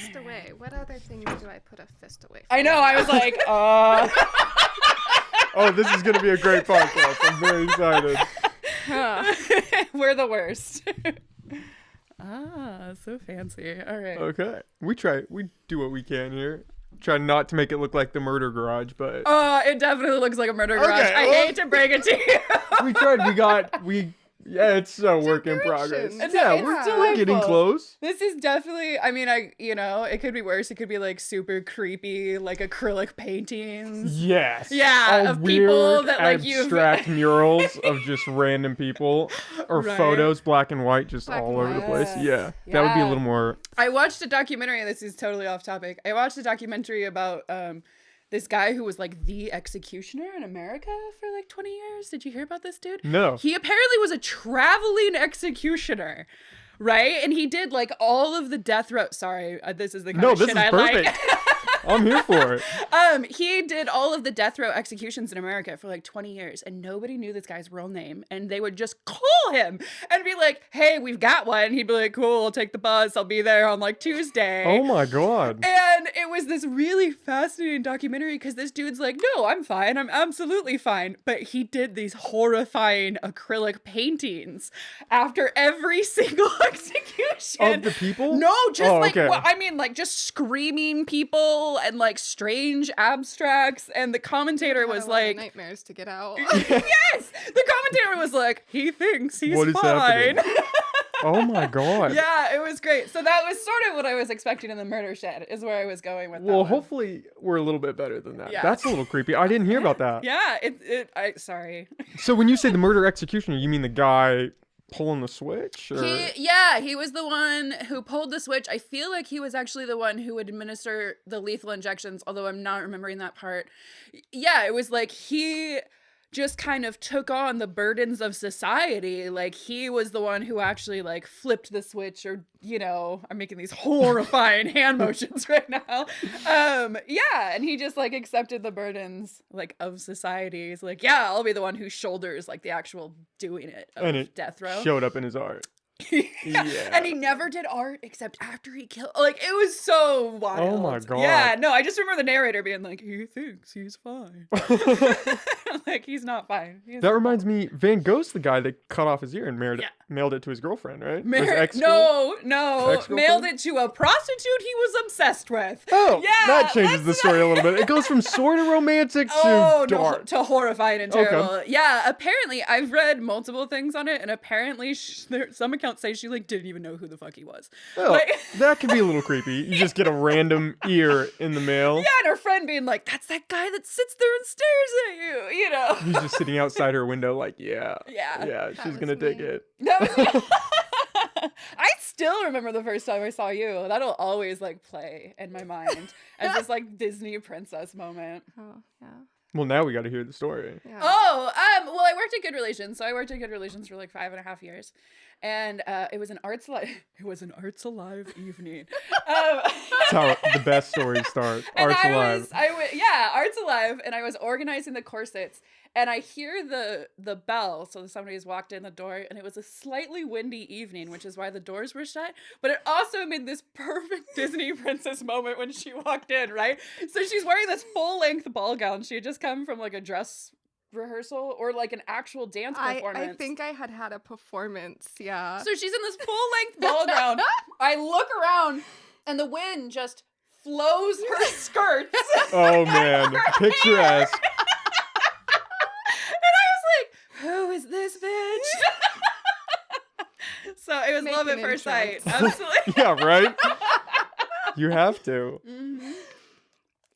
fist away. What other things do I put a fist away from? I know. I was like, Oh, this is going to be a great podcast. I'm very excited. We're the worst. So fancy. All right. Okay. We do what we can here. Try not to make it look like the murder garage, but... It definitely looks like a murder garage. Okay, I well- hate to break it to you. We tried. Yeah, it's a work in progress. Decorations. We're still getting delightful. close. This is definitely, I mean, it could be worse. It could be like super creepy, like acrylic paintings. Yes. Yeah, All of weird, people that, like, you've- abstract murals of just random people or Right. photos, black and white, just Black all and over the white. place. Yeah. That would be a little more... I watched a documentary. This is totally off topic. I watched a documentary about this guy who was like the executioner in America for like 20 years. Did you hear about this dude? No. He apparently was a traveling executioner, right? And he did like all of the death row. Sorry, this is the kind of this shit is I perfect. like. I'm here for it. He did all of the death row executions in America for like 20 years, and nobody knew this guy's real name. And they would just call him and be like, "Hey, we've got one." He'd be like, "Cool, I'll take the bus. I'll be there on like Tuesday." Oh my God. And it was this really fascinating documentary because this dude's like, "No, I'm fine. I'm absolutely fine." But he did these horrifying acrylic paintings after every single execution. Of the people? No, just okay. like just screaming people and like strange abstracts. And the commentator was like, nightmares to get out. yes, the commentator was like, he thinks he's What is fine. happening? Oh my God. Yeah, it was great. So that was sort of what I was expecting in the murder shed is where I was going with that Well, one. hopefully we're a little bit better than that. Yeah. That's a little creepy. I didn't hear about that. Yeah, sorry. So when you say the murder executioner, you mean the guy pulling the switch? Or... He was the one who pulled the switch. I feel like he was actually the one who would administer the lethal injections, although I'm not remembering that part. Yeah, it was like he just kind of took on the burdens of society. Like he was the one who actually like flipped the switch, or I'm making these horrifying hand motions right now. And he just like accepted the burdens like of society. He's like, yeah, I'll be the one who shoulders like the actual doing it of And it death row. showed up in his art. Yeah. And he never did art except after he killed. Like, it was so wild. Oh my God. Yeah, no, I just remember the narrator being like, he thinks he's fine. Like, he's not fine. That reminds me, Van Gogh's the guy that cut off his ear and mailed it to his girlfriend, right? Or his No, Ex-girlfriend? mailed it to a prostitute he was obsessed with. Oh, yeah, that changes the story a little bit. It goes from sort of romantic to dark. To horrifying and terrible. Yeah, apparently, I've read multiple things on it, and apparently some accounts say she like didn't even know who the fuck he was. Oh, Like, that could be a little creepy. You just get a random ear in the mail. yeah, and her friend being like, that's that guy that sits there and stares at you, He's just sitting outside her window like, yeah, she's was going to dig me. it. That was I still remember the first time I saw you. That'll always like play in my mind as this like Disney princess moment. Oh, yeah. Well, now we got to hear the story. Yeah. Well, I worked at Good Relations, so I worked at Good Relations for like 5.5 years, and it was an Arts Alive. It was an Arts Alive evening. That's how the best stories start. Arts Alive. Arts Alive, and I was organizing the corsets, and I hear the bell, so somebody has walked in the door, and it was a slightly windy evening, which is why the doors were shut, but it also made this perfect Disney princess moment when she walked in, right? So she's wearing this full-length ball gown. She had just come from like a dress rehearsal or like an actual dance performance. I think I had a performance, yeah. So she's in this full-length ball gown. I look around, and the wind just flows her skirts. Oh, man. Picturesque. And I was like, who is this bitch? So it was Make love at an first entrance. sight. Absolutely. Yeah, right? You have to. Mm-hmm.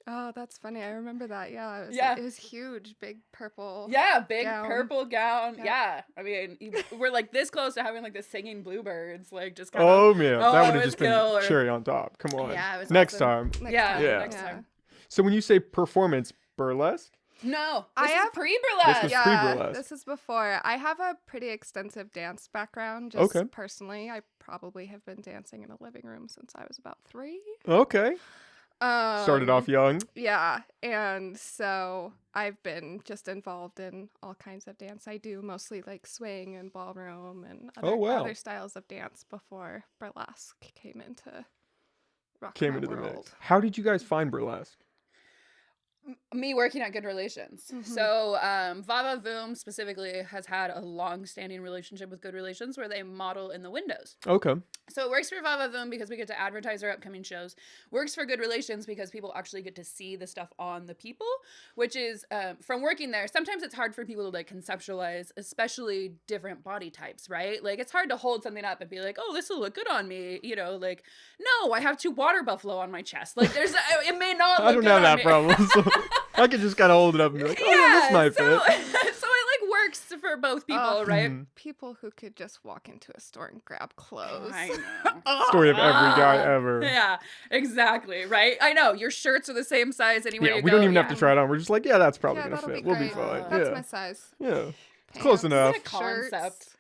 Oh, that's funny. I remember that. Yeah. Yeah. It was huge, big purple. Yeah, big gown. purple gown. Yeah. Yeah. I mean, we're like this close to having like the singing bluebirds. Like just kind Oh, man. Oh, That it would have was just been killer. cherry on top. Come on. Yeah, it was Next awesome. time. Yeah, Yeah. next time. So when you say performance, burlesque? No, I this is have- pre-burlesque. This was Yeah, pre-burlesque. this is before. I have a pretty extensive dance background. Just Okay. personally, I probably have been dancing in a living room since I was about 3. Okay. Started off young. Yeah, and so I've been just involved in all kinds of dance. I do mostly like swing and ballroom and Oh, wow. other styles of dance before burlesque came into Rock came my into the world. mix. How did you guys find burlesque? Me working at Good Relations. Mhm. So Vava Voom specifically has had a long-standing relationship with Good Relations where they model in the windows. Okay. So it works for Vava Voom because we get to advertise our upcoming shows. Works for Good Relations because people actually get to see the stuff on the people, which is from working there. Sometimes it's hard for people to like conceptualize, especially different body types, right? Like it's hard to hold something up and be like, oh, this will look good on me. You know, like, no, I have 2 water buffalo on my chest. Like there's, it may not look I don't good have on that me. problem. So I could just kind of hold it up and be like, oh, yeah, this might so, fit. so it like works for both people, right? Mhm. People who could just walk into a store and grab clothes. I know. Story of every guy Ah. ever. Yeah, exactly, right? I know. Your shirts are the same size anywhere Yeah, you we go. don't even have to try it on. We're just like, yeah, that's probably Yeah, gonna that'll fit. be We'll be great. fine. That's Yeah. my size. Yeah. Close Pants, enough. What a concept. shirts.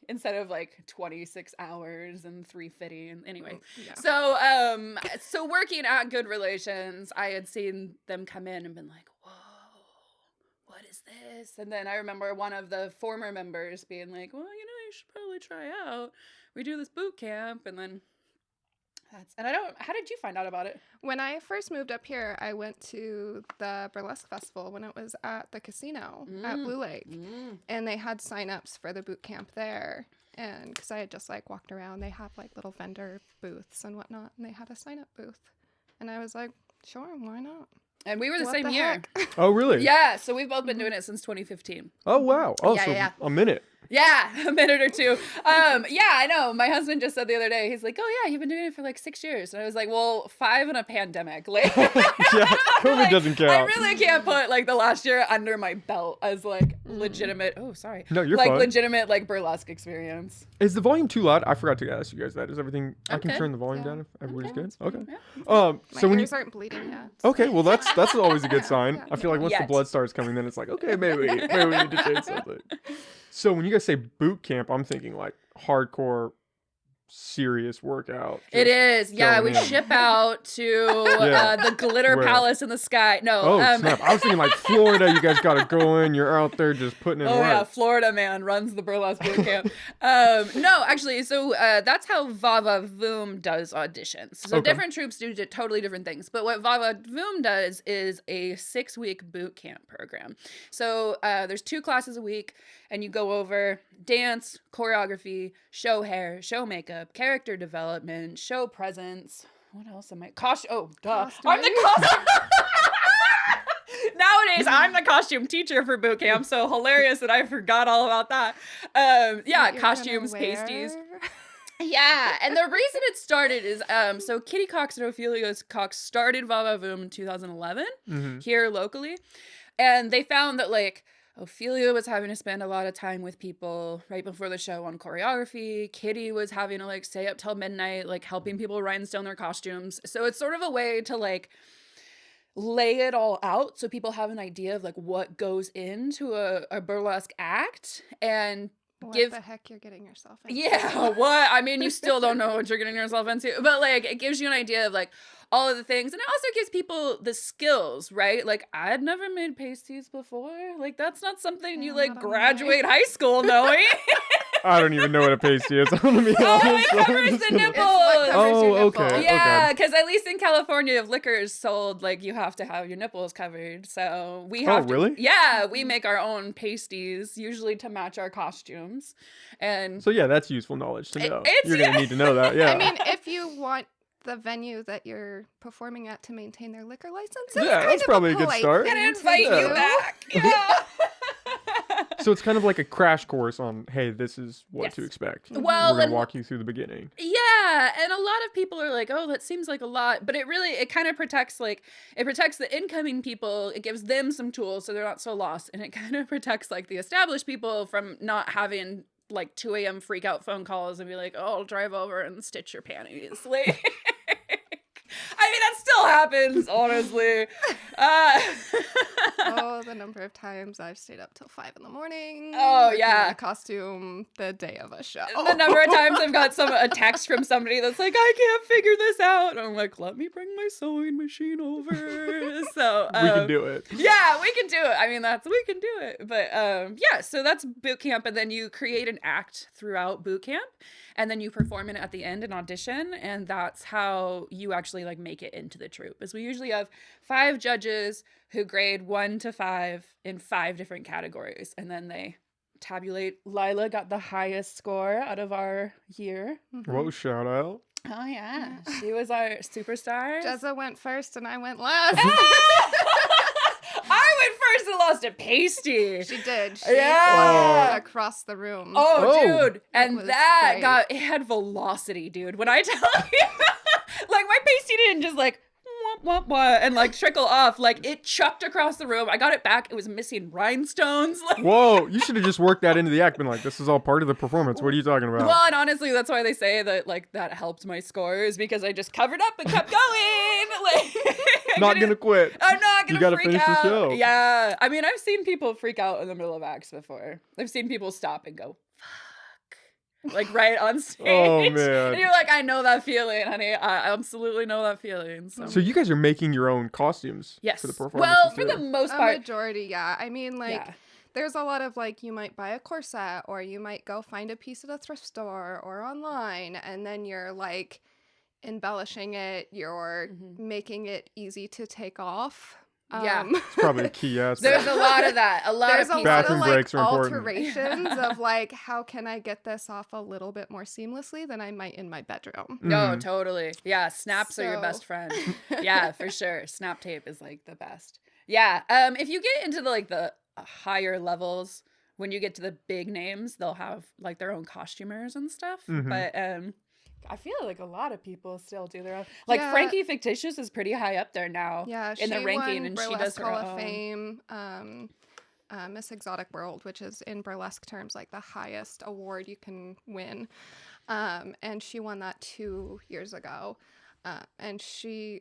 Instead of like 26 hours and 3 fitting. Anyway. Yeah. So working at Good Relations, I had seen them come in and been like, whoa, what is this? And then I remember one of the former members being like, well, you know, you should probably try out. We do this boot camp. And then how did you find out about it? When I first moved up here, I went to the burlesque festival when it was at the casino at Blue Lake, and they had sign-ups for the boot camp there. And because I had just like walked around, they have like little vendor booths and whatnot, and they had a sign-up booth, and I was like, sure, why not? And we were the What same the year. heck? Oh, really? Yeah, so we've both been doing it since 2015. Oh, wow. Oh, Yeah, so yeah. a minute. Yeah, a minute or 2. Yeah, I know. My husband just said the other day, he's like, oh yeah, you've been doing it for like 6 years. And I was like, well, 5 in a pandemic. Like, Yeah, COVID like, doesn't count. I really can't put like the last year under my belt as like legitimate, oh, sorry. No, you're like fine. legitimate like burlesque experience. Is the volume too loud? I forgot to ask you guys that. Is everything? I can Okay. turn the volume Yeah. down if everybody's Okay, good. that's fine. Okay. Yeah. My So when you ears aren't bleeding yet. okay, well that's always a good sign. Yeah. I feel like once the Yet. blood starts coming, then it's like okay, maybe we need to change something. So when you guys say boot camp, I'm thinking like hardcore, serious workout. It is. Yeah, going we in. ship out to Yeah. the glitter Where? palace in the sky. No. Oh snap! I was thinking like Florida. You guys got to go in. You're out there just putting in Oh work. yeah, Florida man runs the burlesque boot camp. No, actually, so that's how Vava Voom does auditions. So Okay. different troops do totally different things. But what Vava Voom does is a 6-week boot camp program. So there's 2 classes a week, and you go over dance, choreography, show hair, show makeup, character development, show presence. What else am I? Oh, duh. I'm the costume. Nowadays, I'm the costume teacher for boot camp, so hilarious that I forgot all about that. Yeah, What you're gonna costumes, wear. pasties. Yeah, and the reason it started is so Kitty Cox and Ophelia Cox started Vava Voom in 2011 Mhm. here locally, and they found that like Ophelia was having to spend a lot of time with people right before the show on choreography. Kitty was having to like stay up till midnight, like helping people rhinestone their costumes. So it's sort of a way to like lay it all out so people have an idea of like what goes into a burlesque act and What give the heck you're getting yourself into? yeah, what? I mean, you still don't know what you're getting yourself into, but like it gives you an idea of like all of the things, and it also gives people the skills, right? Like I'd never made pasties before. Like that's not something you Yeah, like not on graduate high school knowing. I don't even know what a pasty is. I'm gonna be Oh, honest. it I'm covers just the gonna- nipple. It's what covers Oh, your nipple. okay. Yeah, because at least in California, if liquor is sold, like you have to have your nipples covered. So we have to. really? Yeah, we make our own pasties, usually to match our costumes, and So yeah, that's useful knowledge to know. it's- You're gonna need to know that. Yeah. I mean, if you want the venue that you're performing at to maintain their liquor license, that's Yeah, kind that's of probably a good polite start. thing gonna to invite you do. back. Yeah. So it's kind of like a crash course on, hey, this is what Yes. to expect. Well, We're gonna and- walk you through the beginning. Yeah, and a lot of people are like, "Oh, that seems like a lot," but it kind of protects the incoming people. It gives them some tools so they're not so lost, and it kind of protects like the established people from not having like 2 a.m. freak out phone calls and be like, "Oh, I'll drive over and stitch your panties." Like, I mean, that still happens, honestly. Oh, the number of times I've stayed up till 5 in the morning. Oh, working yeah. that costume the day of a show. The number of times I've got a text from somebody that's like, I can't figure this out. And I'm like, let me bring my sewing machine over. So We can do it. yeah, we can do it. I mean, we can do it. But yeah, so that's boot camp. And then you create an act throughout boot camp. And then you perform it at the end and audition. And that's how you actually like make it into the troupe. Is we usually have 5 judges who grade 1 to 5 in 5 different categories. And then they tabulate. Lila got the highest score out of our year. Whoa, shout out. Oh, yeah. She was our superstar. Jezza went first and I went last. I went first and lost to Pasty. She did. She Yeah. flew across the room. Oh, dude. And was that great. it had velocity, dude. When I tell you, like my Pasty didn't just like, wah, wah, and like trickle off. Like it chucked across the room. I got it back. It was missing rhinestones. Like, Whoa, you should have just worked that into the act. Been like, this is all part of the performance. What are you talking about? well, and honestly, that's why they say that like that helped my scores because I just covered up and kept going. Like, Not gonna quit. I'm not gonna You gotta freak finish out. the show. Yeah, I mean, I've seen people freak out in the middle of acts before. I've seen people stop and go, "Fuck," like right on stage. Oh, man. And you're like, I know that feeling, honey. I absolutely know that feeling. So you guys are making your own costumes yes, for the performance. well, for the most A part, majority, yeah. I mean, like, yeah. there's a lot of, like, you might buy a corset or you might go find a piece at a thrift store or online, and then you're, like, embellishing it. You're making it easy to take off. Yeah. It's probably a key aspect. There's a lot of that. A lot There's of a people. lot of Bathroom like breaks are important. alterations of like how can I get this off a little bit more seamlessly than I might in my bedroom. No, Mhm. totally. Yeah, snaps are your So- best friend. Yeah, for sure. Snap tape is like the best. Yeah. If you get into the higher levels, when you get to the big names, they'll have like their own costumers and stuff. Mhm. But I feel like a lot of people still do their own. Like Yeah. Frankie Fictitious is pretty high up there now. Yeah, in the she ranking, won and she Burlesque does her Hall own. of Fame, Miss Exotic World, which is in burlesque terms like the highest award you can win. And she won that 2 years ago. And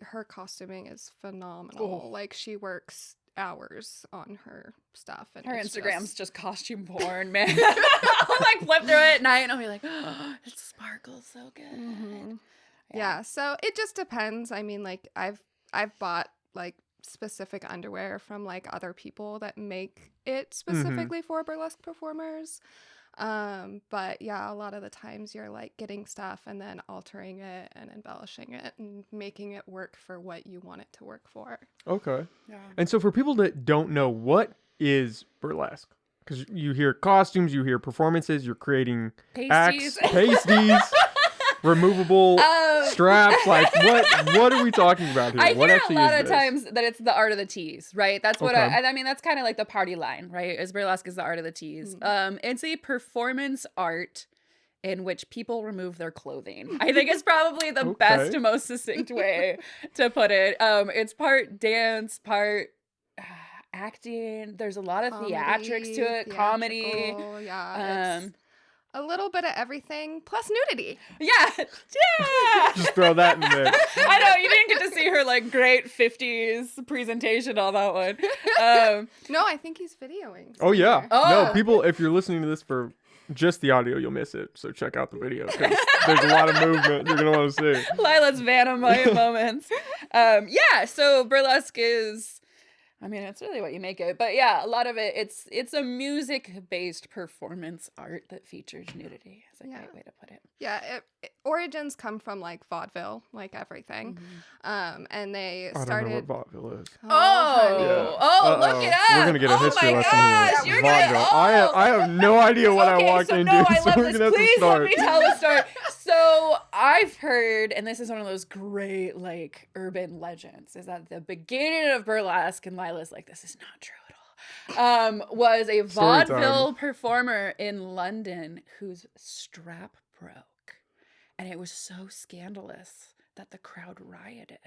her costuming is phenomenal. Oh. Like she works hours on her stuff, and Her it's Instagram's just costume porn, man. I'll like flip through it at night and I'll be like, oh, it sparkles so good. Mhm. Yeah, so it just depends. I mean, like I've bought like specific underwear from like other people that make it specifically for burlesque performers. But yeah, a lot of the times you're like getting stuff and then altering it and embellishing it and making it work for what you want it to work for. Okay. Yeah. And so for people that don't know, what is burlesque? Because you hear costumes, you hear performances, you're creating Pasties. acts, pasties, removable straps. Like what are we talking about here? I What hear a actually lot is of this? times that it's the art of the tease, right? That's what Okay. I mean, that's kind of like the party line, right? Is burlesque is the art of the tease. It's a performance art in which people remove their clothing. I think it's probably the best Okay. and most succinct way to put it. It's part dance, part acting. There's a lot of theatrics to it, comedy. theatrical, yeah. It's a little bit of everything, plus nudity. Yeah. Just throw that in there. I know, you didn't get to see her like great 50s presentation on that one. No, I think he's videoing. Oh yeah. Oh. No, people, if you're listening to this for just the audio, you'll miss it. So check out the video because there's a lot of movement you're gonna want to see. Lila's Vanamaya moments. Yeah, so burlesque is, I mean, it's really what you make it. But yeah, a lot of it, it's a music-based performance art that features nudity. Is a great way to put it. Yeah, origins come from like vaudeville, like everything. And they I don't started. know what vaudeville is. Oh, Yeah. oh, look Uh-oh. it up. We're gonna get a history oh my lesson gosh, here. you're gonna, Vaudeville. oh. I have no idea what Okay, I walked so into, no, I so love we're this. gonna have to Please start. let me tell the story. So I've heard, and this is one of those great like urban legends, is that the beginning of burlesque, and Lila's like, this is not true at all, was a Story vaudeville time. performer in London whose strap broke. And it was so scandalous that the crowd rioted.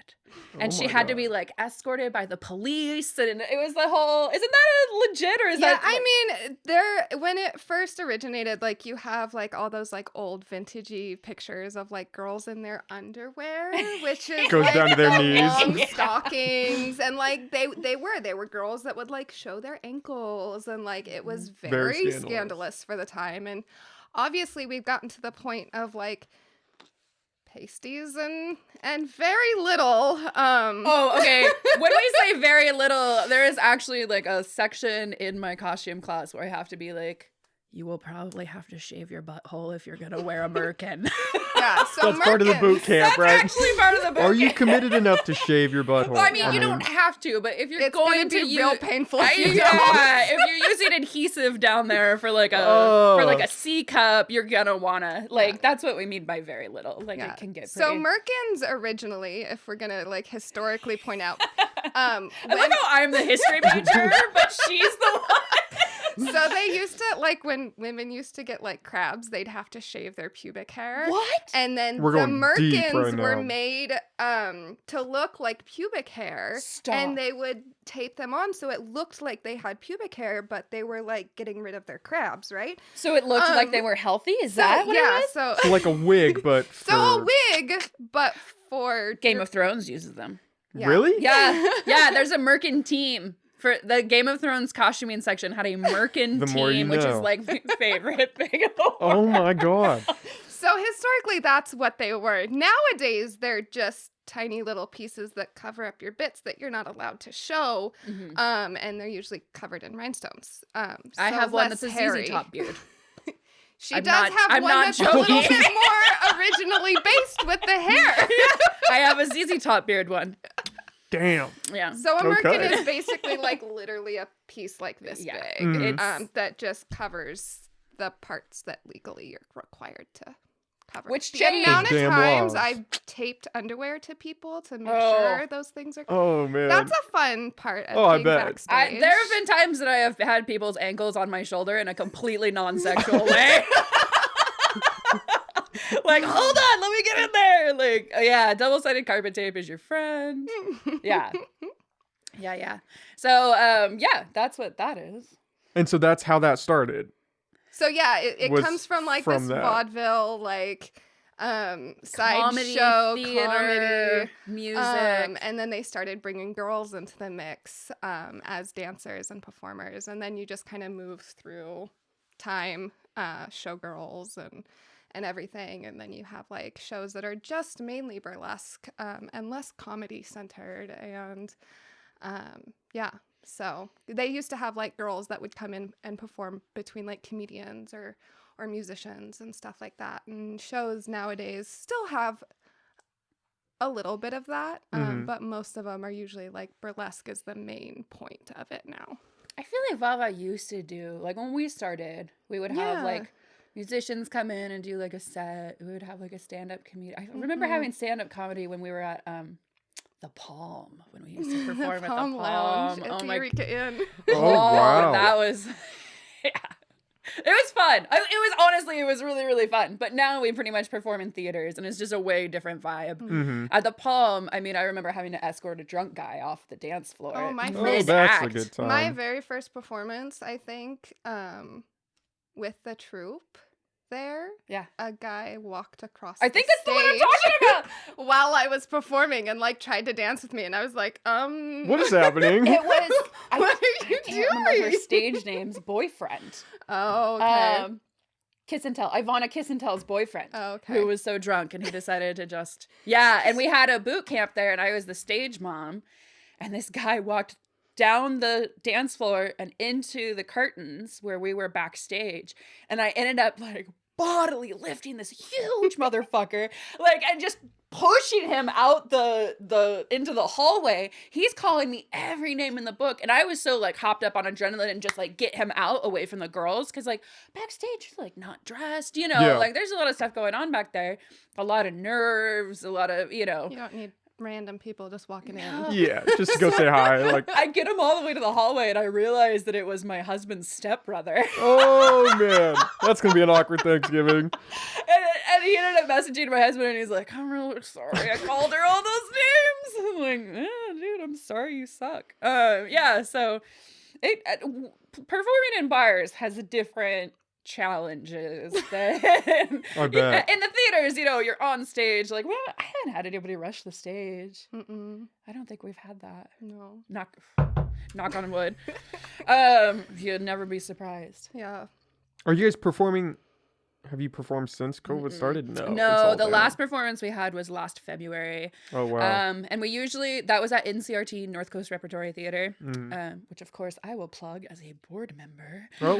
Oh And she my had to God. be like escorted by the police, and it was the whole, isn't that legit, or is Yeah, that I mean, there when it first originated, like you have like all those like old vintagey pictures of like girls in their underwear, which is Goes like down to their the knees. long Yeah. stockings, and like they were girls that would like show their ankles, and like it was Very very scandalous. scandalous for the time, and obviously we've gotten to the point of like pasties and very little. Oh, okay. When we say very little, there is actually like a section in my costume class where I have to be like, you will probably have to shave your butthole if you're gonna wear a merkin. Yeah, so That's part of the boot merkins. camp, That's right? actually part of the boot Are you camp. committed enough to shave your butthole? Well, I mean, you don't have to, but if you're It's going gonna be to real use, painful if you don't. yeah, if you're using adhesive down there for like a C cup, you're gonna wanna like. That's what we mean by very little. Like it can get pretty. So merkins originally, if we're gonna like historically point out, I love how I'm the history major, but she's the one. so they used to like when women used to get like crabs, they'd have to shave their pubic hair. What? And then We're the going deep merkins right were now. made to look like pubic hair. Stop. And they would tape them on so it looked like they had pubic hair, but they were like getting rid of their crabs, right? So it looked like they were healthy. Is that what yeah, it is? so So like a wig, but for... so a wig, but for Game of Thrones uses them. yeah. Really? Yeah, yeah. There's a merkin team. For the Game of Thrones costuming section had a merkin The more you team, which is know. like my favorite thing in the Oh world. my God. So historically, that's what they were. Nowadays, they're just tiny little pieces that cover up your bits that you're not allowed to show, Mhm. and they're usually covered in rhinestones. I So have one less that's a hairy. ZZ Top beard. She I'm does not- have I'm one not that's a little joking. bit more originally based with the hair. I have a ZZ Top beard one. Damn. Yeah. So a merkin Okay. is basically like literally a piece like this Yeah. big, Mhm. that just covers the parts that legally you're required to cover. Which the changed. amount of Damn times laws. I've taped underwear to people to make Oh. sure those things are. Oh man. That's a fun part of Oh, I being bet. backstage. There have been times that I have had people's ankles on my shoulder in a completely non-sexual way. Like, hold on, let me get in there. Like, yeah, double-sided carpet tape is your friend. Yeah. Yeah. So, yeah, that's what that is. And so that's how that started. So yeah, it Was comes from like from this that. vaudeville like Comedy, sideshow theater, music. and then they started bringing girls into the mix as dancers and performers, and then you just kind of move through time, showgirls and everything, and then you have like shows that are just mainly burlesque and less comedy centered, and yeah. So they used to have like girls that would come in and perform between like comedians or musicians and stuff like that. And shows nowadays still have a little bit of that, but most of them are usually like burlesque is the main point of it now. I feel like Vava used to do, like when we started, we would have Yeah. like musicians come in and do like a set. We would have like a stand-up comedy. I remember having stand-up comedy when we were at the Palm, when we used to perform at the Palm. Lounge at Oh the my Eureka Inn. Oh, wow. That was yeah. It was fun. It was really, really fun. But now we pretty much perform in theaters, and it's just a way different vibe. Mm-hmm. At the Palm, I mean, I remember having to escort a drunk guy off the dance floor. Oh, my Oh, first that's a mid-act. good time. My very first performance, I think, with the troupe there, Yeah. a guy walked across I think the that's the one I'm stage talking about. while I was performing and like tried to dance with me, and I was like, What is happening? It was. what are you I can't remember her doing? stage name's boyfriend. Oh, okay. Kiss and Tell. Ivana Kiss and Tell's boyfriend. Oh, okay. Who was so drunk and he decided to just. Yeah, and we had a boot camp there, and I was the stage mom, and this guy walked down the dance floor and into the curtains where we were backstage, and I ended up like bodily lifting this huge motherfucker, like, and just pushing him out the into the hallway. He's calling me every name in the book, and I was so like hopped up on adrenaline and just like get him out away from the girls, because like backstage you're like not dressed, you know. Yeah. Like there's a lot of stuff going on back there, a lot of nerves, a lot of, you know. You don't need random people just walking No. in. Yeah, just to go say hi. Like, I get him all the way to the hallway, and I realized that it was my husband's stepbrother. oh man, that's gonna be an awkward Thanksgiving. And he ended up messaging my husband, and he's like, I'm really sorry I called her all those names. I'm like, dude, I'm sorry you suck. Yeah, so performing in bars has different challenges than I bet. in the theaters. You're on stage. Like, well, I haven't had anybody rush the stage. Mm-mm. I don't think we've had that. No. Knock on wood. You'd never be surprised. Yeah. Are you guys performing? Have you performed since COVID started? No. it's No, all the down. last performance we had was last February. Oh wow. And that was at NCRT, North Coast Repertory Theater, Mm. which of course I will plug as a board member. Oh,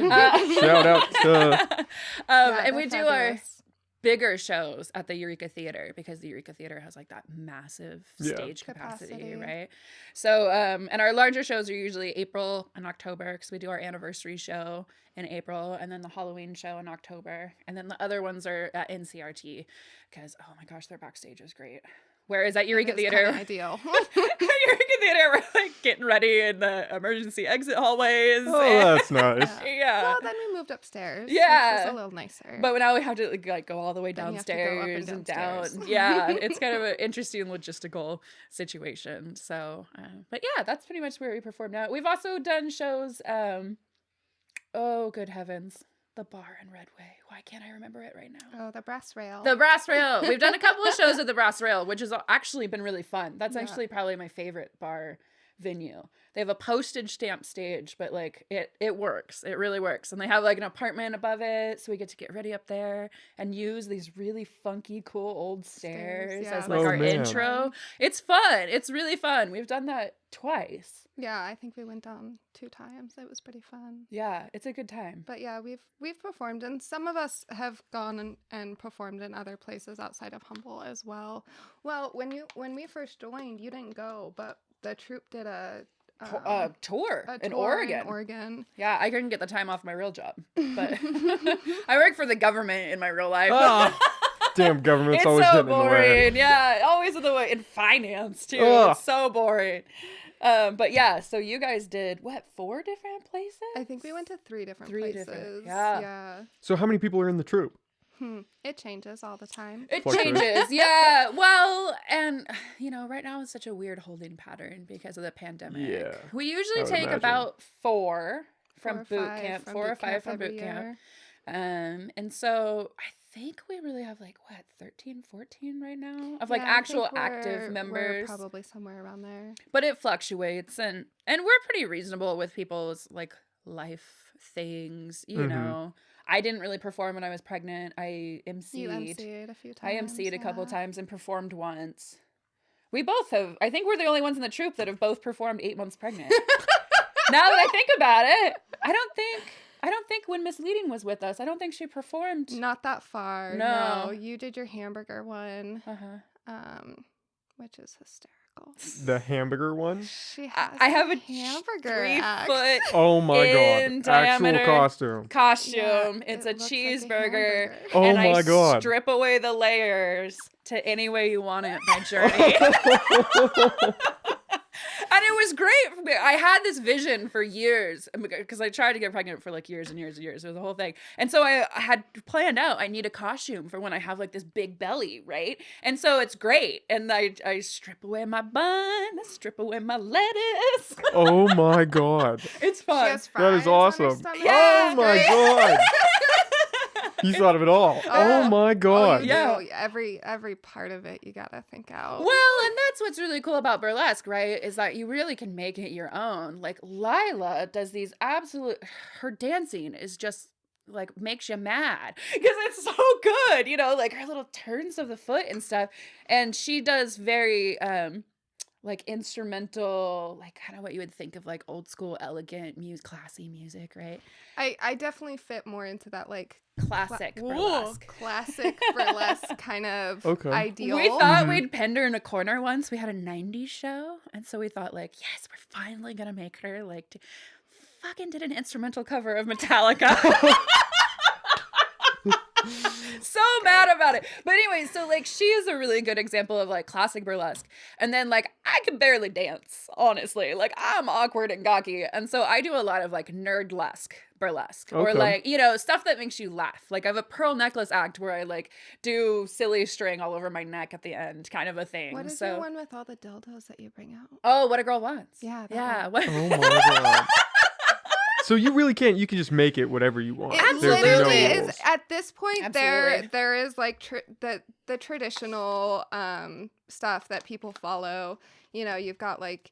shout out to. And we they're do our fabulous. bigger shows at the Eureka Theater, because the Eureka Theater has like that massive Yeah. stage capacity, Capacity. right? So, and our larger shows are usually April and October, because we do our anniversary show in April, and then the Halloween show in October, and then the other ones are at NCRT, because oh my gosh, their backstage is great. Whereas at Eureka It's Theater, kinda ideal. Eureka Theater, we're like getting ready in the emergency exit hallways. Oh, that's nice. Yeah. Well, then we moved upstairs. Yeah. Which was a little nicer. But now we have to like go all the way Then you have to go up downstairs and and down. downstairs. Yeah, it's kind of an interesting logistical situation. So, but yeah, that's pretty much where we perform now. We've also done shows. Oh, good heavens. The bar in Redway. Why can't I remember it right now? Oh, the brass rail. The Brass Rail. We've done a couple of shows at the Brass Rail, which has actually been really fun. That's Yeah. actually probably my favorite bar venue. They have a postage stamp stage, but like it works. It really works. And they have like an apartment above it, so we get to get ready up there and use these really funky, cool old stairs yeah. as like Oh, our man. intro. It's fun. It's really fun. We've done that twice. Yeah, I think we went down 2 times. It was pretty fun. Yeah, it's a good time. But yeah, we've performed, and some of us have gone and performed in other places outside of Humble as well. Well, when we first joined, you didn't go, but the troupe did a Tour a in tour Oregon. In Oregon. Yeah, I couldn't get the time off my real job, but I work for the government in my real life. Ah, damn, government's It's always so getting in the way. boring. Yeah, always in the way. In finance too. Ugh. It's so boring. But yeah, so you guys did what, 4 different places? I think we went to 3 different 3 places. different, yeah. So how many people are in the troupe? It changes all the time. It Fluctuates. changes, yeah. Well, and right now it's such a weird holding pattern because of the pandemic. Yeah, We I usually would take imagine. about 4 from 4 or boot 5 camp, from 4 or boot 5 camp from every boot camp. year. And so I think we really have like 13, 14 right now of like Yeah, I actual think active we're members. probably somewhere around there. But it fluctuates, and we're pretty reasonable with people's like life things, you Mhm. know. I didn't really perform when I was pregnant. I You emceed. emceed a few I times. emceed a couple yeah. times and performed once. We both have. I think we're the only ones in the troupe that have both performed 8 months pregnant. Now that I think about it, I don't think when Miss Leading was with us, I don't think she performed. Not that far. No. No, you did your hamburger one, Uh-huh. which is hysterical. The hamburger one? She has I have a hamburger 3 foot Oh my In god. Actual diameter. costume. costume. Yeah, It's it a looks like a cheeseburger. hamburger. Oh and my I god. strip away the layers to any way you want it, my journey. And it was great. For me. I had this vision for years because I tried to get pregnant for like years and years and years. It was the whole thing. And so I had planned out, I need a costume for when I have like this big belly, right? And so it's great. And I strip away my bun, I strip away my lettuce. Oh my god. It's She fun. has That is fries on her awesome. stomach. Yeah, Oh my great. god. You thought of it all. Oh my Oh, god. you Yeah. do. Every part of it you gotta think out. Well, and that's what's really cool about burlesque, right? Is that you really can make it your own. Like Lila does these her dancing is just like makes you mad because it's so good, like her little turns of the foot and stuff. And she does very like instrumental, like kind of what you would think of like old school, elegant, classy music, right? I definitely fit more into that like Classic burlesque. classic burlesque kind of Okay. ideal. We thought Mhm. we'd penned her in a corner once. We had a 90s show. And so we thought like, yes, we're finally going to make her like fucking did an instrumental cover of Metallica. So mad about it. But anyway, so like she is a really good example of like classic burlesque. And then like I can barely dance, honestly. Like I'm awkward and gawky. And so I do a lot of like nerdlesque burlesque or Okay. like, you know, stuff that makes you laugh. Like I have a pearl necklace act where I like do silly string all over my neck at the end, kind of a thing. What is so your one with all the dildos that you bring out? Oh, What a Girl Wants. Yeah, that Yeah. one. Oh my god. So you really can't. You can just make it whatever you want. It There's literally no is rules. at this point. Absolutely. There is like the traditional stuff that people follow. You know, you've got like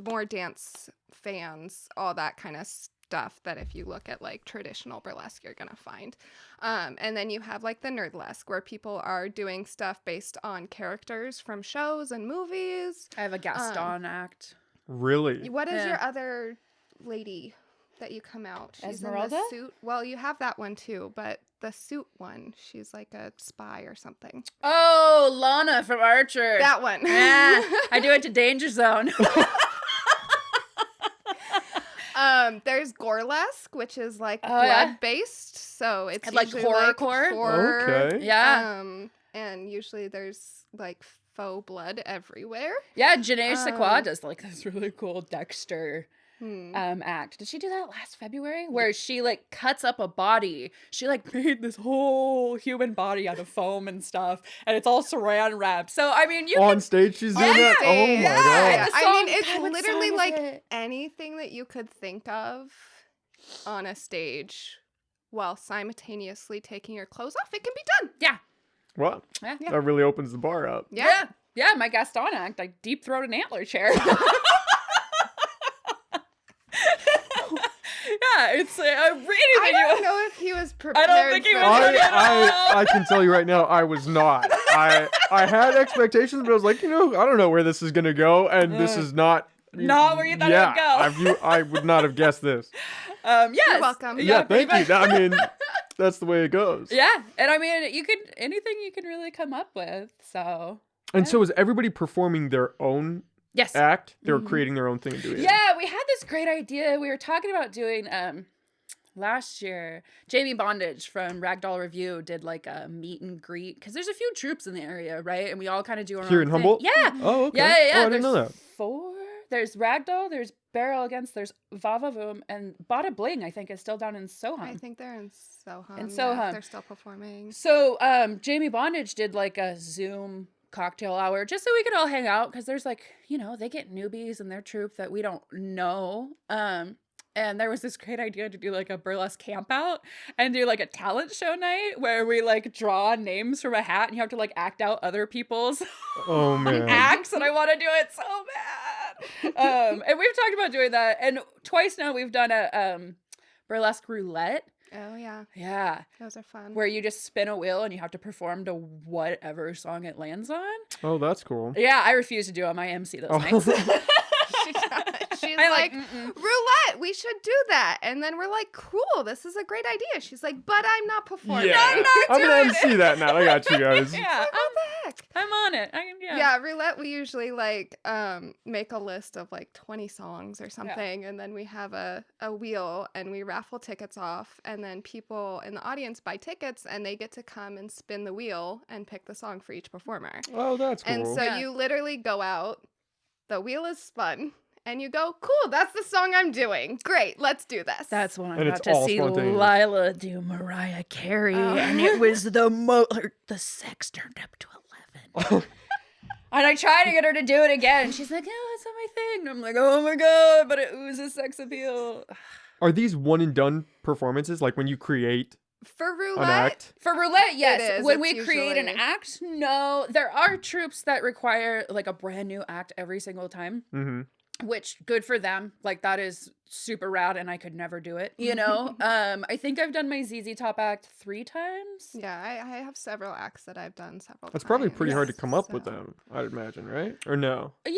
more dance fans, all that kind of stuff that if you look at like traditional burlesque, you're gonna find. And then you have like the nerdlesque, where people are doing stuff based on characters from shows and movies. I have a Gaston act. Really? What is Yeah. your other lady that you come out? She's in Esmeralda? the suit. Well, you have that one too, but the suit one, she's like a spy or something. Oh, Lana from Archer. That one. Yeah, I do it to Danger Zone. There's Gorlesque, which is like Oh, yeah? blood based, so it's And, like, usually horrorcore? horror. Okay. Yeah. And usually there's like faux blood everywhere. Yeah, Janae Sequa Um, does like this really cool Dexter Hmm. act. Did she do that last February? Where she like cuts up a body. She like made this whole human body out of foam and stuff, and it's all saran wrapped. So I mean, you On stage, she's doing that. Oh my Yeah. god. The I song- mean, it's God, what literally song is like it? anything that you could think of on a stage while simultaneously taking your clothes off. It can be done. Yeah. Well, Yeah. that really opens the bar up. Yeah. Yeah, my Gaston act, I deep throat an antler chair. Yeah, it's really I don't know if he was prepared. think he for was that. ready at all. I can tell you right now, I was not. I had expectations, but I was like, you know, I don't know where this is gonna go, and this is not. Not where you thought it would go. I would not have guessed this. Yes. You're welcome. Yeah, pretty thank you. much. I mean, that's the way it goes. Yeah, and I mean, anything you can really come up with. So And so is everybody performing their own yes. act? They're creating their own thing and doing it. Yeah, we had this great idea. We were talking about doing last year. Jamie Bondage from Ragdoll Review did like a meet and greet because there's a few troops in the area, right? And we all kind of do our Here own in thing. Humboldt? Yeah. Oh, okay. Yeah. Oh, I didn't There's know that. 4. There's Ragdoll, there's Barrel Against, there's Vava Voom, and Bada Bling, I think, is still down in Soham. I think they're in Soham. In yeah, Soham. they're still performing. So Jamie Bondage did like a Zoom cocktail hour just so we could all hang out because there's like, you know, they get newbies in their troupe that we don't know. And there was this great idea to do like a burlesque camp out and do like a talent show night where we like draw names from a hat and you have to like act out other people's Oh man. acts, and I want to do it so bad. And we've talked about doing that, and twice now we've done a burlesque roulette. Oh yeah, Yeah, those are fun. where you just spin a wheel and you have to perform to whatever song it lands on. Oh, that's cool. Yeah, I refuse to do them. I MC those Oh. nights. She's I like, mm-mm. roulette, we should do that. And then we're like, cool, this is a great idea. She's like, but I'm not performing. Yeah. I'm not I'm gonna doing MC that now. I got you guys. Yeah, What the heck? I'm on it. Yeah. Roulette, we usually like make a list of like 20 songs or something, and then we have a wheel and we raffle tickets off, and then people in the audience buy tickets and they get to come and spin the wheel and pick the song for each performer. Oh, that's cool. And so Yeah. you literally go out, the wheel is spun, and you go, cool, that's the song I'm doing. Great, let's do this. That's when I'm And about it's to all see spontaneous. Lila do Mariah Carey, Oh. and it was the sex turned up to 11. And I try to get her to do it again, and she's like, "Oh, that's not my thing." And I'm like, "Oh my god!" But it oozes sex appeal. Are these one and done performances? Like when you create For an roulette, act? For roulette, yes. is. When It's we create an usually- act, no. There are troops that require like a brand new act every single time, Mm-hmm. which good for them. Like that is super rad, and I could never do it. You know. I think I've done my ZZ Top act 3 times. yeah, I have several acts that I've done several That's times. probably pretty hard to come up with so- them, I'd imagine, right? Or no? Yeah.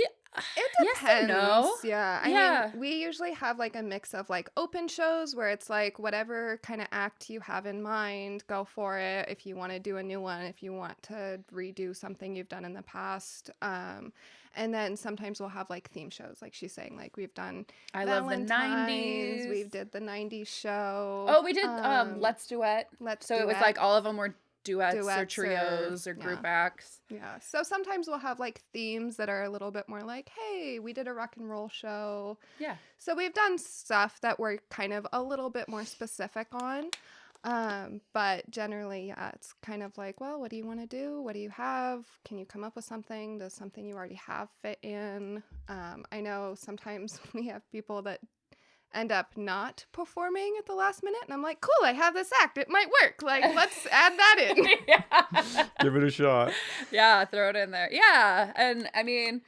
It Yes and depends. no. Yeah. I Yeah. mean, we usually have like a mix of like open shows where it's like whatever kind of act you have in mind, go for it. If you want to do a new one, if you want to redo something you've done in the past. And then sometimes we'll have like theme shows, like she's saying, like we've done I love the Valentine's, 90s. We did the 90s show. Oh, we did Let's Duet. Let's So it was Duet. like all of them were duets or Duets trios or yeah. group acts. Yeah. So sometimes we'll have like themes that are a little bit more like, hey, we did a rock and roll show. Yeah. So we've done stuff that we're kind of a little bit more specific on. But generally, yeah, it's kind of like, well, what do you want to do? What do you have? Can you come up with something? Does something you already have fit in? I know sometimes we have people that end up not performing at the last minute, and I'm like, cool, I have this act. It might work. Like, let's add that in. Yeah. Give it a shot. Yeah, throw it in there. Yeah. And I mean,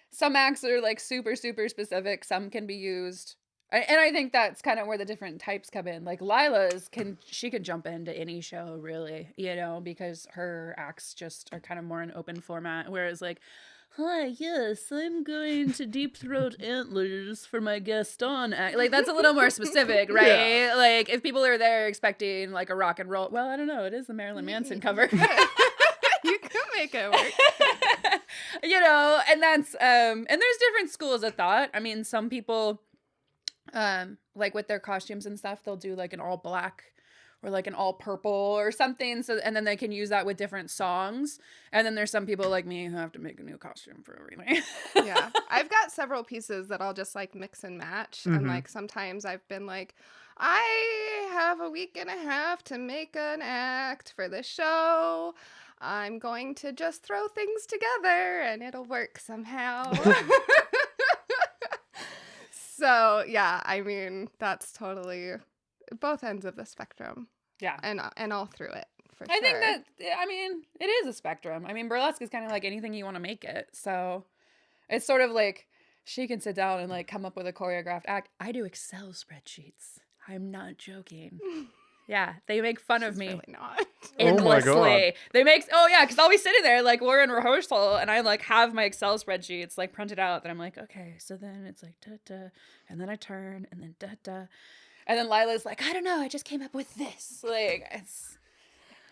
some acts are like super, super specific. Some can be used. And I think that's kind of where the different types come in. Like Lila's she can jump into any show really, you know, because her acts just are kind of more an open format. Whereas like, hi, yes, I'm going to deep throat antlers for my Gaston act. Like that's a little more specific, right? Yeah. Like if people are there expecting like a rock and roll, well, I don't know, it is the Marilyn Manson cover. You can make it work. You know, and that's and there's different schools of thought. I mean, some people like with their costumes and stuff, they'll do like an all black or like an all purple or something, so and then they can use that with different songs. And then there's some people like me who have to make a new costume for everything. Yeah, I've got several pieces that I'll just like mix and match. And like sometimes I've been like, I have a week and a half to make an act for this show. I'm going to just throw things together and it'll work somehow. So yeah, I mean, that's totally both ends of the spectrum. Yeah. And all through it, for I sure. think that, I mean, it is a spectrum. I mean, burlesque is kind of like anything you want to make it. So it's sort of like she can sit down and like come up with a choreographed act. I do Excel spreadsheets. I'm not joking. Yeah, they make fun of me. Really not. Endlessly. Oh my God. They make, oh yeah, because I'll be sitting there like we're in rehearsal and I like have my Excel spreadsheets like printed out. That I'm like, okay, so then it's like da da, and then I turn and then da da, and then Lila's like, I don't know, I just came up with this. Like it's.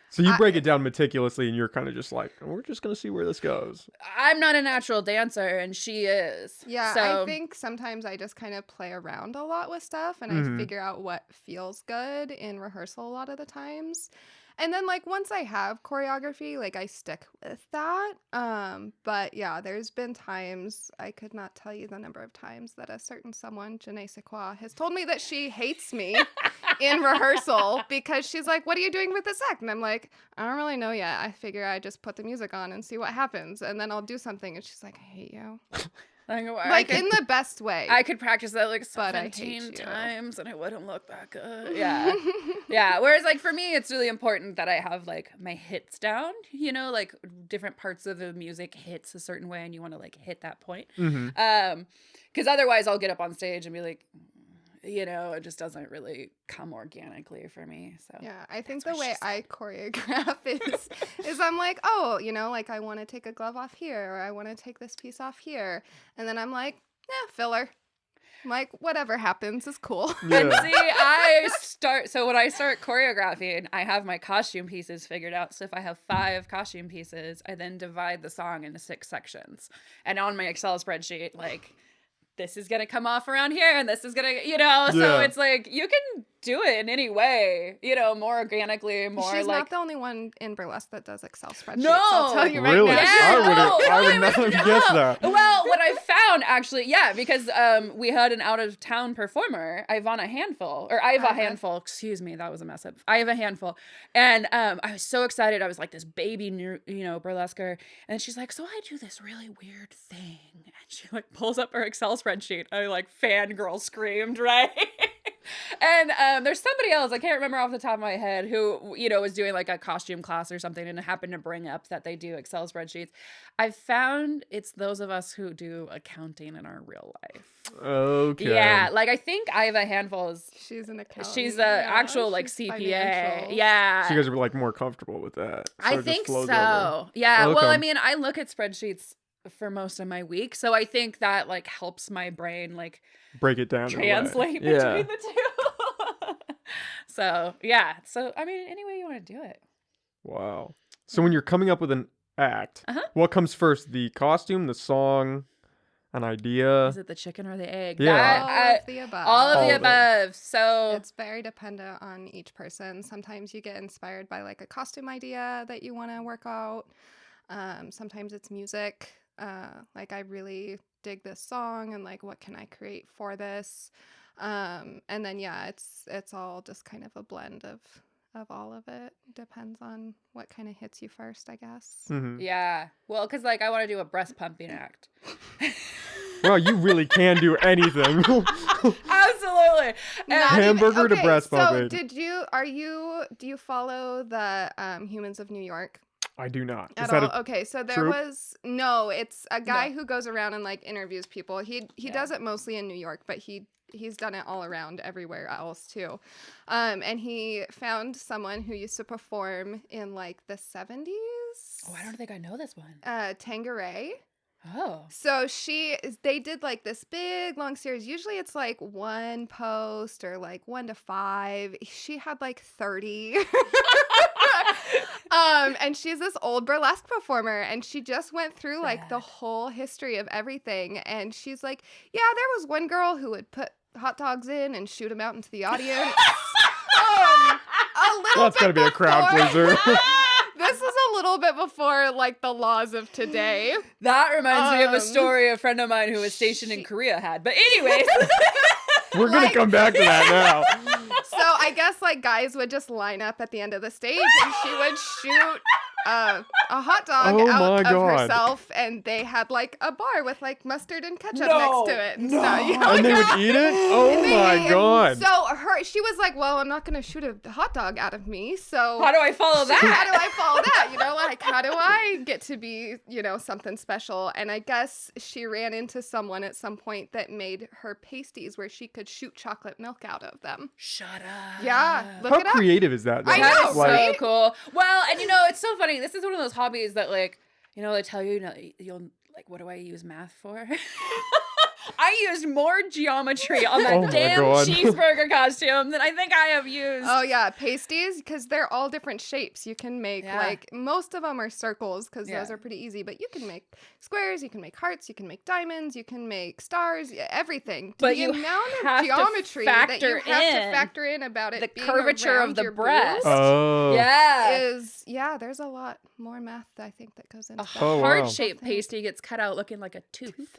So you break it down meticulously, and you're kind of just like, we're just gonna see where this goes. I'm not a natural dancer, and she is. Yeah, so, I think sometimes I just kind of play around a lot with stuff, and I figure out what feels good in rehearsal a lot of the times. And then, like, once I have choreography, like, I stick with that. But yeah, there's been times, I could not tell you the number of times that a certain someone, Janae Sequoia, has told me that she hates me in rehearsal because she's like, what are you doing with this act? And I'm like, I don't really know yet. I figure I just put the music on and see what happens. And then I'll do something. And she's like, I hate you. Like, in the best way. I could practice that like But I hate 17 you. times and I wouldn't look that good. Yeah. Yeah. Whereas like for me, it's really important that I have like my hits down, you know, like different parts of the music hits a certain way and you want to like hit that point. Because otherwise I'll get up on stage and be like, you know, it just doesn't really come organically for me. So yeah, I think the way I choreograph is I'm like, oh, you know, like I want to take a glove off here or I want to take this piece off here. And then I'm like, filler. I'm like, whatever happens is cool. And see, so when I start choreographing, I have my costume pieces figured out. So if I have 5 costume pieces, I then divide the song into 6 sections. And on my Excel spreadsheet, like, this is going to come off around here and this is going to, you know, so it's like, you can do it in any way, you know, more organically, more She's like. not the only one in burlesque that does Excel spreadsheets. No, I'll tell you right Really? now. I would not have guessed that. Well, what I found actually, yeah, because we had an out of town performer, Iva Handful, excuse me, that was a mess up. Iva Handful. And I was so excited. I was like this baby, you know, burlesquer. And she's like, so I do this really weird thing. And she like pulls up her Excel spreadsheet. I like fangirl screamed, right? And there's somebody else, I can't remember off the top of my head, who, you know, was doing like a costume class or something and happened to bring up that they do Excel spreadsheets. I've found it's those of us who do accounting in our real life. Okay. Yeah, like I think Iva Handful is. She's an accountant. She's a actual like she's CPA. financial. So Yeah. you guys are like more comfortable with that. So I it just think flows so. over. Yeah. Okay. Well, I mean, I look at spreadsheets for most of my week, so I think that like helps my brain like Break it down. in a way. translate Yeah. between the two. So yeah. So I mean, any way you want to do it. Wow. So when you're coming up with an act, what comes first? The costume, the song, an idea? Is it the chicken or the egg? Yeah. All of the above. All of All the of it. above. So It's very dependent on each person. Sometimes you get inspired by like a costume idea that you want to work out. Sometimes it's music. Like I really dig this song and like what can I create for this? And then yeah, it's all just kind of a blend of all of it. Depends on what kind of hits you first, I guess. Mhm. yeah. Well, because like I want to do a breast pumping act. Well, you really can do anything. Absolutely. Not even- Hamburger to okay, breast so pumping. do you follow the Humans of New York I do not. Is at that all? a Okay, so there troupe? was it's a guy who goes around and like interviews people. He does it mostly in New York, but he's done it all around everywhere else too. And he found someone who used to perform in like the 70s. Oh, I don't think I know this one. Tangeray. Oh. So they did like this big long series. Usually it's like one post or like 1 to 5. She had like 30. And she's this old burlesque performer and she just went through like the Rad. whole history of everything. And she's like, yeah, there was one girl who would put hot dogs in and shoot them out into the audience. A little That's bit gotta be a crowd before- pleaser. This is a little bit before like the laws of today. That reminds me of a Um, story a friend of mine who was stationed in she- Korea had. But anyways. We're gonna Like- come back to that now. So I guess like guys would just line up at the end of the stage and she would shoot a hot dog Oh out my of God. herself, and they had like a bar with like mustard and ketchup No, next to it. And no. stuff. Yeah, And they would yeah. eat it? Oh And they my ate it. god. So she was like, well, I'm not gonna shoot a hot dog out of me, so How do I follow that? how do I follow that? You know, like how do I get to be, something special? And I guess she ran into someone at some point that made her pasties where she could shoot chocolate milk out of them. Shut up. Yeah, look How it up. creative is that? I though? That know, is Like, right? so cool. Well, and it's so funny. This is one of those hobbies that like, they tell you, you'll like, what do I use math for? I used more geometry on that Oh my damn God. cheeseburger costume than I think I have used. Oh yeah, pasties, because they're all different shapes. You can make Yeah. like most of them are circles because Yeah. those are pretty easy. But you can make squares, you can make hearts, you can make diamonds, you can make stars, everything. But the you amount have of to geometry that you factor have to in factor in about it the being curvature of around the your breast. boobs oh. Yeah. is there's a lot more math I think that goes into A that. Oh, wow. heart-shaped pasty gets cut out looking like a tooth.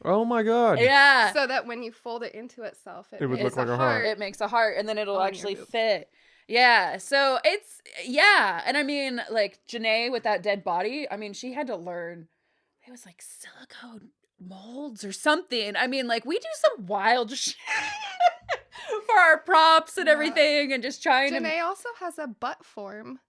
Oh my god. Yeah. So that when you fold it into itself, It would makes look like a heart. It makes a heart and then it'll on your actually boob. fit. Yeah. So and I mean, like Janae with that dead body, I mean, she had to learn, it was like silicone molds or something. I mean, like we do some wild shit for our props and Yeah. everything and just trying to. Janae also has a butt form.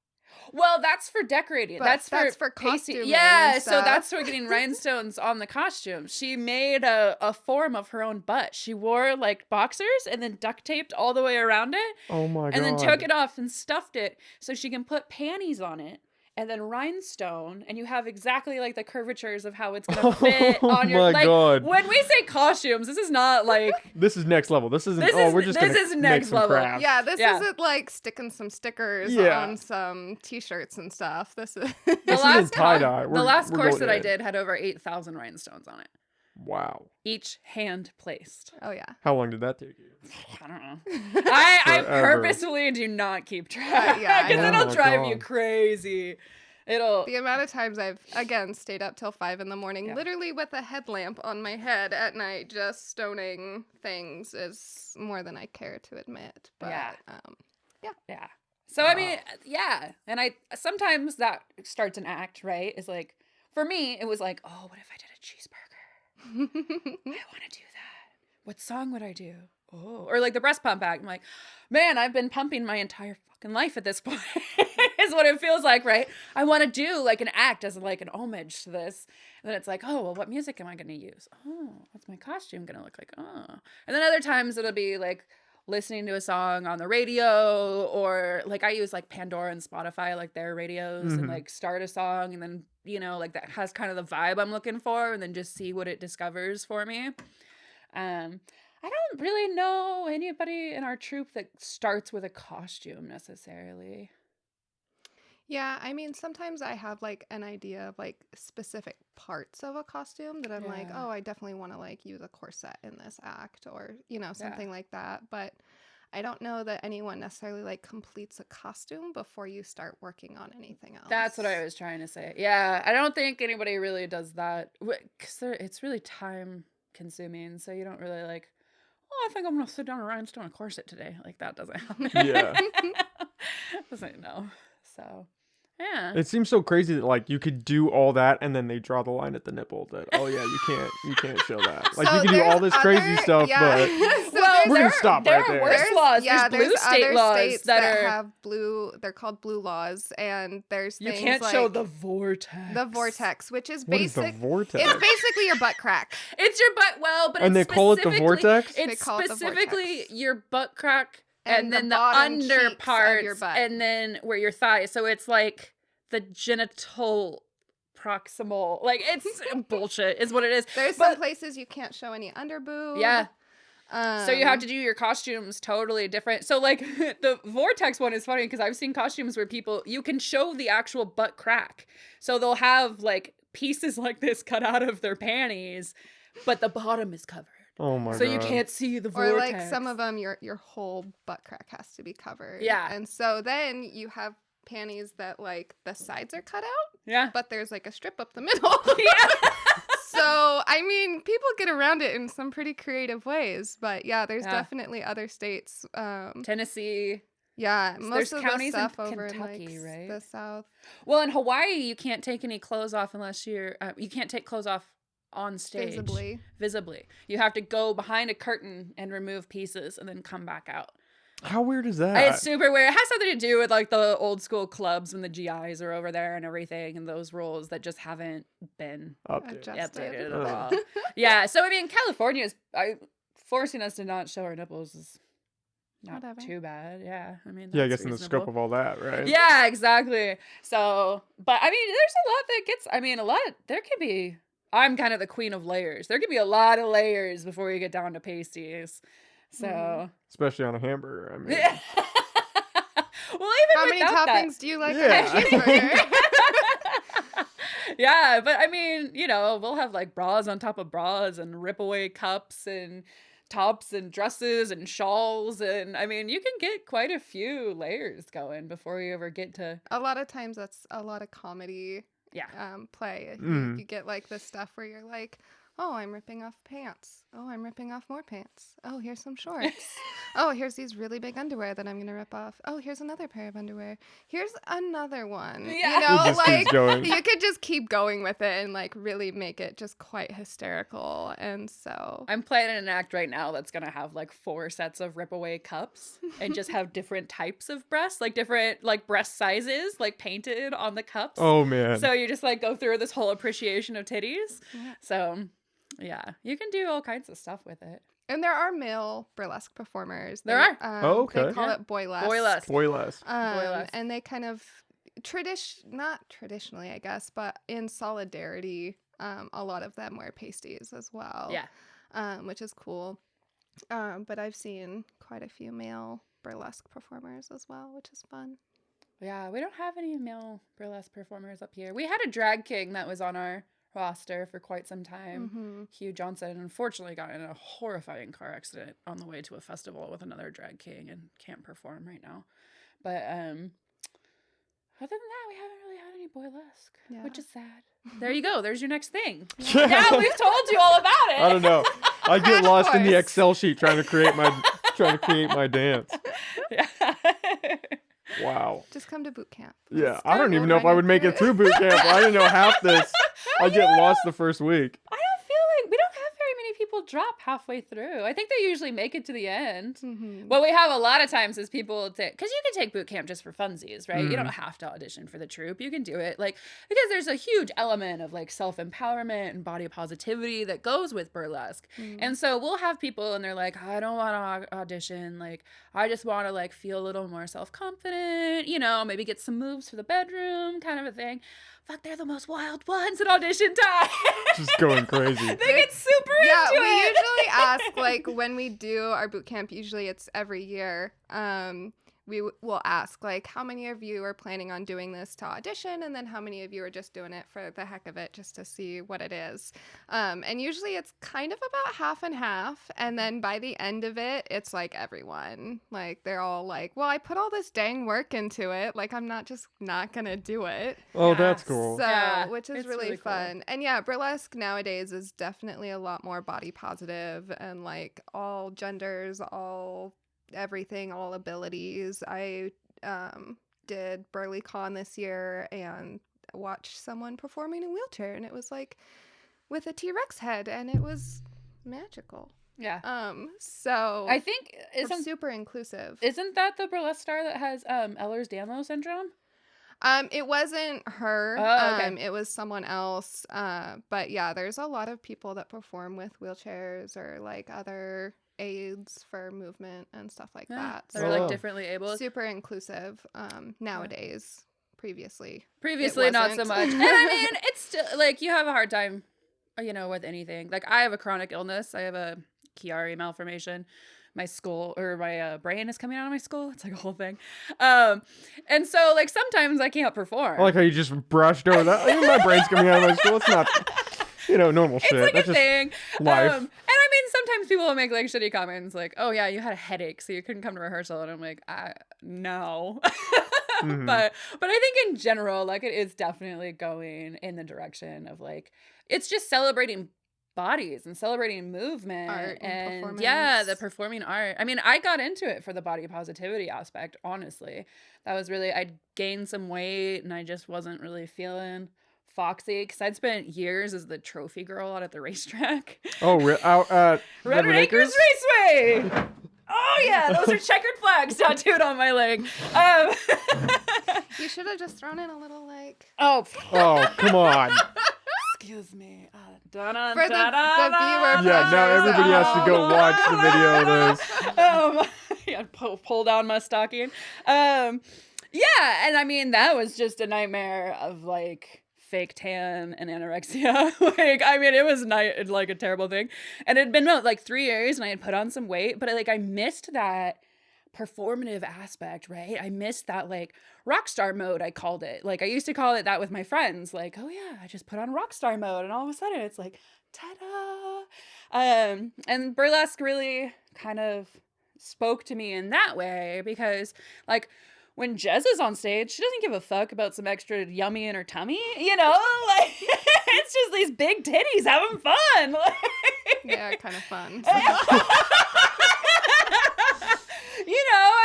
Well, that's for decorating. But That's that's for pasty- costuming Yeah, and so stuff. that's for getting rhinestones on the costume. She made a form of her own butt. She wore like boxers and then duct taped all the way around it Oh my god. and then took it off and stuffed it so she can put panties on it and then rhinestone, and you have exactly like the curvatures of how it's gonna fit Oh on your my like God. when we say costumes, this is not like This is next level. This isn't. This oh, is- we're just this gonna is make next some level. crafts. Yeah, this Yeah. isn't like sticking some stickers Yeah. on some t-shirts and stuff. This is the This last isn't tie-dye. the We're- last we're course going that I in. did had over 8,000 rhinestones on it. Wow. Each hand placed. Oh yeah. How long did that take you? I don't know. I Forever. purposefully do not keep track Yeah, I because know. it'll Oh my drive you God. crazy. It'll. The amount of times I've again stayed up till 5 in the morning, Yeah. literally with a headlamp on my head at night, just stoning things is more than I care to admit. But Yeah. yeah. So I mean, yeah, and I sometimes that starts an act, right? Is like for me, it was like, oh, what if I did a cheeseburger? I want to do that. What song would I do? Oh, or like the breast pump act. I'm like, man, I've been pumping my entire fucking life at this point. Is what it feels like, right? I want to do like an act as like an homage to this. And then it's like, oh, well, what music am I going to use? Oh, what's my costume going to look like? Oh. And then other times it'll be like listening to a song on the radio, or like I use like Pandora and Spotify, like their radios, and Mhm. like start a song and then, like that has kind of the vibe I'm looking for, and then just see what it discovers for me. I don't really know anybody in our troupe that starts with a costume necessarily. Yeah, I mean, sometimes I have like an idea of like specific parts of a costume that I'm like, Yeah. oh, I definitely want to like use a corset in this act or, something Yeah. like that. But I don't know that anyone necessarily like completes a costume before you start working on anything else. That's what I was trying to say. Yeah, I don't think anybody really does that because it's really time consuming. So you don't really like, oh, I think I'm going to sit down and rhinestone a corset today. Like that doesn't happen. Yeah. Doesn't know. So, yeah. It seems so crazy that like you could do all that and then they draw the line at the nipple that you can't show that. Like So you can do all this there's crazy other- stuff, yeah. but So Well, there's- we're gonna stop there right are there. worse laws. Yeah, There's blue state other laws states that that are have blue. They're called blue laws, and there's you things can't like show the vortex. the vortex, which is What is the basic. vortex? It's basically your butt crack. It's your butt. Well, but And it's they call it the specifically- vortex? They It's call it the specifically vortex. your butt crack And and the then the bottom under cheeks of parts your butt. and then where your thigh. So it's like the genital proximal. Like it's bullshit is what it is. There's But- some places you can't show any underboob. Yeah. So you have Um, to do your costumes totally different. So like the vortex one is funny because I've seen costumes where you can show the actual butt crack. So they'll have like pieces like this cut out of their panties, but the bottom is covered. Oh my god. So you can't see the Or vortex. like some of them, your whole butt crack has to be covered. Yeah. And so then you have panties that like the sides are cut out, Yeah. but there's like a strip up the middle. Yeah. So, I mean, people get around it in some pretty creative ways, but yeah, there's Yeah. definitely other states. Tennessee. Yeah, There's most of the counties in stuff over in Kentucky, like right? the South. Well, in Hawaii, you can't take any clothes off unless you can't take clothes off on stage. Visibly. You have to go behind a curtain and remove pieces and then come back out. How weird is that? It's super weird. It has something to do with like the old school clubs when the GIs are over there and everything and those rules that just haven't been Updated. updated at Ugh. all. Yeah. So, I mean, California is forcing us to not show our nipples is not Whatever. too bad. Yeah. I mean, Yeah, I that's guess in the reasonable. scope of all that, right? Yeah, exactly. So, but I mean, there's a lot that gets, there could be, I'm kind of the queen of layers. There could be a lot of layers before you get down to pasties. So, Especially on a hamburger. I mean, yeah. Well, even How many without that- toppings do you like Yeah. on a cheeseburger? Yeah, but I mean, we'll have like bras on top of bras and rip away cups and tops and dresses and shawls. And I mean, you can get quite a few layers going before you ever get to, A lot of times that's a lot of comedy yeah. play. Mm. You get like this stuff where you're like, oh, I'm ripping off pants. Oh, I'm ripping off more pants. Oh, here's some shorts. Oh, here's these really big underwear that I'm going to rip off. Oh, here's another pair of underwear. Here's another one. Yeah. You know, It just like keeps going. you could just keep going with it and like really make it just quite hysterical. And so I'm planning an act right now that's going to have like 4 sets of rip away cups and just have different types of breasts, like different like breast sizes, like painted on the cups. oh man. So you just like go through this whole appreciation of titties. Yeah. So yeah, you can do all kinds of stuff with it. and there are male burlesque performers. There They, are. Oh, okay. They call Yeah. it boylesque. Boylesque. Boylesque. Boylesque. And they kind of not traditionally, I guess, but in solidarity, a lot of them wear pasties as well. Yeah. Which is cool. But I've seen quite a few male burlesque performers as well, which is fun. Yeah, we don't have any male burlesque performers up here. We had a drag king that was on our roster for quite some time. Mm-hmm. Hugh Johnson unfortunately got in a horrifying car accident on the way to a festival with another drag king and can't perform right now. But other than that, we haven't really had any boylesque, which is sad. There you go. There's your next thing. Now we've told you all about it. I don't know. I get lost in the course. Excel sheet trying to create my dance. Yeah. Wow. Just come to boot camp. Yeah, Just I don't we'll even know if run I would make through it through boot camp. I didn't know half this. I get lost the first week. I don't feel like we don't have very many people drop halfway through. I think they usually make it to the end. Mm-hmm. What we have a lot of times is people take, because you can take boot camp just for funsies, right? You don't have to audition for the troupe. You can do it like, because there's a huge element of like self-empowerment and body positivity that goes with burlesque. And so we'll have people and they're like, I don't want to audition. Like, I just want to like feel a little more self-confident, maybe get some moves for the bedroom kind of a thing. Fuck, they're the most wild ones at audition time. Just going crazy. They get super Yeah, into we it. usually ask like when we do our boot camp. Usually it's every year. will ask, like, how many of you are planning on doing this to audition, and then how many of you are just doing it for the heck of it, just to see what it is. And usually it's kind of about half and half, and then by the end of it, it's like everyone, like, they're all like, well, I put all this dang work into it, like, I'm not just not gonna do it. Oh, that's cool. So, Yeah, which is it's really really cool. fun. And yeah, burlesque nowadays is definitely a lot more body positive and like all genders, all everything, all abilities. I did BurlyCon this year and watched someone performing in a wheelchair, and it was like with a T-Rex head, and it was magical. Yeah. So I think we're super inclusive. isn't that the burlesque star that has Ehlers-Danlos syndrome? It wasn't her. Oh, okay. It was someone else. But yeah, there's a lot of people that perform with wheelchairs or like other aids for movement and stuff like that. They're Oh. like differently able. Super inclusive nowadays. Previously Not so wasn't. much. And I mean, it's still like you have a hard time, with anything. Like I have a chronic illness. I have a Chiari malformation. My skull or my brain is coming out of my skull. It's like a whole thing. And so like sometimes I can't perform. I like how you just brushed over that. Even my brain's coming out of my skull. It's not, normal shit. It's like That's a just thing. life. And I mean, sometimes people will make like shitty comments like, oh yeah, you had a headache, so you couldn't come to rehearsal. And I'm like, no. Mhm. But I think in general, like it is definitely going in the direction of like, it's just celebrating bodies and celebrating movement Art and and performance. the performing art. I mean, I got into it for the body positivity aspect, honestly. That was really, I'd gained some weight and I just wasn't really feeling foxy because I'd spent years as the trophy girl out at the racetrack. Oh, out at Redwood Acres Raceway. Oh yeah, those are checkered flags tattooed on my leg. You should have just thrown in a little like Oh, come on. excuse me. for the viewer. Yeah, now everybody has to go watch the video of this. Yeah, pull down my stocking. Yeah, and I mean that was just a nightmare of like fake tan and anorexia. Like, I mean, it was like a terrible thing, and it had been like 3 years, and I had put on some weight, but I missed that performative aspect, right? I missed that like rock star mode, I called it. Like I used to call it that with my friends, like, oh yeah, I just put on rock star mode, and all of a sudden it's like ta-da. And burlesque really kind of spoke to me in that way because like when Jezza's on stage, she doesn't give a fuck about some extra yummy in her tummy, like it's just these big titties having fun. Like, Yeah, kind of fun.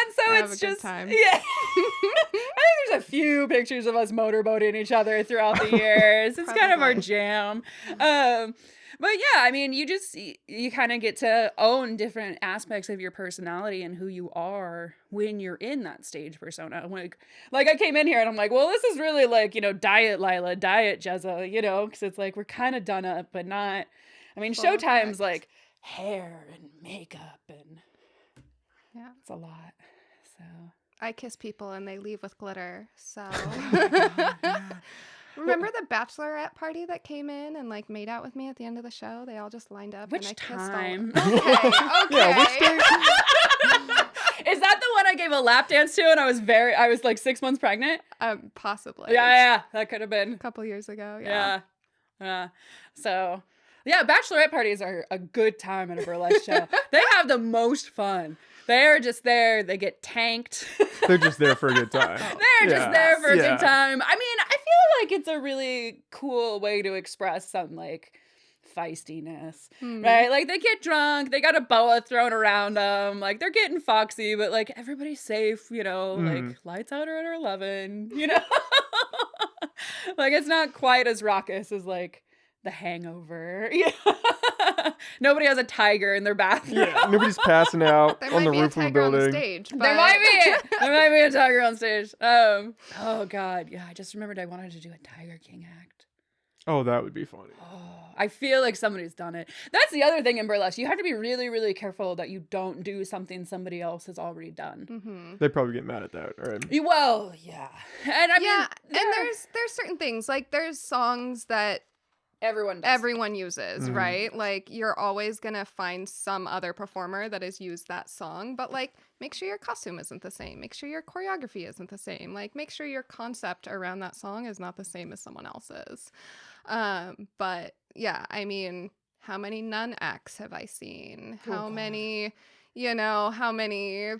And so Have it's a good just time. yeah. I think there's a few pictures of us motorboating each other throughout the years. It's kind of our Probably. jam. But yeah, I mean, you kind of get to own different aspects of your personality and who you are when you're in that stage persona. Like I came in here and I'm like, well, this is really like, diet Lila, diet Jezza, because it's like we're kind of done up, but not. I mean, Full Showtime's effect. like hair and makeup and Yeah. it's a lot. So I kiss people and they leave with glitter. So yeah. remember the bachelorette party that came in and like made out with me at the end of the show? They all just lined up Which and I kissed time? all. Okay. Yeah, which day? Is that the one I gave a lap dance to and I was like 6 months pregnant? Possibly. Yeah, that could have been. A couple years ago. Yeah. Yeah. So, yeah, bachelorette parties are a good time at a burlesque show. They have the most fun. They're just there. They get tanked. They're just there for a good time. They're just there for a Yeah. good time. I mean, I feel like it's a really cool way to express some like feistiness, right? Like they get drunk, they got a boa thrown around them, like they're getting foxy, but like everybody's safe, like lights out are at 11, Like it's not quite as raucous as like The Hangover. Nobody has a tiger in their bathroom. Yeah, nobody's passing out There on the might be a roof of the tiger on the building. stage. But... There might be a tiger on stage. Oh god, yeah, I just remembered I wanted to do a Tiger King act. Oh, that would be funny. Oh, I feel like somebody's done it. That's the other thing in burlesque. You have to be really, really careful that you don't do something somebody else has already done. Mm-hmm. They'd probably get mad at that, right? Well, yeah. And I mean, Yeah, and there's certain things, like there's songs that everyone does. everyone uses, Mhm. right? Like you're always gonna find some other performer that has used that song, but like make sure your costume isn't the same. Make sure your choreography isn't the same. Like, make sure your concept around that song is not the same as someone else's. But yeah, I mean, how many nun acts have I seen? How many, how many?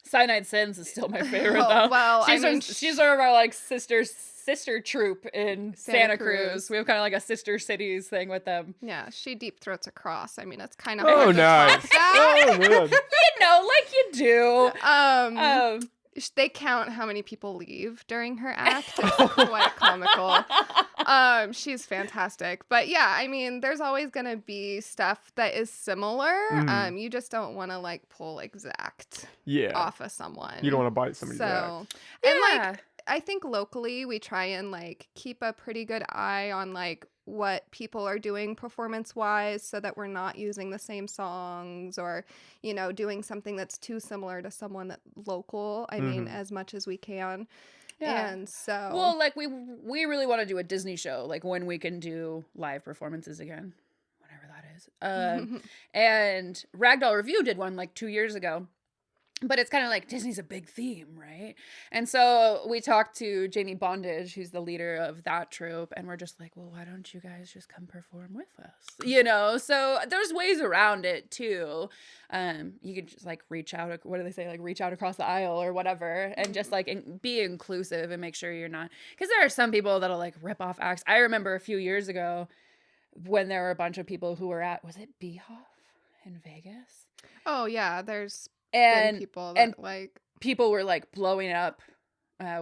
Cyanide Sins is still my favorite Oh, though. well, she's sort of our like sister troupe in Santa Cruz. We have kind of like a sister cities thing with them. Yeah, she deep throats a cross. I mean, it's kind of Oh, nice. Oh, man. Like you do. They count how many people leave during her act. It's quite comical. She's fantastic. But yeah, I mean, there's always going to be stuff that is similar. You just don't want to like pull exact off of someone. You don't want to bite somebody's act. And like, I think locally we try and like keep a pretty good eye on like what people are doing performance wise so that we're not using the same songs or, doing something that's too similar to someone that's local. I mean, as much as we can. Yeah. And so. Well, like we really want to do a Disney show, like when we can do live performances again, whenever that is. And Ragdoll Review did one like 2 years ago. But it's kind of like Disney's a big theme, right? And so we talked to Jamie Bondage, who's the leader of that troupe, and we're just like, well, why don't you guys just come perform with us? So there's ways around it too. You could just like reach out, what do they say? Like reach out across the aisle or whatever, and just like be inclusive and make sure you're not, because there are some people that'll like rip off acts. I remember a few years ago when there were a bunch of people who were at, was it Beehoff in Vegas? Oh yeah, there's people were like blowing up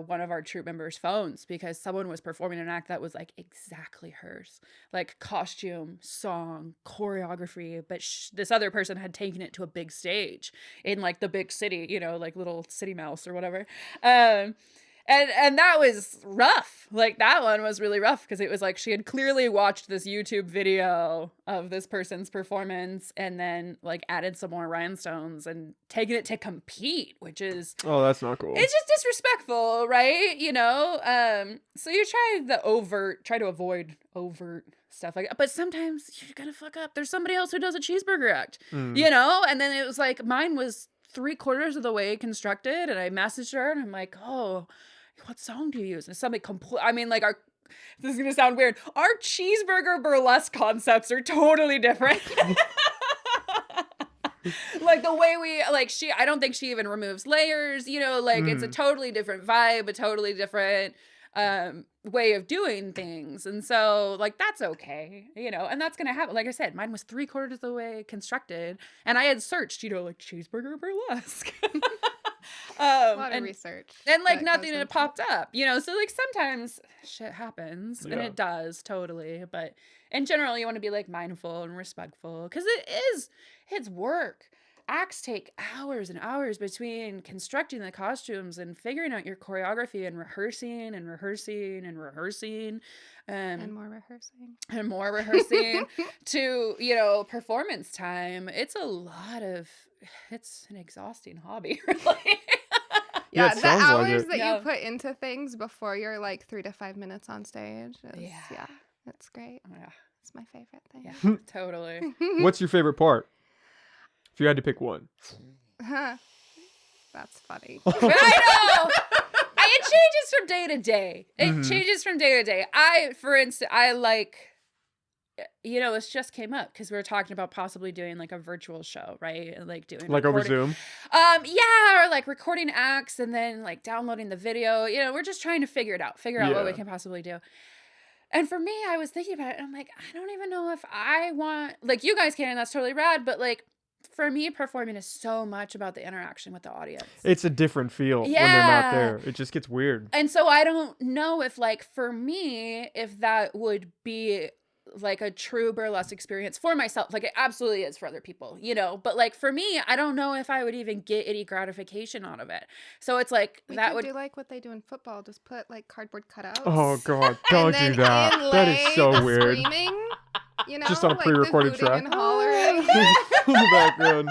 one of our troupe members' phones because someone was performing an act that was like exactly hers, like costume, song, choreography, but this other person had taken it to a big stage in like the big city, like little city mouse or whatever. And that was rough. Like that one was really rough because it was like she had clearly watched this YouTube video of this person's performance and then like added some more rhinestones and taken it to compete, which is that's not cool. It's just disrespectful, right? So you try to avoid overt stuff like that. But sometimes you're gonna fuck up. There's somebody else who does a cheeseburger act, and then it was like mine was 3/4 of the way constructed, and I messaged her and I'm like, oh, what song do you use? And something this is gonna sound weird. Our cheeseburger burlesque concepts are totally different. Like the way I don't think she even removes layers, it's a totally different vibe, a totally different way of doing things. And so like that's okay, and that's gonna happen. Like I said, mine was 3/4 of the way constructed, and I had searched, like cheeseburger burlesque. A lot of research. And like nothing had popped up, so like sometimes shit happens and it does totally. But in general, you want to be like mindful and respectful because it's work. Acts take hours and hours between constructing the costumes and figuring out your choreography and rehearsing and rehearsing and rehearsing. And more rehearsing. And more rehearsing to, performance time. It's an exhausting hobby, really. Yeah, the hours that you put into things before you're like 3 to 5 minutes on stage. It's great. Yeah. It's my favorite thing. Yeah, totally. What's your favorite part? If you had to pick one. That's funny. I know. It changes from day to day. Changes from day to day. For instance, I like, this just came up because we were talking about possibly doing like a virtual show, right? And like doing like over Zoom. Or like recording acts and then like downloading the video. We're just trying to figure out what we can possibly do. And for me, I was thinking about it and I'm like, I don't even know if I want, like you guys can, and that's totally rad, but like for me, performing is so much about the interaction with the audience. It's a different feel when they're not there. It just gets weird. And so I don't know if like for me, if that would be like a true burlesque experience for myself. Like it absolutely is for other people, but like for me, I don't know if I would even get any gratification out of it. So it's like we could do like what they do in football, just put like cardboard cutouts. Oh god, don't do that. That is so weird. Screaming, just on a pre-recorded track. And hollering. In the background.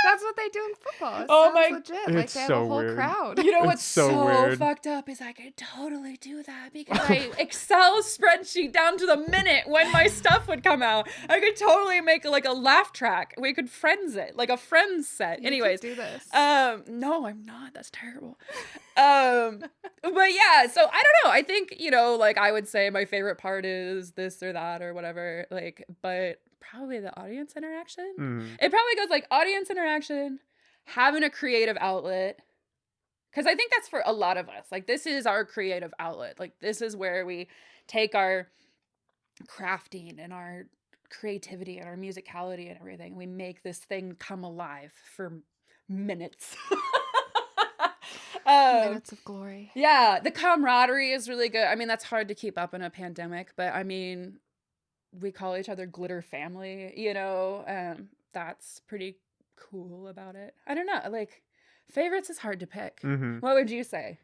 That's what they do in football. people. It Oh sounds my- legit. Like It's they have so a whole weird. crowd. You know It's what's so so weird. fucked up is I could totally do that because I Excel spreadsheet down to the minute when my stuff would come out. I could totally make like a laugh track. We could friends it, like a friends set. You Anyways, could do this. no, I'm not. That's terrible. But yeah, so I don't know. I think, you know, like I would say my favorite part is this or that or whatever. Like, but probably the audience interaction. Mhm. It probably goes like audience interaction, having a creative outlet. Because I think that's for a lot of us. Like, this is our creative outlet. Like, this is where we take our crafting and our creativity and our musicality and everything. We make this thing come alive for minutes. Minutes of glory. Yeah, the camaraderie is really good. I mean, that's hard to keep up in a pandemic, but I mean, we call each other glitter family, you know? That's pretty cool about it. I don't know, like, favorites is hard to pick. Mhm. What would you say?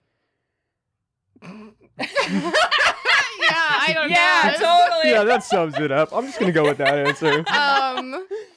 Yeah, I don't Yeah, know. totally. Yeah, that sums it up. I'm just gonna go with that answer.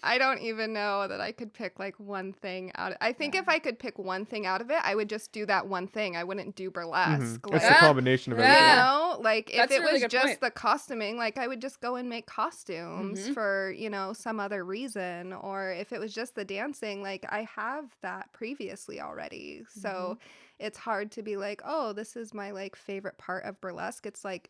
I don't even know that I could pick like one thing out. I think if I could pick one thing out of it, I would just do that one thing. I wouldn't do burlesque. Mhm. It's Like, a combination of Yeah. you everything. know, like if That's a it really was good just point. the costuming, like I would just go and make costumes Mhm. for, you know, some other reason. Or if it was just the dancing, like I have that previously already. So it's hard to be like, oh, this is my like favorite part of burlesque. It's like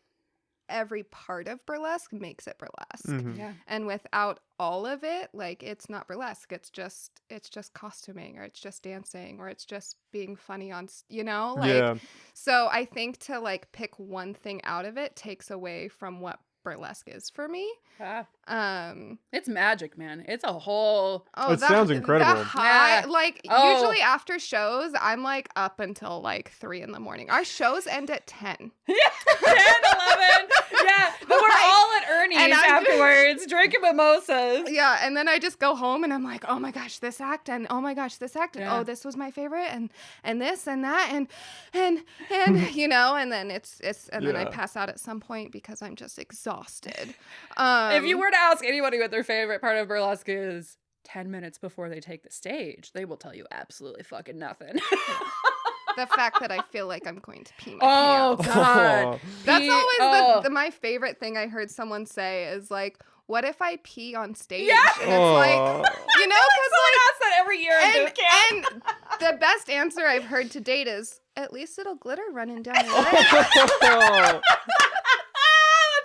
every part of burlesque makes it burlesque. Mhm. Yeah. And without all of it, like it's not burlesque. It's just costuming, or it's just dancing, or it's just being funny on, you know, like Yeah. so I think to like pick one thing out of it takes away from what burlesque is for me. Ah, Um it's magic, man. It's a whole. Oh, It sounds incredible. The high, Yeah. like Oh. usually after shows, I'm like up until like 3 in the morning. Our shows end at 10. Yeah, 10, 11. Yeah, but we're all at Ernie's And I'm just- afterwards, drinking mimosas. Yeah, and then I just go home and I'm like, oh my gosh, this act, and oh my gosh, this act, and Yeah. oh, this was my favorite, and this and that, and you know, and then it's and then I Yeah. pass out at some point because I'm just exhausted. If you were to ask anybody what their favorite part of burlesque is, 10 minutes before they take the stage, they will tell you absolutely fucking nothing. the fact that I feel like I'm going to pee my Oh, pants. God. That's Pee- always oh. my favorite thing I heard someone say is like, what if I pee on stage? Yeah. And it's like, Aw. you know, because Someone asks that every year in boot camp. and the best answer I've heard to date is, at least it'll glitter running down your leg.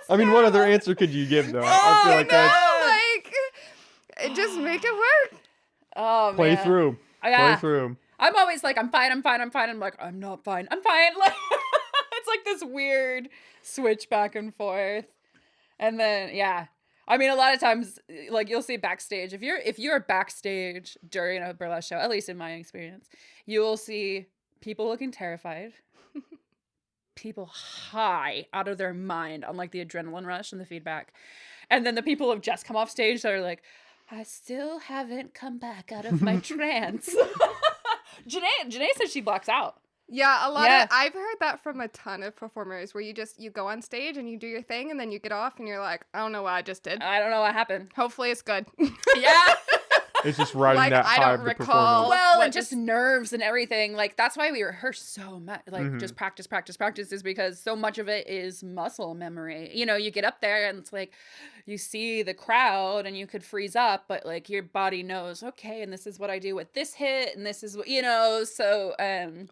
I mean, what other answer could you give though? I Oh, feel like no. that's Just make it work. Oh, play man. through. Yeah. Play through. I'm always like, I'm fine. I'm like, I'm not fine. I'm fine. Like, it's like this weird switch back and forth. And then, yeah. I mean, a lot of times, like, you'll see backstage. If you're backstage during a burlesque show, at least in my experience, you will see people looking terrified, people high out of their mind on like the adrenaline rush and the feedback. And then the people who've just come off stage that are like, I still haven't come back out of my trance. Janae says she blacks out. Yeah, a lot Yeah. of I've heard that from a ton of performers where you go on stage and you do your thing and then you get off and you're like, I don't know what I just did. I don't know what happened. Hopefully it's good. Yeah. It's just riding Like, that I high don't of the recall. performance. Well, what and just nerves and everything. Like, that's why we rehearse so much. Like, just practice is because so much of it is muscle memory. You know, you get up there and it's like, you see the crowd and you could freeze up, but like your body knows, okay, and this is what I do with this hit, and this is what, you know, so,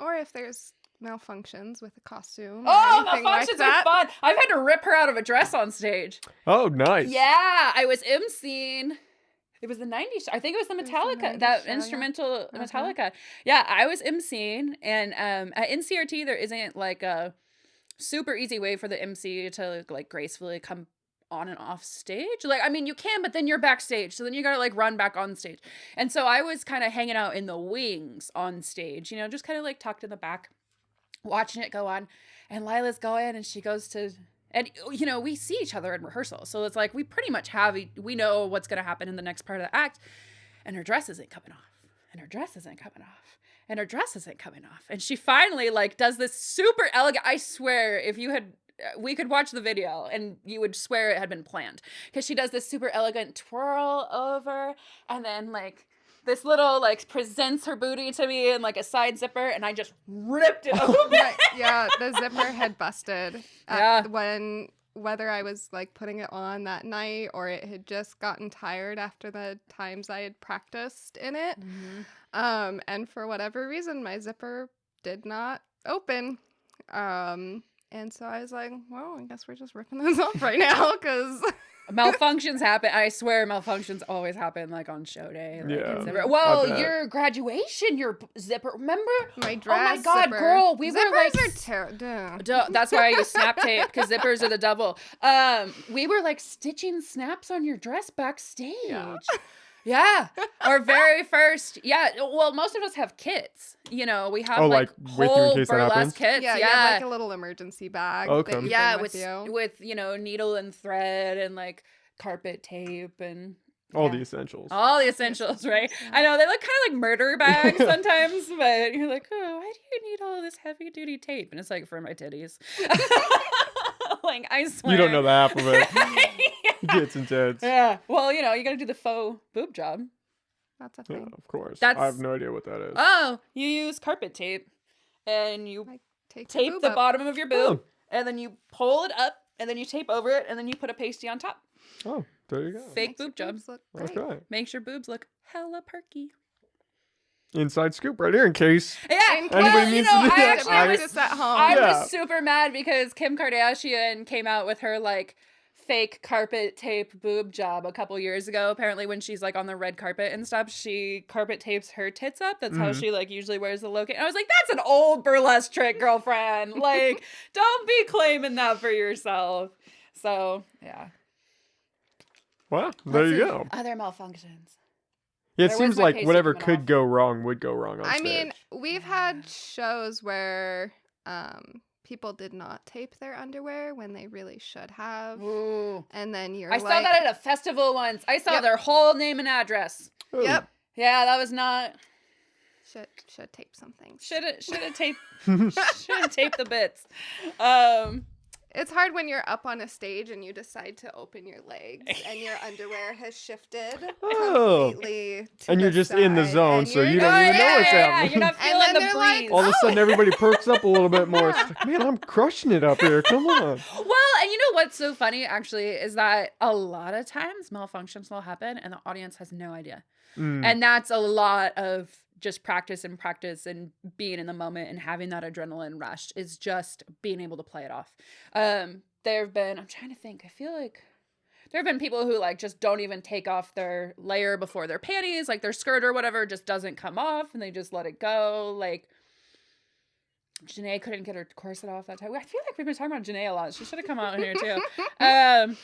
Or if there's malfunctions with the costume. oh, or anything malfunctions like are fun. I've had to rip her out of a dress on stage. Oh, nice. Yeah, I was emceeing. It was the 90s. I think it was the was the Metallica, 90s that show, yeah. instrumental Metallica. Yeah, I was emceeing, and at NCRT there isn't like a super easy way for the MC to like gracefully come on and off stage. Like, I mean, you can, but then you're backstage, so then you gotta like run back on stage. And so I was kind of hanging out in the wings on stage, you know, just kind of like tucked in the back, watching it go on. And Lila's going, and she goes to. And, you know, we see each other in rehearsal. So it's like we pretty much we know what's going to happen in the next part of the act. And her dress isn't coming off. And her dress isn't coming off. And her dress isn't coming off. And she finally, like, does this super elegant. I swear, if you had, we could watch the video and you would swear it had been planned. Because she does this super elegant twirl over. And then, like, this little, like, presents her booty to me in, like, a side zipper, and I just ripped it open. Yeah, the zipper had busted. When whether I was like putting it on that night or it had just gotten tired after the times I had practiced in it. And for whatever reason, my zipper did not open. And so I was like, well, I guess we're just ripping this off right now because Malfunctions happen. I swear malfunctions always happen, like, on show day. Like, Yeah. it's never, well, I bet. your graduation, your zipper, remember? my dress. Oh my God, zipper. girl, we were, Zippers like, are terrible. That's why I use snap tape, because zippers are the devil. We were, like, stitching snaps on your dress backstage. Yeah. Our very first, well, most of us have kits. You know, we have, like with you in whole case that happens? burlesque kits. Yeah, you have like a little emergency bag. Okay. That you Yeah, bring with you. with, needle and thread and, like, carpet tape and All the essentials. all the essentials, right? I know they look kind of like murder bags sometimes, but you're like, oh, why do you need all this heavy duty tape? And it's like, for my titties. Like, I swear. You don't know the half of it. Tits and tits. Yeah. Well, you got to do the faux boob job. That's a Yeah, thing. of course. That's- I have no idea what that is. Oh, you use carpet tape and you Like take tape your boob the up. bottom of your boob Oh. and then you pull it up and then you tape over it and then you put a pasty on top. Oh, there you go. Fake Makes your boob job. boobs look great. Okay. Makes your boobs look hella perky. Inside scoop right here in case. Yeah. Anybody Well, needs to do I that, actually I- Practice at home. I Yeah. was super mad because Kim Kardashian came out with her, like, fake carpet tape boob job a couple years ago. Apparently when she's, like, on the red carpet and stuff, she carpet tapes her tits up. That's how she, like, usually wears the location. I was like, that's an old burlesque trick, girlfriend. Like, don't be claiming that for yourself. So, yeah. Well, there you go. Other malfunctions. Yeah, it There was seems my like pasty whatever coming could off. go wrong would go wrong on I stage. mean, we've had shows where people did not tape their underwear when they really should have. Ooh. And then you're I like, saw that at a festival once. I saw Yep. their whole name and address. Oh, Yep. Yeah, that was not... Should tape some things. Should have taped the bits. It's hard when you're up on a stage and you decide to open your legs and your underwear has shifted Oh. completely to And you're the just in the side, zone, and so you're you don't even know what's Yeah, happening. you're not And feeling then the they're like, breeze. All of a sudden, everybody perks up a little bit more. It's like, man, I'm crushing it up here. Come on. Well, and you know what's so funny, actually, is that a lot of times malfunctions will happen and the audience has no idea. Mm. And that's a lot of just practice and being in the moment and having that adrenaline rush is just being able to play it off. There have been, I'm trying to think, I feel like there have been people who, like, just don't even take off their layer before their panties, like their skirt or whatever just doesn't come off and they just let it go. Like, Janae couldn't get her corset off that time. I feel like we've been talking about Janae a lot. She should have come out in here too.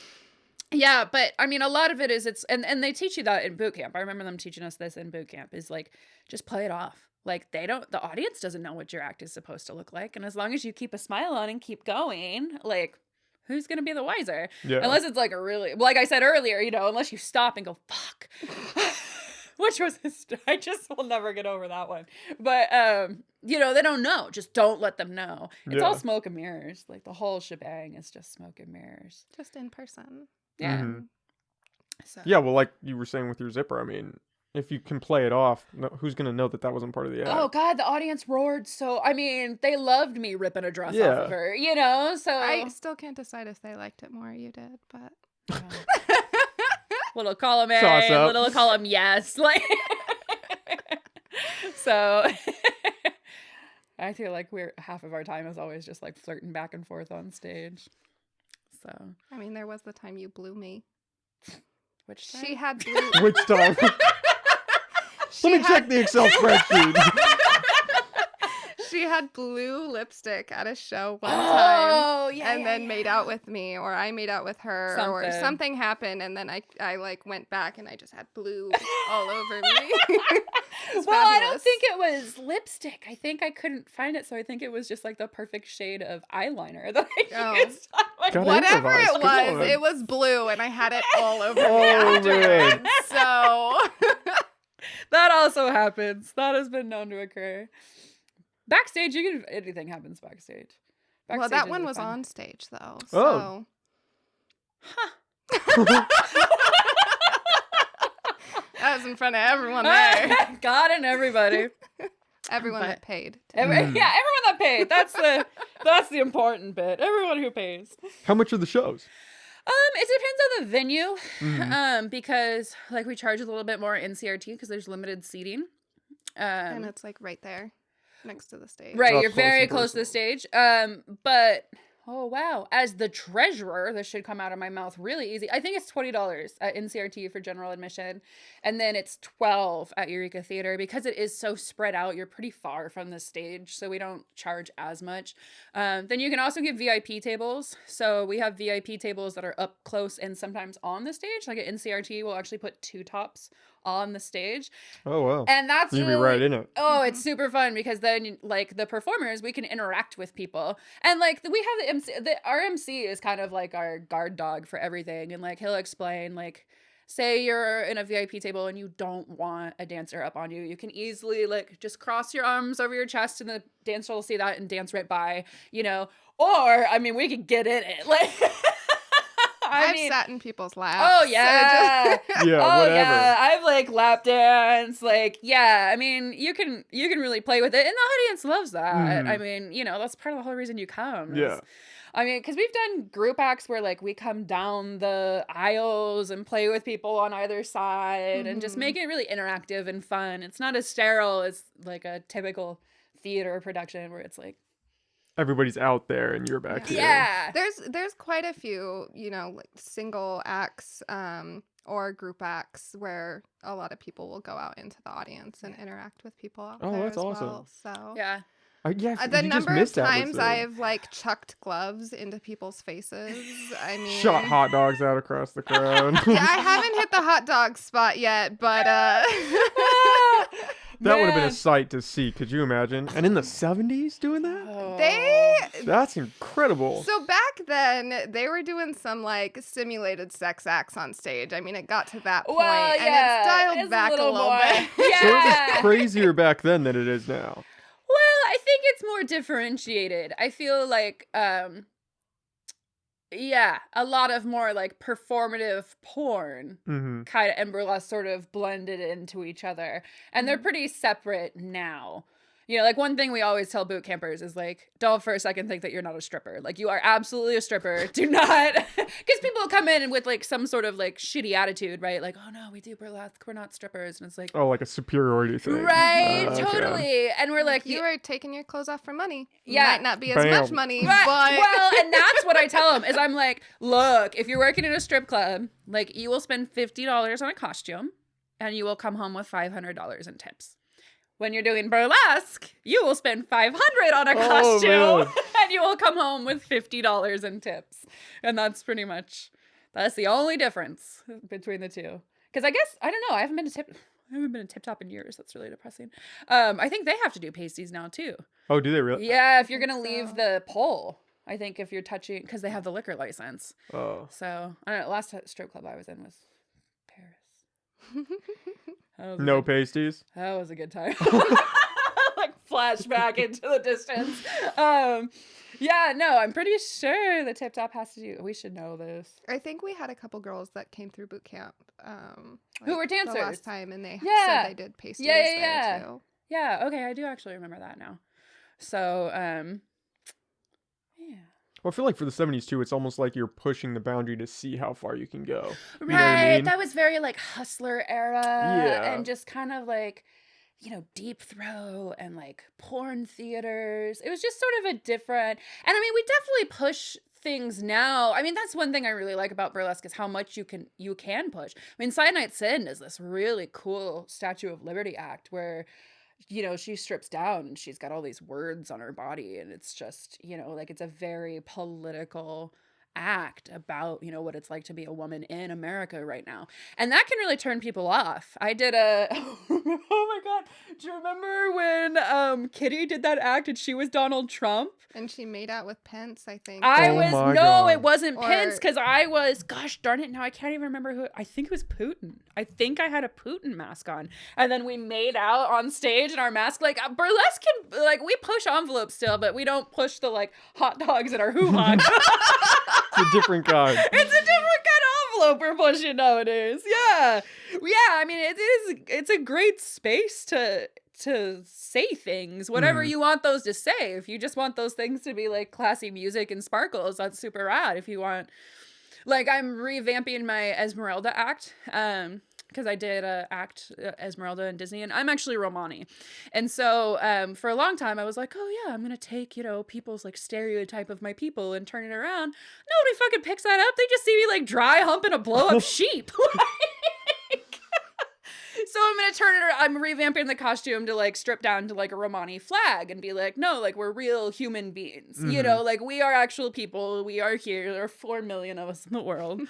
Yeah, but I mean, a lot of it is and they teach you that in boot camp. I remember them teaching us this in boot camp is like, just play it off. Like the audience doesn't know what your act is supposed to look like. And as long as you keep a smile on and keep going, like, who's going to be the wiser? Yeah. Unless it's like a really, like I said earlier, unless you stop and go, fuck. Which was, I just will never get over that one. But, they don't know. Just don't let them know. It's all Yeah. smoke and mirrors. Like the whole shebang is just smoke and mirrors. just in person. Yeah. Mhm. So. Yeah, well, like you were saying with your zipper, I mean, if you can play it off, who's going to know that wasn't part of the act? Oh God, the audience roared. So I mean, they loved me ripping a dress off Yeah. of her, So I still can't decide if they liked it more or you did, but little column A, Toss up. little column yes, like. So I feel like half of our time is always just like flirting back and forth on stage. So I mean, there was the time you blew me. which She had blue. Which time? Let me check the Excel spreadsheet. She had blue lipstick at a show one time. Oh yeah, And then made out with me, or I made out with her, or Something. something happened, and then I like went back and I just had blue all over me. It was Well, I don't fabulous. think it was lipstick. I think I couldn't find it, so I think it was just like the perfect shade of eyeliner that I Oh. used. On my Gotta Whatever improvise. it Come was, on. it was blue, and I had it all over Oh, me man. afterwards. So That also happens. That has been known to occur. Backstage, anything happens backstage. well, Backstage that is one a was fun- on stage though. Oh. So that was was in front of everyone there. God and everybody. Everyone But- that paid. Yeah, everyone that paid. That's the important bit. Everyone who pays. How much are the shows? It depends on the venue. Mhm. Because like we charge a little bit more in CRT because there's limited seating. And it's like right there next to the stage. Right, Up you're close very and close to the personal. stage. But oh wow, as the treasurer, this should come out of my mouth really easy. I think it's $20 at NCRT for general admission, and then it's $12 at Eureka Theater because it is so spread out. You're pretty far from the stage, so we don't charge as much. Then you can also get VIP tables. So we have VIP tables that are up close and sometimes on the stage. Like at NCRT, we'll actually put two tops on the stage. Oh wow. And that's You'll be really, right in it. oh, it's super fun because then like the performers, we can interact with people. And like we have the MC, our MC is kind of like our guard dog for everything. And like he'll explain like, say you're in a VIP table and you don't want a dancer up on you. You can easily like just cross your arms over your chest and the dancer will see that and dance right by, you know. Or, I mean, we could get in it. Like I've mean, sat in people's laps. oh yeah. Yeah, Oh whatever. yeah, I've like lap dance, like yeah. I mean, you can really play with it, and the audience loves that. Mhm. I mean, you know, that's part of the whole reason you come. is- Yeah. I mean, because we've done group acts where like we come down the aisles and play with people on either side, and just Mhm. make it really interactive and fun. It's not as sterile as like a typical theater production where it's like Everybody's out there and you're back here. yeah. There's quite a few, like single acts or group acts where a lot of people will go out into the audience and interact with people out Oh, there that's as awesome. well. So Yeah. Yeah, the you just number of missed that was times the- I've like chucked gloves into people's faces. I mean, shot hot dogs out across the crowd. Yeah, I haven't hit the hot dog spot yet, but That would have been a Man. sight to see. Could you imagine? And in the 70s doing that? Oh. That's incredible. So back then, they were doing some like simulated sex acts on stage. I mean, it got to that point, Well, and yeah, it's dialed it's back a little more- bit. So it Yeah. was crazier back then than it is now. Well, I think it's more differentiated. I feel like yeah, a lot of more like performative porn Mm-hmm. kind of and burlesque sort of blended into each other. And they're pretty separate now. You know, like one thing we always tell boot campers is like, don't for a second think that you're not a stripper. Like you are absolutely a stripper. Do not, because people come in with like some sort of like shitty attitude, right? Like, oh no, we do burlesque, we're not strippers, and it's like, Oh, like a superiority thing. right, Okay. totally. And we're like, You were taking your clothes off for money. Yeah. Might not be as much Bam. money, Right. but Well, and that's what I tell them is I'm like, look, if you're working in a strip club, like you will spend $50 on a costume and you will come home with $500 in tips. When you're doing burlesque, you will spend $500 on a Oh, costume man. and you will come home with $50 in tips. And that's that's the only difference between the two. Because I guess, I don't know, I haven't been to Tip Top in years. That's really depressing. I think they have to do pasties now too. Oh, do they really? Yeah, if you're think gonna leave so. the pole, I think if you're touching, because they have the liquor license. Oh. So I don't know. Last strip club I was in was Paris. That was a No good- pasties? That was a good time. Like flashback into the distance. Yeah, no, I'm pretty sure the Tip Top has to do. We should know this. I think we had a couple girls that came through boot camp. Who were The dancers. last time, and they Yeah. said they did pasties Yeah, there yeah. too. Yeah. Okay, I do actually remember that now. So, yeah. Well, I feel like for the 70s too, it's almost like you're pushing the boundary to see how far you can go. You know what I Right. mean? That was very like hustler era. Yeah. And just kind of like, deep throat and like porn theaters. It was just sort of a different, and I mean, we definitely push things now. I mean, that's one thing I really like about burlesque is how much you can push. I mean, Cyanide Sin is this really cool Statue of Liberty act where she strips down and she's got all these words on her body, and it's just, like it's a very political act about, what it's like to be a woman in America right now. And that can really turn people off. I did oh my God. Do you remember when Kitty did that act and she was Donald Trump? And she made out with Pence, I think. I Oh was, my no, God. it wasn't Or- Pence, because I was, gosh darn it, now I can't even remember who, I think it was Putin. I think I had a Putin mask on. And then we made out on stage in our mask. Like, burlesque can, like, we push envelopes still, but we don't push the, like, hot dogs in our hoo-ha. It's a different kind. It's a different kind of envelope we're pushing nowadays. Yeah. Yeah, I mean, it's a great space to say things, whatever you want those to say. If you just want those things to be like classy music and sparkles, that's super rad. If you want, like, I'm revamping my Esmeralda act, because I did act Esmeralda in Disney, and I'm actually Romani. And so for a long time I was like, oh yeah, I'm gonna take, people's like stereotype of my people and turn it around. Nobody fucking picks that up. They just see me like dry humping a blow up sheep. So I'm gonna turn it around. I'm revamping the costume to like strip down to like a Romani flag and be like, no, like we're real human beings. Like we are actual people. We are here. There are 4 million of us in the world.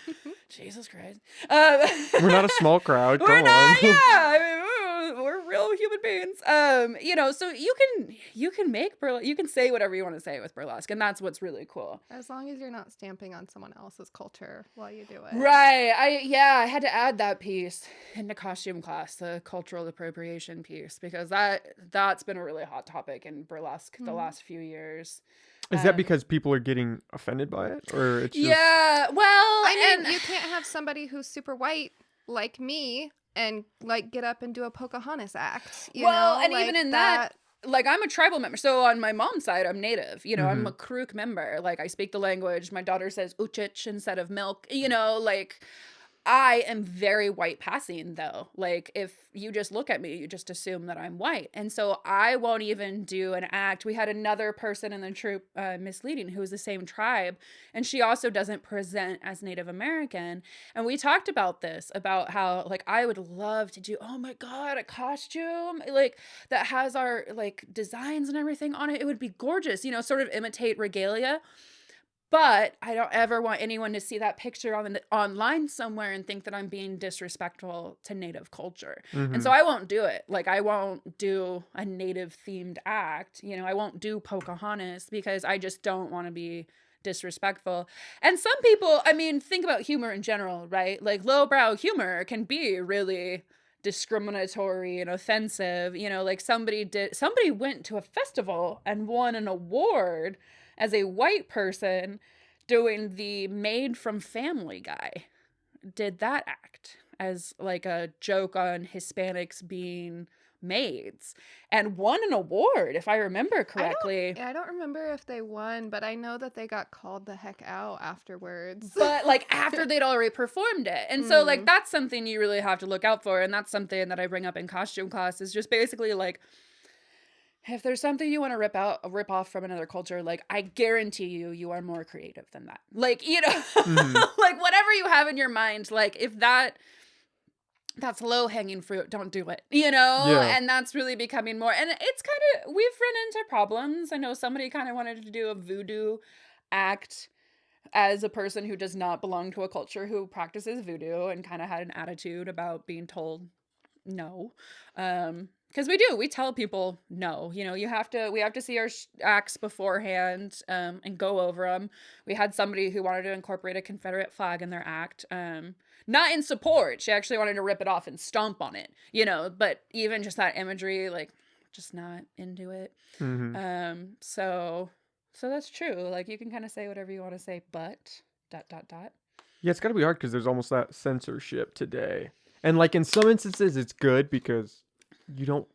Jesus Christ. We're not a small crowd. Come We're not. on. Yeah, I mean, we're real human beings. So you can make burlesque. You can say whatever you want to say with burlesque, and that's what's really cool. As long as you're not stamping on someone else's culture while you do it. Right. I had to add that piece into costume class, the cultural appropriation piece, because that's been a really hot topic in burlesque the last few years. Is that because people are getting offended by it, or it's just... Yeah, well, I mean, you can't have somebody who's super white like me and like get up and do a Pocahontas act. You know? And like, even in that, like, I'm a tribal member. So on my mom's side, I'm Native. I'm a Karuk member. Like, I speak the language. My daughter says uchich instead of milk. Like, I am very white passing, though. Like, if you just look at me, you just assume that I'm white. And so I won't even do an act. We had another person in the troupe, Miss Leading, who was the same tribe, and she also doesn't present as Native American. And we talked about this, about how, like, I would love to do, oh my God, a costume, like, that has our, like, designs and everything on it. It would be gorgeous, sort of imitate regalia. But I don't ever want anyone to see that picture online somewhere and think that I'm being disrespectful to Native culture. And so I won't do it. Like, I won't do a Native themed act. I won't do Pocahontas because I just don't want to be disrespectful. And some people, I mean, think about humor in general, right? Like, lowbrow humor can be really discriminatory and offensive. Like somebody went to a festival and won an award as a white person doing the Maid from Family Guy, did that act as like a joke on Hispanics being maids and won an award, if I remember correctly. I don't remember if they won, but I know that they got called the heck out afterwards. But like after they'd already performed it. And so like that's something you really have to look out for. And that's something that I bring up in costume class, is just basically like, if there's something you want to rip off from another culture, like, I guarantee you are more creative than that. Like, like whatever you have in your mind, like, if that's low hanging fruit, don't do it, Yeah. And that's really becoming more, and it's kind of, we've run into problems. I know somebody kind of wanted to do a voodoo act as a person who does not belong to a culture who practices voodoo, and kind of had an attitude about being told no. Because we tell people no, we have to see our acts beforehand, and go over them. We had somebody who wanted to incorporate a Confederate flag in their act, not in support. She actually wanted to rip it off and stomp on it, but even just that imagery, like, just not into it. So that's true. Like, you can kind of say whatever you want to say, but ... Yeah, it's got to be hard because there's almost that censorship today. And like in some instances, it's good because you don't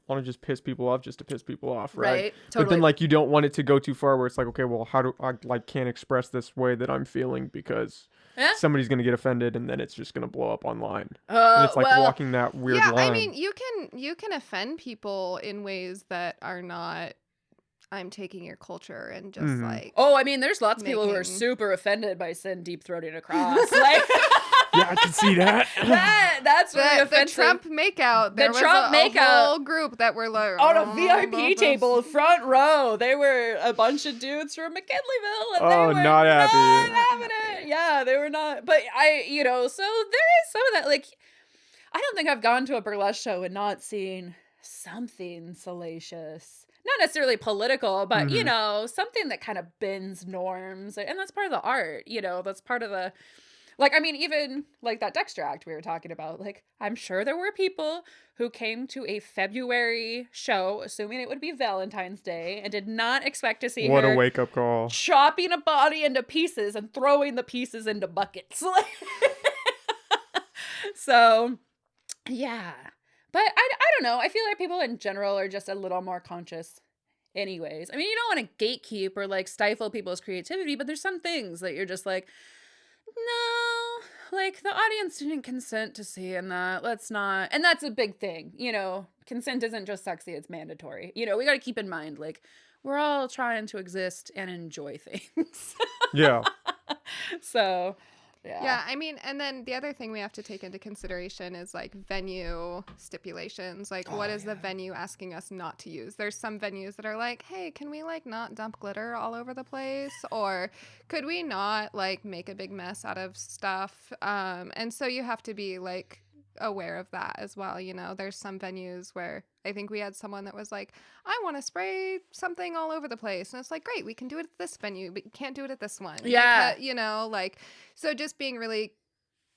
want to just piss people off just to piss people off, right? Totally. But then like you don't want it to go too far where it's like, okay, well, how do I like can't express this way that I'm feeling because somebody's gonna get offended, and then it's just gonna blow up online. And it's like walking that weird line. Yeah, I mean, you can offend people in ways that are not, I'm taking your culture and just like... Oh, I mean, there's lots of people who are super offended by Sin deep-throating a cross. Like... Yeah, I can see that. That's really offensive. The Trump makeout. There was a whole group that were like... On a VIP table, front row. They were a bunch of dudes from McKinleyville. And they were not happy. Not having it. Yeah, they were not. But so there is some of that. Like, I don't think I've gone to a burlesque show and not seen something salacious. Not necessarily political, but, something that kind of bends norms. And that's part of the art, that's part of the... Like, I mean, even like that Dexter act we were talking about, like, I'm sure there were people who came to a February show, assuming it would be Valentine's Day, and did not expect to see what her a wake-up call. Chopping a body into pieces and throwing the pieces into buckets. So, Yeah. But I don't know. I feel like people in general are just a little more conscious anyways. I mean, you don't want to gatekeep or like stifle people's creativity, but there's some things that you're just like, no, like the audience didn't consent to seeing that. Let's not. And that's a big thing. Consent isn't just sexy, it's mandatory. We got to keep in mind, like, we're all trying to exist and enjoy things. Yeah. So, yeah. Yeah, I mean, and then the other thing we have to take into consideration is like venue stipulations. Like, what is the venue asking us not to use? There's some venues that are like, hey, can we like not dump glitter all over the place? Or could we not like make a big mess out of stuff? And so you have to be like aware of that as well. There's some venues where I think we had someone that was like, I want to spray something all over the place. And it's like, great, we can do it at this venue, but you can't do it at this one. Yeah. Because, so just being really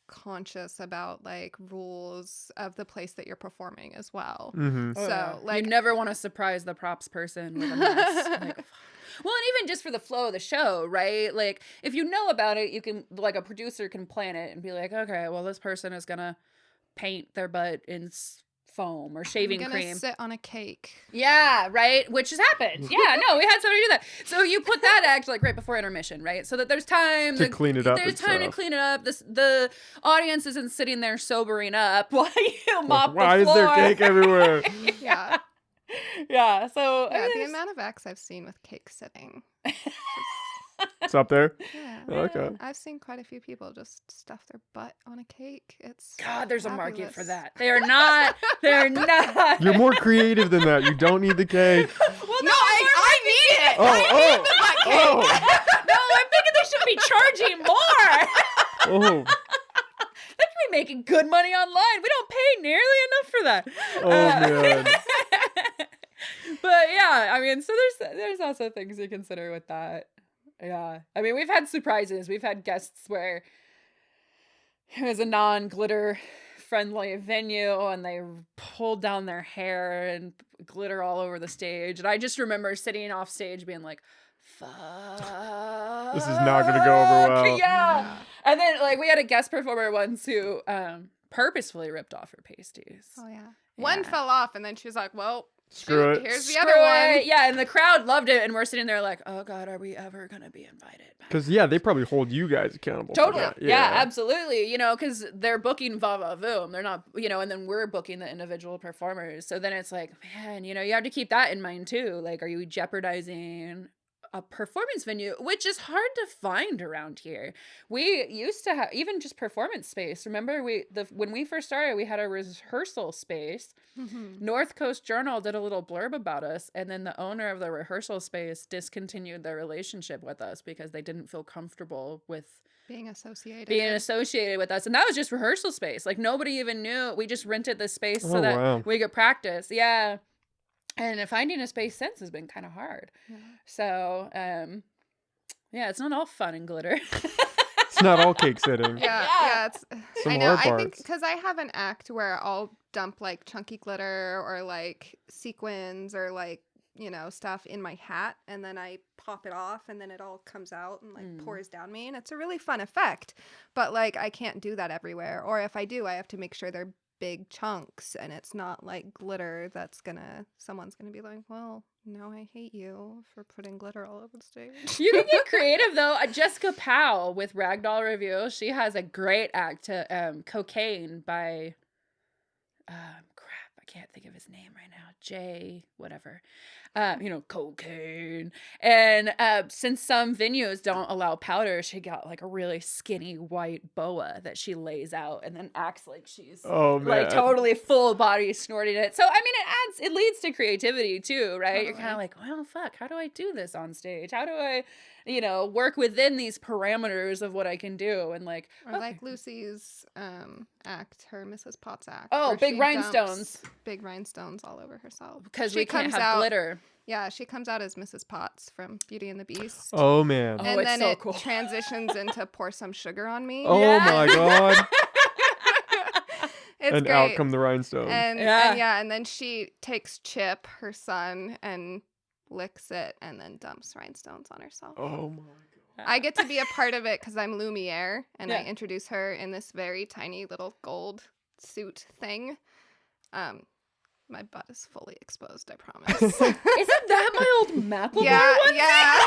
conscious about like rules of the place that you're performing as well. Mm-hmm. So like you never want to surprise the props person with a mess. Like, well, and even just for the flow of the show, right? Like if you know about it, you can, like, a producer can plan it and be like, okay, well, this person is gonna paint their butt in foam or shaving I'm gonna cream. sit on a cake. Yeah, right? Which has happened. Yeah, no, we had somebody do that. So you put that act like right before intermission, right? So that there's time To clean it up There's and time to stuff. clean it up. The audience isn't sitting there sobering up while you mop Why the is floor. there cake everywhere? Yeah. Yeah, so Yeah, the amount of acts I've seen with cake sitting. It's up there. Yeah. Okay. I've seen quite a few people just stuff their butt on a cake. It's God, there's a market for fabulous. that. They're not. You're more creative than that. You don't need the cake. Well, No, I need it. Oh, I oh, need the butt cake. oh, no, I'm thinking they should be charging more. oh, They could be making good money online. We don't pay nearly enough for that. oh, man. But yeah, I mean, so there's also things to consider with that. Yeah, I mean, we've had surprises. We've had guests where it was a non-glitter friendly venue and they pulled down their hair and glitter all over the stage. And I just remember sitting off stage being like, fuck. This is not gonna go over well. Yeah. And then like we had a guest performer once who purposefully ripped off her pasties. Oh yeah. Yeah. One fell off, and then she was like, "Well, Screw it. Here's the Screw other one." it. Yeah, and the crowd loved it, and we're sitting there like, oh God, are we ever gonna be invited back? Because, yeah, they probably hold you guys accountable. Totally. For that. Yeah, absolutely. Because they're booking va-va-voom. They're not, and then we're booking the individual performers. So then it's like, man, you have to keep that in mind too. Like, are you jeopardizing a performance venue, which is hard to find around here? We used to have even just performance space. Remember when we first started, we had a rehearsal space. Mm-hmm. North Coast Journal did a little blurb about us, and then the owner of the rehearsal space discontinued their relationship with us because they didn't feel comfortable with Being associated with us. And that was just rehearsal space. Like nobody even knew. We just rented the space so Oh, that wow. we could practice. Yeah. And finding a space since has been kind of hard. Yeah. So, yeah, it's not all fun and glitter. It's not all cake sitting. Yeah. It's. Some I know. hard I think parts. because I have an act where I'll dump like chunky glitter or like sequins or like stuff in my hat, and then I pop it off, and then it all comes out and like pours down me, and it's a really fun effect. But like I can't do that everywhere, or if I do, I have to make sure they're big chunks and it's not like glitter someone's gonna be like, well, no, I hate you for putting glitter all over the stage. You can get creative though. Jessica Powell with Ragdoll Review, she has a great act to Cocaine by crap, I can't think of his name right now. Jay whatever. Cocaine. And since some venues don't allow powder, she got like a really skinny white boa that she lays out and then acts like she's Oh, man. like totally full body snorting it. So I mean it leads to creativity too, right? Totally. You're kind of like, well, fuck, how do I do this on stage? How do I work within these parameters of what I can do? And like, Or like Lucy's act, her Mrs. Potts act. Oh, where big she rhinestones. dumps big rhinestones all over herself. because She we can't comes have out- glitter. Yeah, she comes out as Mrs. Potts from Beauty and the Beast. Oh, man. Oh, and it's then so it cool. transitions into Pour Some Sugar on Me. Oh, Yeah. my God. It's And great. out come the rhinestones. And then she takes Chip, her son, and licks it and then dumps rhinestones on herself. Oh, my God. I get to be a part of it because I'm Lumiere, and I Yeah. introduce her in this very tiny little gold suit thing. My butt is fully exposed, I promise. Isn't that my old Macklemore yeah, one? yeah.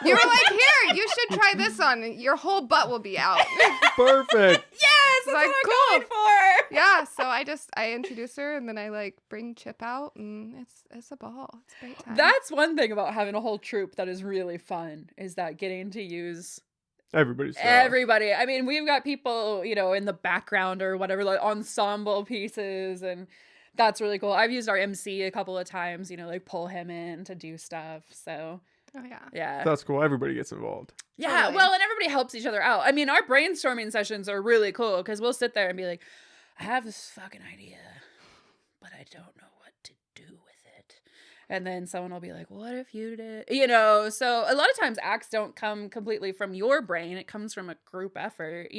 You were like, here, you should try this on. Your whole butt will be out. Perfect. Yes, that's Like, what I'm cool. going for. Yeah, so I introduce her, and then I like bring Chip out, and it's a ball. It's a great time. That's one thing about having a whole troupe that is really fun, is that getting to use Everybody's everybody. I mean, we've got people, in the background or whatever, like ensemble pieces, and that's really cool. I've used our MC a couple of times, like pull him in to do stuff. So, Oh yeah. yeah. That's cool. Everybody gets involved. Yeah, Totally. well, and everybody helps each other out. I mean, our brainstorming sessions are really cool because we'll sit there and be like, I have this fucking idea, but I don't know what to do with it. And then someone will be like, what if you did? So a lot of times acts don't come completely from your brain. It comes from a group effort,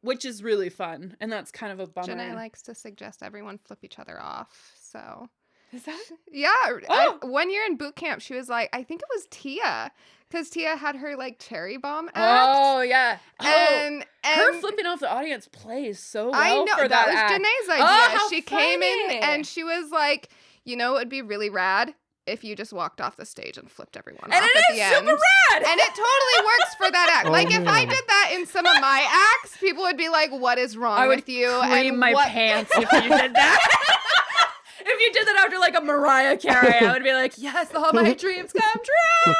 which is really fun. And that's kind of a bummer. Janae likes to suggest everyone flip each other off, so... Is that? Yeah. Oh. One year in boot camp, she was like, I think it was Tia, because Tia had her like cherry bomb act. Oh, yeah. And her flipping off the audience plays so well I know for that was Janae's idea. how She came in funny. and she was like, it would be really rad if you just walked off the stage and flipped everyone And off it at is the end. super rad. And it totally works for that act. Oh, like if I man. did that in some of my acts, people would be like, "What is wrong I would with you?" cream and my what pants if you did that. If you did that after like a Mariah Carey, I would be like, yes, all my dreams come true.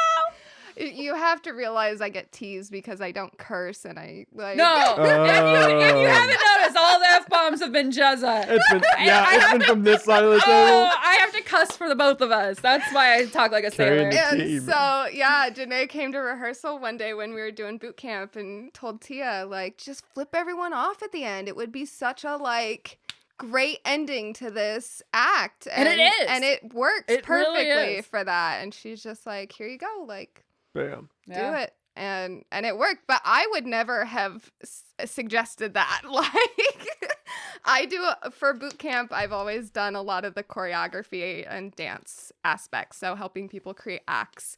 You have to realize I get teased because I don't curse and I like. No, if you haven't noticed, all the F-bombs have been Jezza. It's been it's been from this side of the table. Oh, I have to cuss for the both of us. That's why I talk like a Carrying sailor. the And team. so, yeah, Janae came to rehearsal one day when we were doing boot camp and told Tia, like, just flip everyone off at the end. It would be such a, like, great ending to this act. And it is. And it works It really perfectly is. for that. And she's just like, here you go. Like, Bam. do it. And it worked. But I would never have suggested that. Like, I do for boot camp, I've always done a lot of the choreography and dance aspects. So helping people create acts.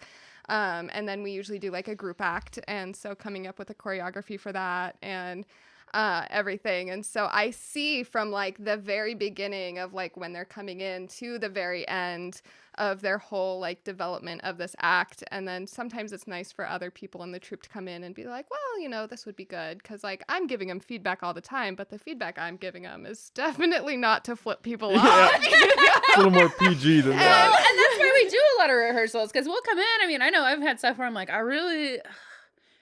And then we usually do like a group act. And so coming up with a choreography for that and everything. And so I see from like the very beginning of like when they're coming in to the very end of their whole like development of this act. And then sometimes it's nice for other people in the troupe to come in and be like, well, this would be good. Cause like I'm giving them feedback all the time, but the feedback I'm giving them is definitely not to flip people off. It's a little more PG than And that. that's why we do a lot of rehearsals, because we'll come in. I mean, I know I've had stuff where I'm like, I really,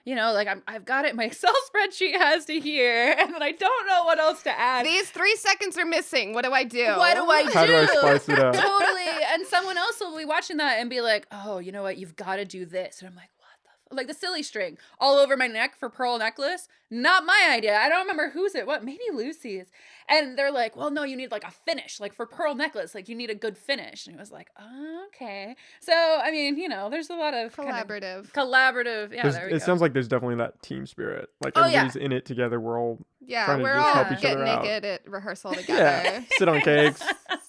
like I've got it. My Excel spreadsheet has to here, and then I don't know what else to add. These 3 seconds are missing. What do I do? What do I do? How do I spice it up? Totally. And someone else will be watching that and be like, oh, you know what? You've got to do this. And I'm like, what the like the silly string all over my neck for pearl necklace. Not my idea. I don't remember whose it was. Maybe Lucy's. And they're like, well, no, you need like a finish. Like for pearl necklace, like you need a good finish. And it was like, okay. So, I mean, there's a lot of Collaborative. Collaborative. Yeah, there we go. It sounds like there's definitely that team spirit. Like Oh, yeah. everybody's in it together. We're all Yeah, trying to we're just all help each get other out. naked at rehearsal together. Yeah, sit on cakes.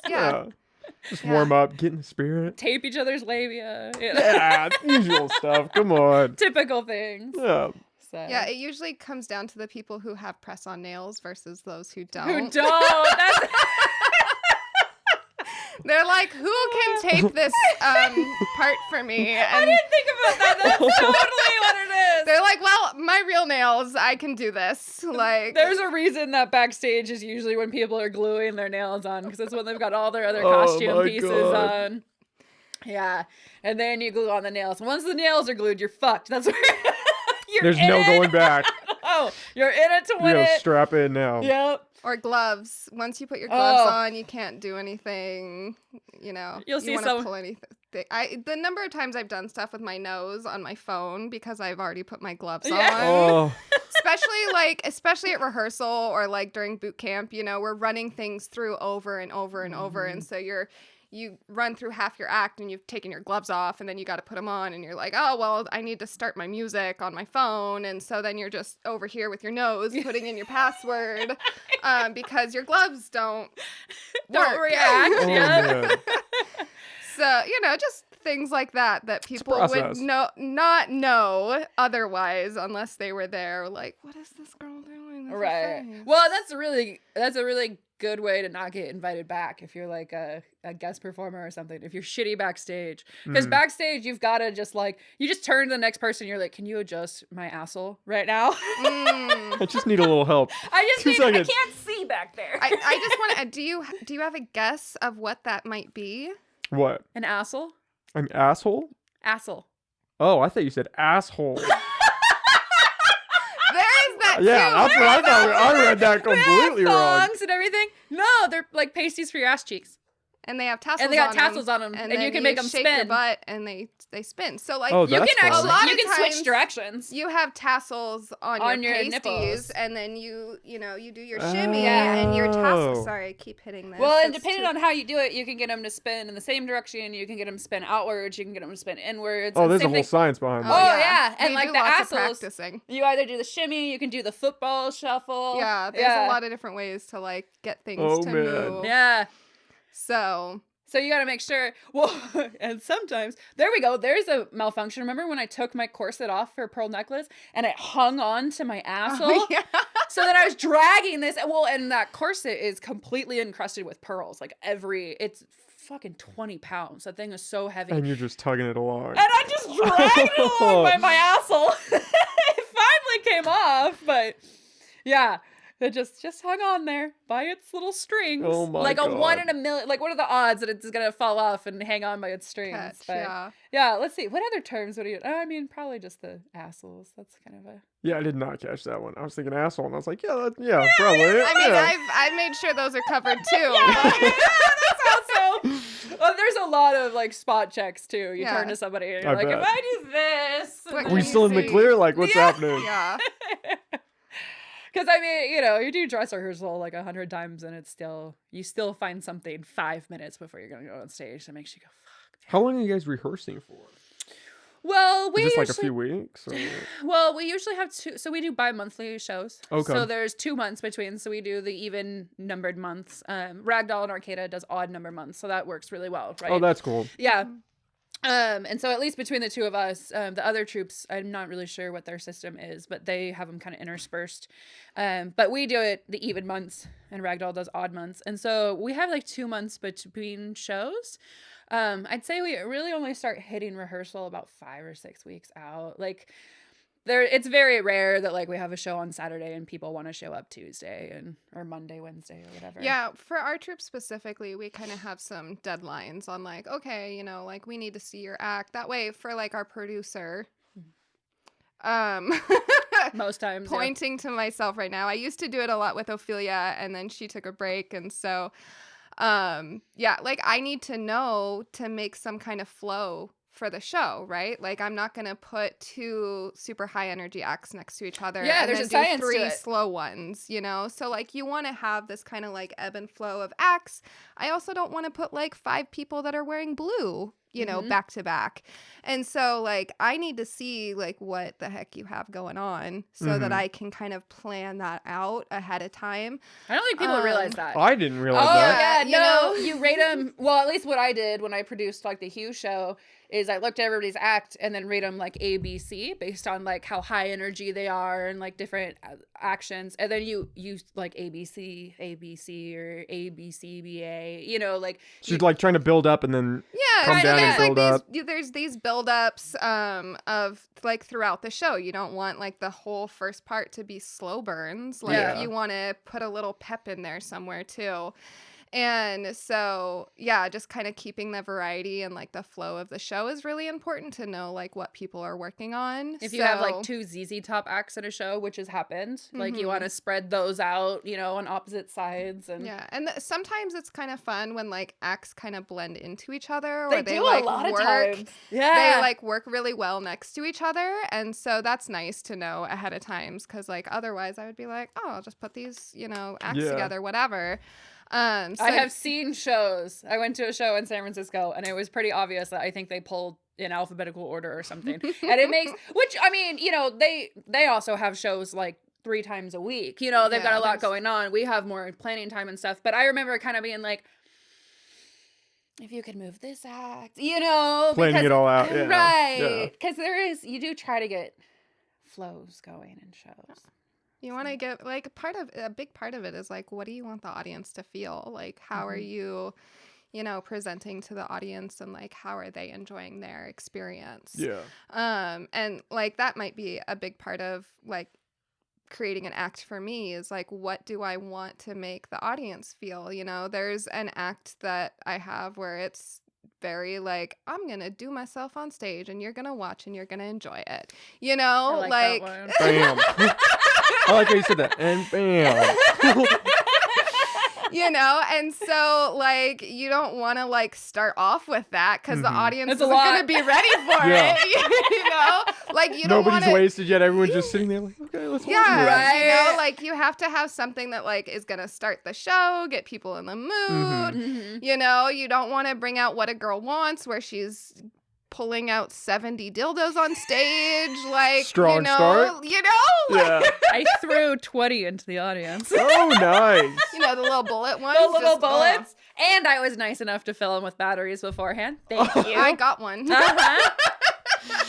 Yeah. Just Yeah. warm up, get in the spirit. Tape each other's labia. Yeah, usual stuff. Come on. Typical things. Yeah. So. Yeah, it usually comes down to the people who have press-on nails versus those who don't. Who don't? That's They're like, who can tape this part for me? I And didn't think about that. That's totally what it is. they're like, well, my real nails, I can do this. Like, There's a reason that backstage is usually when people are gluing their nails on, because it's when they've got all their other Oh costume my pieces God. on. Yeah, and then you glue on the nails. Once the nails are glued, you're fucked. That's where you're There's in no it. going back. Oh, you're in it to You win know, it. strap in now. Yep. or gloves. Once you put your gloves Oh. on, you can't do anything. You'll see you wanna some- pull anything. The number of times I've done stuff with my nose on my phone because I've already put my gloves Yeah. on. Oh, especially at rehearsal or like during boot camp, we're running things through over and over and over. And so you run through half your act and you've taken your gloves off and then you got to put them on and you're like, oh, well, I need to start my music on my phone. And so then you're just over here with your nose putting in your password because your gloves don't Don't work. react. oh Yeah. man. So, just things like that people would process. not know otherwise unless they were there. Like, what is this girl doing? Right. face. Well, that's a really good way to not get invited back if you're like a guest performer or something. If you're shitty backstage, because backstage you've got to just like you just turn to the next person. You're like, can you adjust my asshole right now? I just need a little help. I 2 seconds. can't see back there. I just want to. Do you have a guess of what that might be? What? An asshole. An asshole? Asshole. Oh, I thought you said asshole. There is that Yeah, too. that's what I thought. I read that completely wrong. Thongs and everything. No, they're like pasties for your ass cheeks. And they have tassels. And they got on tassels them, on 'em, and then you can make 'em shake your spin. butt, and they spin. So like Oh, You that's can fun. actually A lot you of can switch times directions. you have tassels on your your pasties, nipples. and then you do your shimmy and your Oh. tassels. Sorry, I keep hitting this. Well, and It's depending too- on how you do it, you can get them to spin in the same direction. You can get them to spin outwards. You can get them to spin inwards. Oh, and there's a same whole thing- science behind Oh, that. yeah. And We like do the lots of assholes- practicing. You either do the shimmy, you can do the football shuffle. Yeah, there's a lot of different ways to like get things Oh, to man. move. Yeah. So So you got to make sure. Well, and sometimes there we go. There's a malfunction. Remember when I took my corset off for a pearl necklace and it hung on to my asshole? yeah. So then I was dragging this. Well, and that corset is completely encrusted with pearls. Like it's fucking 20 pounds. That thing is so heavy. And you're just tugging it along. And I just dragged it along by my asshole. It finally came off, but yeah. It just hung on there by its little strings. Oh my like a God. 1 in a million. Like, what are the odds that it's gonna fall off and hang on by its strings? Catch, But yeah. let's see. What other terms would you? I mean, probably just the assholes. That's kind of a. Yeah, I did not catch that one. I was thinking asshole, and I was like, yeah, probably. I mean, yeah. I've made sure those are covered too. That's also. Well, there's a lot of like spot checks too. You Yeah. turn to somebody and you're I like, bet. if I do this, What and can Are we you still in the see? clear? Like, what's Yeah. happening? Yeah. Because I mean, you do dress rehearsal like 100 times, and you still find something 5 minutes before you're gonna go on stage that makes you go, fuck. How long are you guys rehearsing for? Well, we Is this like a usually, few weeks? Or... well, we usually have two. So we do bi-monthly shows. Okay. So there's 2 months between. So we do the even numbered months. Ragdoll and Arcada does odd number months, so that works really well, right? Oh, that's cool. Yeah. And so at least between the two of us, the other troops, I'm not really sure what their system is, but they have them kind of interspersed. But we do it the even months, and Ragdoll does odd months. And so we have like 2 months between shows. I'd say we really only start hitting rehearsal about 5 or 6 weeks out. Like it's very rare that like we have a show on Saturday and people want to show up Tuesday or Monday, Wednesday or whatever. Yeah, for our troops specifically, we kind of have some deadlines on like, okay, like we need to see your act. That way for like our producer, Most times. Yeah. pointing to myself right now. I used to do it a lot with Ophelia, and then she took a break, and so like I need to know to make some kind of flow for the show, right? Like I'm not gonna put 2 super high energy acts next to each other. Yeah, and there's then a science do to 3 it. slow ones, So like you want to have this kind of like ebb and flow of acts. I also don't want to put like 5 people that are wearing blue, Mhm. back to back. And so like I need to see like what the heck you have going on so that Mhm. I can kind of plan that out ahead of time. I don't think people realize that. I didn't realize Oh that. yeah, you no, know? you rate them. Well, at least what I did when I produced like the Hugh show is I looked at everybody's act and then rate them like A, B, C based on like how high energy they are and like different actions, and then you use like A, B, C, or A, B, C, B, A. Like She's like trying to build up and then Yeah, Come so down and there's build like up. there's these build-ups of like throughout the show. You don't want like the whole first part to be slow burns. Like Yeah. you want to put a little pep in there somewhere too. And so, yeah, just kind of keeping the variety and like the flow of the show is really important to know like what people are working on. if you have So- like 2 ZZ Top acts at a show, which has happened, like you Mhm. want to spread those out, on opposite sides, and Yeah, and sometimes it's kind of fun when like acts kind of blend into each other, they or they do like a lot work. of times. Yeah, They like work really well next to each other, and so that's nice to know ahead of times, because like otherwise I would be like, oh, I'll just put these acts Yeah. together, whatever. So I have seen shows. I went to a show in San Francisco, and it was pretty obvious that I think they pulled in alphabetical order or something. And it makes, which I mean, they also have shows like 3 times a week. They've got Yeah, a lot there's- going on. We have more planning time and stuff. But I remember kind of being like, if you could move this act, planning because- it all out. Yeah. right? Yeah. Because you do try to get flows going in shows. You want to get like a big part of it is like, what do you want the audience to feel? Like, how are you, presenting to the audience, and like, how are they enjoying their experience? Yeah. And like, that might be a big part of like creating an act for me is like, what do I want to make the audience feel? There's an act that I have where it's very like, I'm gonna do myself on stage and you're gonna watch and you're gonna enjoy it. I like that one. Bam. I like how you said that. And bam. And so like, you don't want to like start off with that because the audience It's a isn't lot. going to be ready for Yeah. it. Like, you don't want Nobody's wasted yet. Everyone's just sitting there like, okay, let's watch Yeah, this. Right. like, you have to have something that like is gonna start the show, get people in the mood. Mhm. You don't want to bring out What a Girl Wants, where she's pulling out 70 dildos on stage, like Strong start. like, Yeah. I threw 20 into the audience. Oh, nice. the little bullet ones, The little just, bullets. And I was nice enough to fill them with batteries beforehand. Thank you. I got one. Uh-huh.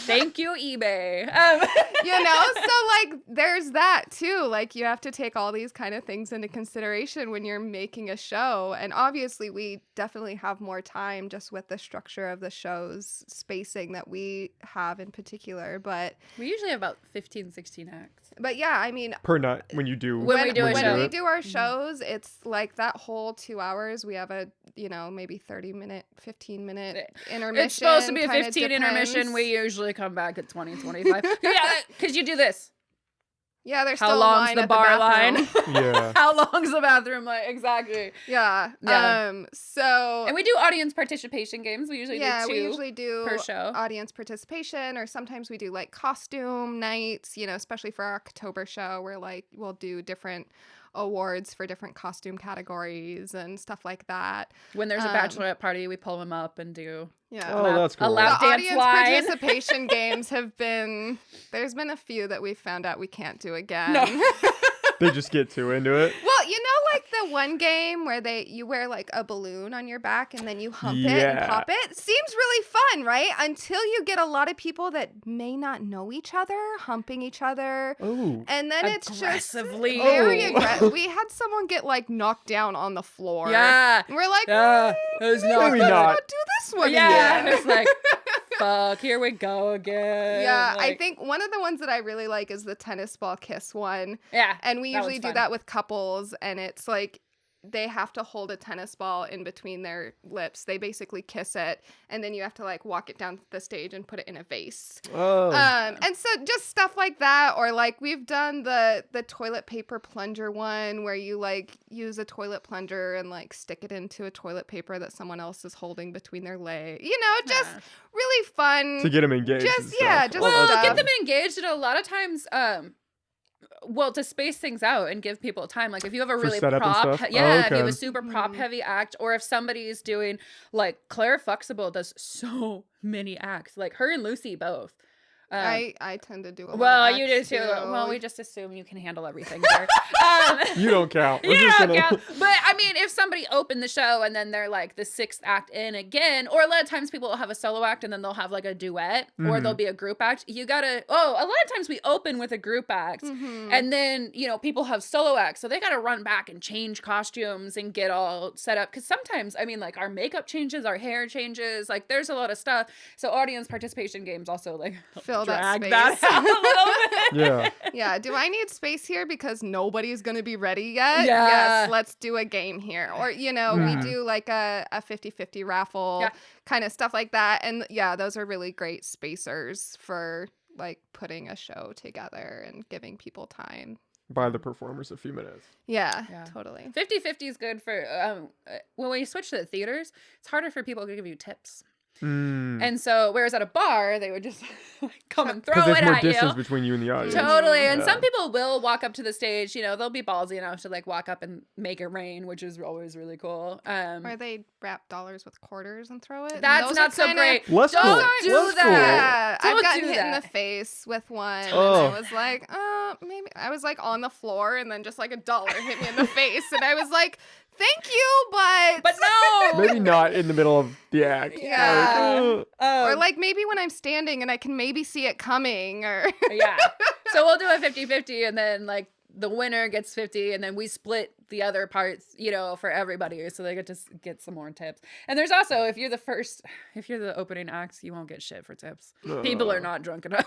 Thank you, eBay. So like, there's that too. Like, you have to take all these kind of things into consideration when you're making a show. And obviously we definitely have more time just with the structure of the show's spacing that we have in particular. But We usually have about 15, 16 acts. yeah, I mean, Per night when you do. When we do a when show. we do our shows, it's like that whole 2 hours. We have a, maybe 30-minute, 15-minute intermission. It's supposed to be a kinda 15 intermission. depends. We usually come back at 20, 25. Yeah, because you do this. Yeah, there's How still a long's line the at bar bathroom. line? Yeah. How long's the bathroom line? Exactly. Yeah. Yeah. So And we do audience participation games. We usually do two. we usually do per show. audience participation, or sometimes we do like costume nights, especially for our October show, where like we'll do different awards for different costume categories and stuff like that. When there's a bachelorette party, we pull them up and do Yeah. Oh, that's a cool. lap The dance audience line. participation games there's been a few that we found out we can't do again. No. They just get too into it. Well, like the one game where you wear like a balloon on your back and then you hump it and Yeah. pop it. Seems really fun, right? Until you get a lot of people that may not know each other, humping each other. Oh. And then it's just Aggressively. very Oh. aggressive. We had someone get like knocked down on the floor. Yeah. And we're like, Yeah. It's not Maybe good. not. let's do this one Yeah. again. It's like, fuck, here we go again. Yeah, I Like, think one of the ones that I really like is the tennis ball kiss one. Yeah. And we that usually one's do fun. that with couples, and it's like they have to hold a tennis ball in between their lips. They basically kiss it, and then you have to like walk it down the stage and put it in a vase. Oh. And so just stuff like that, or like we've done the toilet paper plunger one where you like use a toilet plunger and like stick it into a toilet paper that someone else is holding between their legs. Just Yeah. really fun. To get them engaged. Just- and stuff. yeah, just Oh, Well, that's stuff. get fun. them engaged, and a lot of times, to space things out and give people time. Like if you have a For really setup and prop, stuff? if you Oh, have okay. a super prop heavy act, or if somebody's doing like Claire Fuxable does so many acts, like her and Lucy both. I tend to do a lot Well, of you do acts, too. Well, we just assume you can handle everything there. You don't count. We're You just don't gonna- count. But I mean, if somebody opened the show and then they're like the sixth act in again, or a lot of times people will have a solo act and then they'll have like a duet, or there'll be a group act. A lot of times we open with a group act, Mhm. and then people have solo acts, so they got to run back and change costumes and get all set up. Because sometimes, I mean, like our makeup changes, our hair changes, like there's a lot of stuff. So audience participation games also like Fill that drag space. that out a little bit. Yeah. Yeah, do I need space here because nobody's going to be ready yet? Yeah. Yes, let's do a game here. Or, we do like a 50-50 raffle, Yeah. kind of stuff like that. And yeah, those are really great spacers for like putting a show together and giving people time. Buy the performers a few minutes. Yeah, Yeah. totally. 50-50 is good for when we switch to the theaters, it's harder for people to give you tips. Mm. And so, whereas at a bar, they would just come and throw Because there's it more at distance you. between you and the audience. Totally. And Yeah. some people will walk up to the stage, they'll be ballsy enough to like walk up and make it rain, which is always really cool. Or they wrap dollars with quarters and throw it. And That's those not are so kinda- great. Less Don't cool. do Less that. cool. Yeah, Don't I've gotten do hit in that. the face with one, Oh. and I was like, maybe I was like on the floor, and then just like a dollar hit me in the face, and I was like, thank you, But no. Maybe not in the middle of the act. Yeah. Like, or like maybe when I'm standing and I can maybe see it coming, or Yeah. So we'll do a 50-50, and then like the winner gets 50, and then we split the other parts, you know, for everybody, so they get to get some more tips. And there's also, if you're the opening acts, you won't get shit for tips. People are not drunk enough.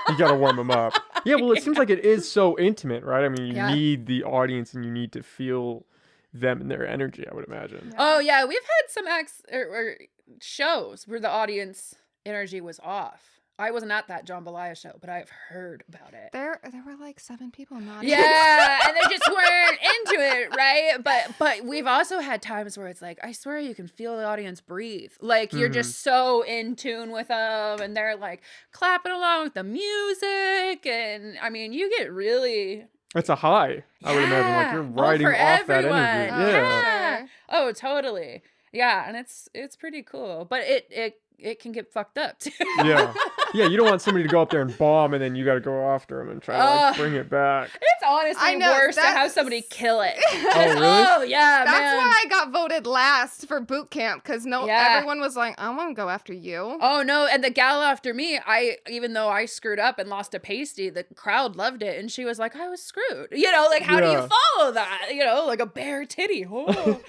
You gotta warm them up. Yeah, well, it seems like it is so intimate, right? I mean, you Yeah. need the audience and you need to feel them and their energy, I would imagine. Oh yeah, we've had some acts or shows where the audience energy was off. I wasn't at that Jambalaya show, but I've heard about it. There were like 7 people in the audience. Yeah, and they just weren't into it, right? But we've also had times where it's like, I swear you can feel the audience breathe. Like you're just so in tune with them, and they're like clapping along with the music, and I mean, you get really. It's a high, I would imagine. Like you're riding for off everyone. that energy. Yeah. Sure. Oh, totally. Yeah, and it's pretty cool, but it can get fucked up too. Yeah. Yeah, you don't want somebody to go up there and bomb and then you got to go after them and try to like bring it back. It's honestly worse to have somebody kill it. Oh, really? Oh, yeah, That's man. why I got voted last for boot camp, because everyone was like, I want to go after you. Oh no, and the gal after me, even though I screwed up and lost a pasty, the crowd loved it, and she was like, I was screwed. You know, like how do you follow that? You know, like a bare titty. Oh.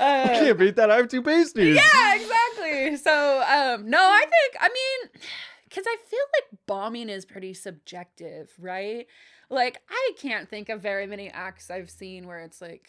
I can't beat that. I have 2 pasties. Yeah, exactly. So, no, I mean, because I feel like bombing is pretty subjective, right? Like, I can't think of very many acts I've seen where it's like,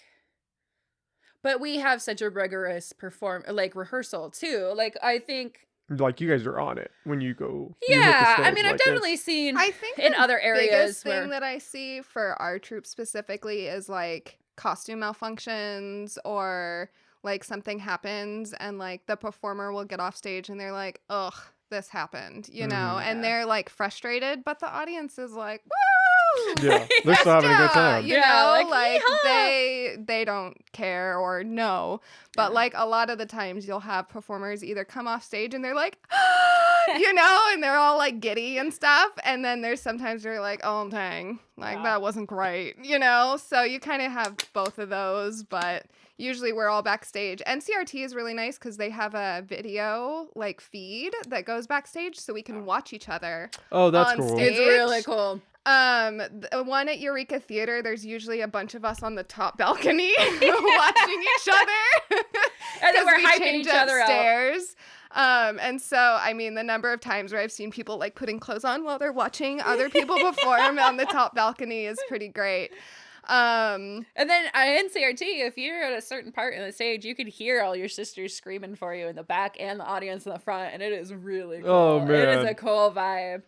but we have such a rigorous rehearsal too. Like, I think. Like you guys are on it when you go. Yeah, I mean, I've definitely seen I think in the other areas biggest where. thing that I see for our troop specifically is like costume malfunctions, or like something happens and like the performer will get off stage and they're like, ugh, this happened, you know, and they're like frustrated, but the audience is like, woo! Yeah, they're still having a good time. You know, like they don't care or know, but like a lot of the times you'll have performers either come off stage and they're like, you know, and they're all like giddy and stuff, and then there's sometimes they're like, oh dang, like that wasn't great, you know, so you kind of have both of those, but usually we're all backstage. NCRT is really nice because they have a video like feed that goes backstage, so we can watch each other. Oh, that's on cool. stage. It's really cool. The one at Eureka Theater, there's usually a bunch of us on the top balcony watching each other. And then we're we hyping change each other up. upstairs. And so, I mean, the number of times where I've seen people like putting clothes on while they're watching other people perform on the top balcony is pretty great. And then NCRT, if you're at a certain part in the stage, you can hear all your sisters screaming for you in the back and the audience in the front, and it is really cool. Oh, man. It is a cool vibe.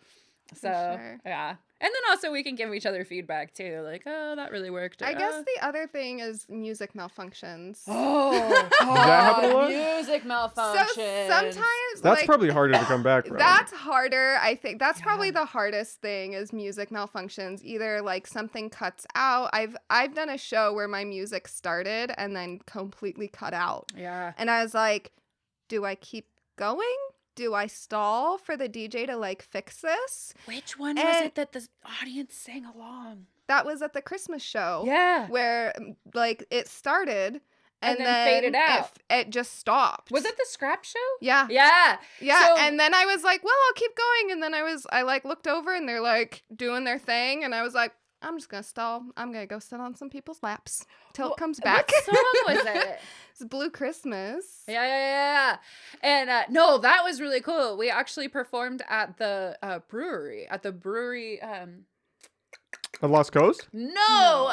So, sure. yeah. And then also we can give each other feedback too, like, oh, that really worked. I guess the other thing is music malfunctions. Oh, that happen a lot? music malfunctions. So sometimes That's like, probably harder to come back from. That's harder. I think that's probably the hardest thing is music malfunctions. Either like something cuts out. I've done a show where my music started and then completely cut out. Yeah. And I was like, do I keep going? Do I stall for the DJ to like fix this? Which one was it that the audience sang along? That was at the Christmas show. Yeah. Where like it started and then faded out. It just stopped. Was it the scrap show? Yeah. Yeah. Yeah. So- and then I was like, well, I'll keep going. And then I like looked over and they're like doing their thing. And I was like, I'm just going to stall. I'm going to go sit on some people's laps till it comes back. What song was it? It's Blue Christmas. Yeah. And no, that was really cool. We actually performed at the brewery. At Lost Coast? No.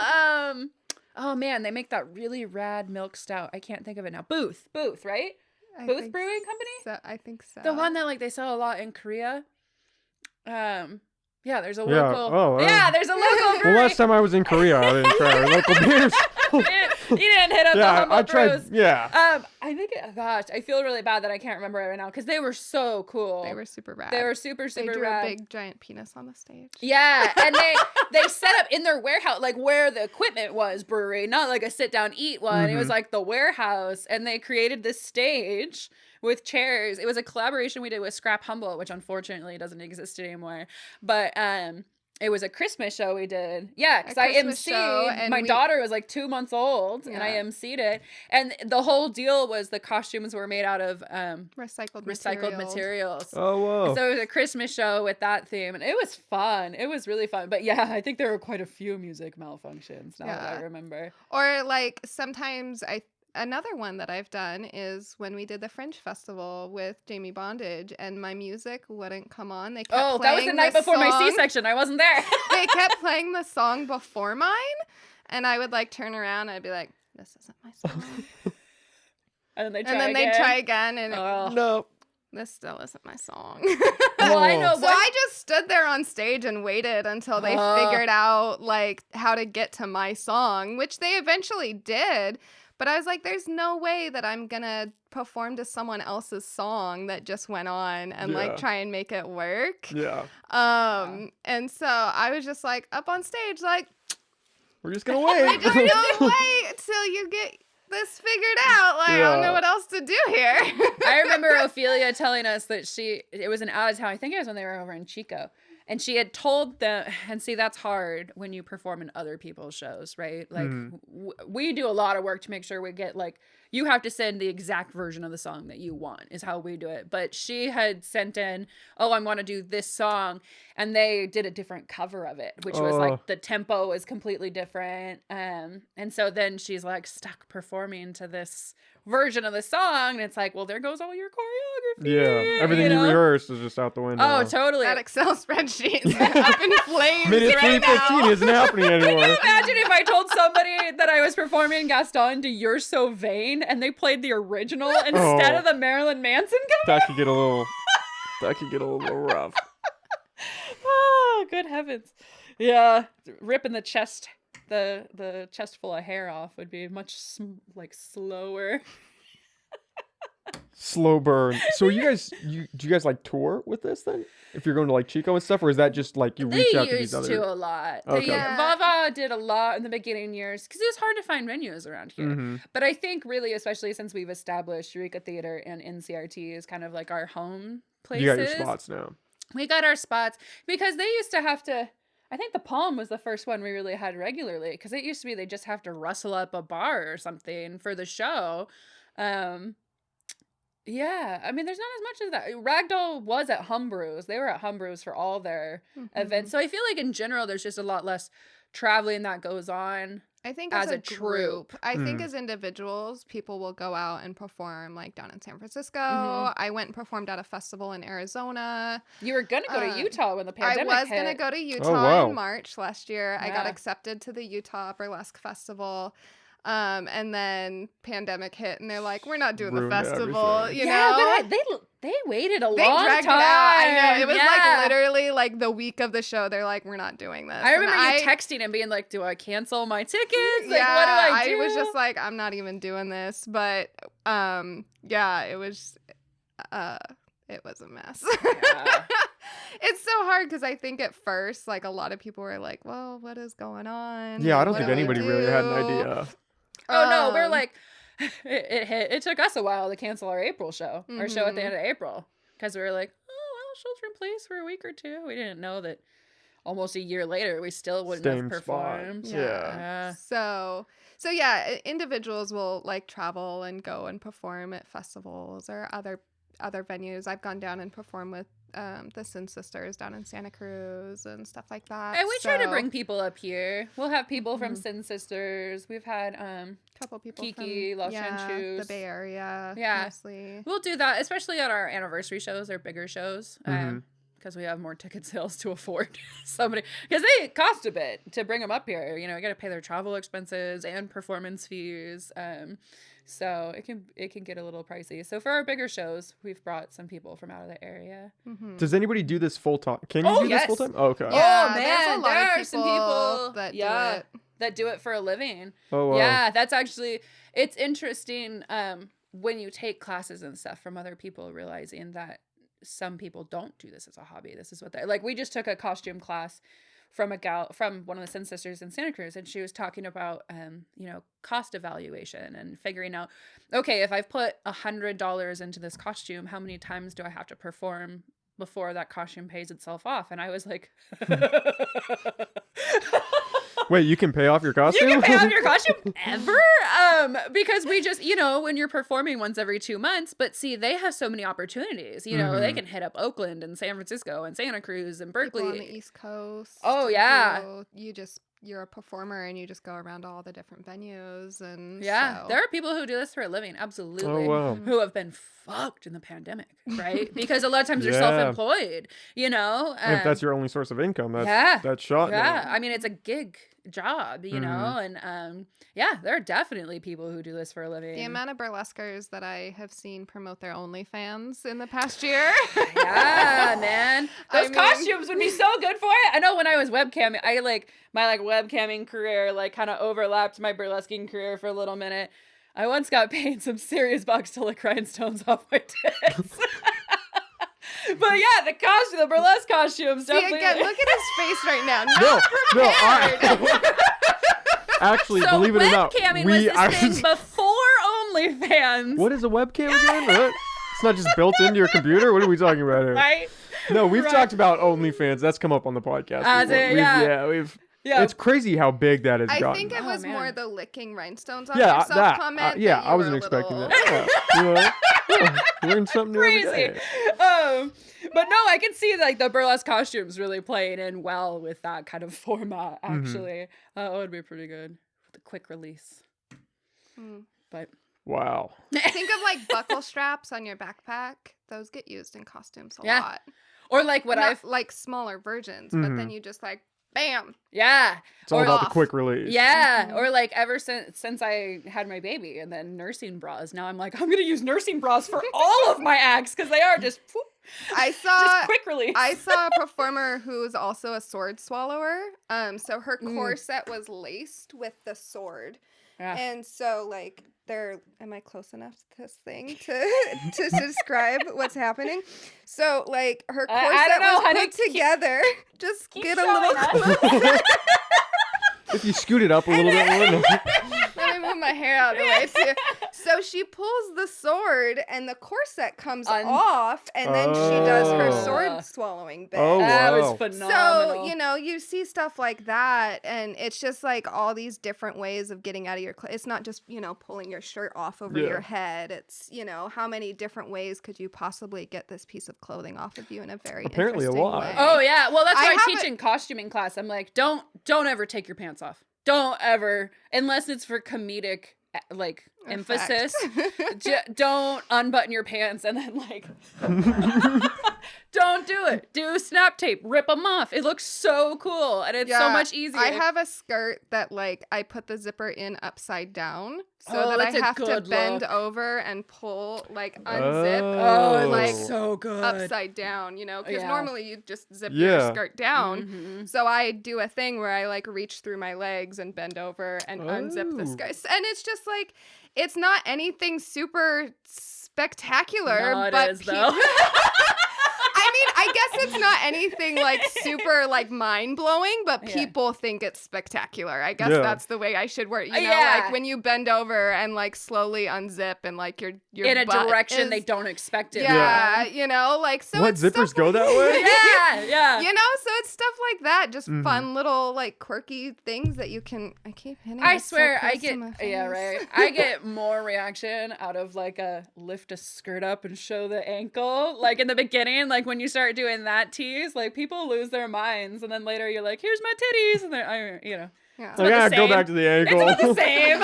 Oh man, they make that really rad milk stout. I can't think of it now. Booth, right? I Booth think Brewing Company? So, I think so. The one that like they sell a lot in Korea. Yeah, there's a Yeah. local. Oh, yeah, there's a local Well, brewery. last time I was in Korea, I didn't try our local beers. You didn't hit up the Yeah, Humble I tried. Brews. Yeah. I think, gosh, I feel really bad that I can't remember it right now because they were so cool. They were super rad. They were super They drew rad. a big giant penis on the stage. Yeah, and they set up in their warehouse, like where the equipment was, brewery, not like a sit down eat one. It was like the warehouse, and they created this stage with chairs. It was a collaboration we did with Scrap Humble, which unfortunately doesn't exist anymore. But It was a Christmas show we did. Yeah, because A I Christmas show, emceed. and My we- daughter was like 2 months old, and I Yeah. emceed it. And the whole deal was the costumes were made out of Recycled materials. Oh, whoa. So it was a Christmas show with that theme, and it was fun. It was really fun. But yeah, I think there were quite a few music malfunctions now that I Yeah. remember. Or like sometimes another one that I've done is when we did the Fringe Festival with Jamie Bondage and my music wouldn't come on. They kept Oh, that was the playing night before my song. C-section. I wasn't there. They kept playing the song before mine, and I would like turn around and I'd be like, this isn't my song. And then they And then they'd try again and Oh. No. this still isn't my song. Well, I know. So I just stood there on stage and waited until they figured out like how to get to my song, which they eventually did. But I was like, there's no way that I'm gonna perform to someone else's song that just went on and Yeah. like try and make it work. Yeah. And so I was just like up on stage, like, We're just gonna I wait. don't know, wait till you get this figured out. Like, I don't Yeah. know what else to do here. I remember Ophelia telling us that it was an out of town. I think it was when they were over in Chico. And she had told them, and see, that's hard when you perform in other people's shows, right? Like, we do a lot of work to make sure we get, like, you have to send the exact version of the song that you want, is how we do it. But she had sent in, oh, I want to do this song. And they did a different cover of it, which was, like, the tempo is completely different. And so then she's, like, stuck performing to this version of the song. And it's like, well, there goes all your choreography. Yeah. Everything you know? rehearsed is just out the window. Oh, totally. That Excel spreadsheet is up in flames Minute right 3:15 now. isn't happening anymore. Imagine if I told somebody that I was performing Gaston to You're So Vain and they played the original instead of the Marilyn Manson cover. That could get a little. That could get a little rough. Oh, good heavens. Yeah, ripping the chest, the chest full of hair off would be much slower. Slow burn. So do you guys like tour with this then? If you're going to like Chico and stuff, or is that just like you reach They out to these used other? to a lot. Okay. Vava did a lot in the beginning years because it was hard to find venues around here. Mm-hmm. But I think really, especially since we've established Eureka Theater and NCRT is kind of like our home places. You got your spots now. We got our spots because they used to have to. I think the Palm was the first one we really had regularly because it used to be they just have to rustle up a bar or something for the show. Yeah, I mean, there's not as much as that. Ragdoll was at Humbrew's. They were at Humbrew's for all their events. So I feel like in general, there's just a lot less traveling that goes on. I think as as a a troupe. group, I think as individuals, people will go out and perform like down in San Francisco. I went and performed at a festival in Arizona. You were going to go to Utah when the I pandemic was hit. going to go to Utah wow. in March last year. I got Yeah. accepted to the Utah Burlesque Festival. And then pandemic hit and they're like, we're not doing Ruined the festival, everything. you Yeah, know? but they waited a They long dragged time. it out. I know. It was Yeah. like literally like the week of the show. They're like, we're not doing this. I And remember you texting and being like, do I cancel my tickets? Like, yeah, what do I do? was just like, I'm not even doing this. But yeah, it was a mess. Yeah. It's so hard because I think at first, like a lot of people were like, well, what is going on? Yeah, I don't What think do we anybody really had an do? idea. Oh no, we're Um, like, it took us a while to cancel our April show, our show at the end of April, because we were like, oh well, shelter in place for a week or two. We didn't know that almost a year later we still wouldn't Same have spot. performed. Yeah. So yeah, individuals will like travel and go and perform at festivals or other venues. I've gone down and performed with the Sin Sisters down in Santa Cruz and stuff like that. And we try to So, bring people up here. We'll have people from Sin Sisters. We've had a couple people Kiki, from Los the Chanchus. Bay Area, Yeah. mostly. We'll do that, especially at our anniversary shows or bigger shows, Mhm. because we have more ticket sales to afford somebody. Because they cost a bit to bring them up here. You know, you got to pay their travel expenses and performance fees. So it can get a little pricey. So for our bigger shows, we've brought some people from out of the area. Does anybody do this full time? Can you Oh, do yes. this full time? Oh, okay. Yeah, oh there's man, a lot there of are some people that do it. that do it for a living. Oh, wow. Yeah, that's actually, it's interesting when you take classes and stuff from other people, realizing that some people don't do this as a hobby. This is what they like. We just took a costume class from one of the Sin Sisters in Santa Cruz, and she was talking about cost evaluation and figuring out, okay, if I've put $100 into this costume, how many times do I have to perform before that costume pays itself off. And I was like, Wait, you can pay off your costume? you can pay off your costume ever? Because we just, when you're performing once every 2 months, but see, they have so many opportunities. They can hit up Oakland and San Francisco and Santa Cruz and Berkeley. People on the East Coast. Oh, yeah. You're a performer and you just go around to all the different venues and yeah, there are people who do this for a living, absolutely. Oh, wow. Who have been fucked in the pandemic, right? Because a lot of times they're self-employed, And if that's your only source of income, that's shot. Yeah, now. I mean, it's a gig job, know, and there are definitely people who do this for a living. The amount of burlesquers that I have seen promote their OnlyFans in the past year. Yeah, man. Those costumes would be so good for it. I know when I was webcamming, my webcamming career kind of overlapped my burlesquing career for a little minute. I once got paid some serious bucks to lick rhinestones off my tits. But yeah, the burlesque costumes definitely. See, again, look at his face right now. Actually, so believe it or not, webcamming was this thing before OnlyFans. What is a webcam again? What? It's not just built into your computer? What are we talking about here? Right? No, we've talked about OnlyFans. That's come up on the podcast. Yeah. It's crazy how big that has gotten. I think it was more the licking rhinestones off Yeah, yourself comment. yeah, I wasn't expecting that. Learn something new every day. But no, I can see the burlesque costumes really playing in well with that kind of format. Actually, that would be pretty good with a quick release. But wow. Think of buckle straps on your backpack. Those get used in costumes a lot. Or Not smaller versions, but then you just bam. Yeah. It's all about the quick release. Yeah. Or ever since I had my baby and then nursing bras. Now I'm I'm going to use nursing bras for all of my acts because they are just just quick release. I saw a performer who was also a sword swallower. So her corset was laced with the sword. Yeah. And so am I close enough to this thing to describe what's happening? So her corset was put together. Just get a little close. If you scoot it up a little bit. Let me move my hair out of the way too. So she pulls the sword and the corset comes off and then she does her sword swallowing bit. Oh, wow. That was phenomenal. So, you see stuff like that and it's just all these different ways of getting out of your clothes. It's not just, pulling your shirt off over your head. It's, how many different ways could you possibly get this piece of clothing off of you in a very apparently interesting a lot. way. Oh, yeah. Well, that's why I teach in costuming class. I'm like, don't ever take your pants off. Don't ever, unless it's for comedic, emphasis. Don't unbutton your pants and then don't do it. Do snap tape, rip them off. It looks so cool and it's so much easier. I have a skirt that I put the zipper in upside down so that I have to bend over and pull unzip. So good. Upside down, because normally you just zip your skirt down. Mm-hmm. So I do a thing where I reach through my legs and bend over and unzip the skirt. And it's just it's not anything super spectacular, no, it but is, though. I mean, I guess it's not anything super mind blowing, but people think it's spectacular. I guess that's the way I should work. When you bend over and slowly unzip and your in a butt direction they don't expect it. Yeah, so what it's zippers go that way? Yeah. So it's stuff like that, just fun little quirky things that you can. I keep hitting. I swear, I get right. I get more reaction out of a lift a skirt up and show the ankle, in the beginning, when you start doing that tease, people lose their minds, and then later you're like, here's my titties, and they're, go back to the ankle. It's about the same.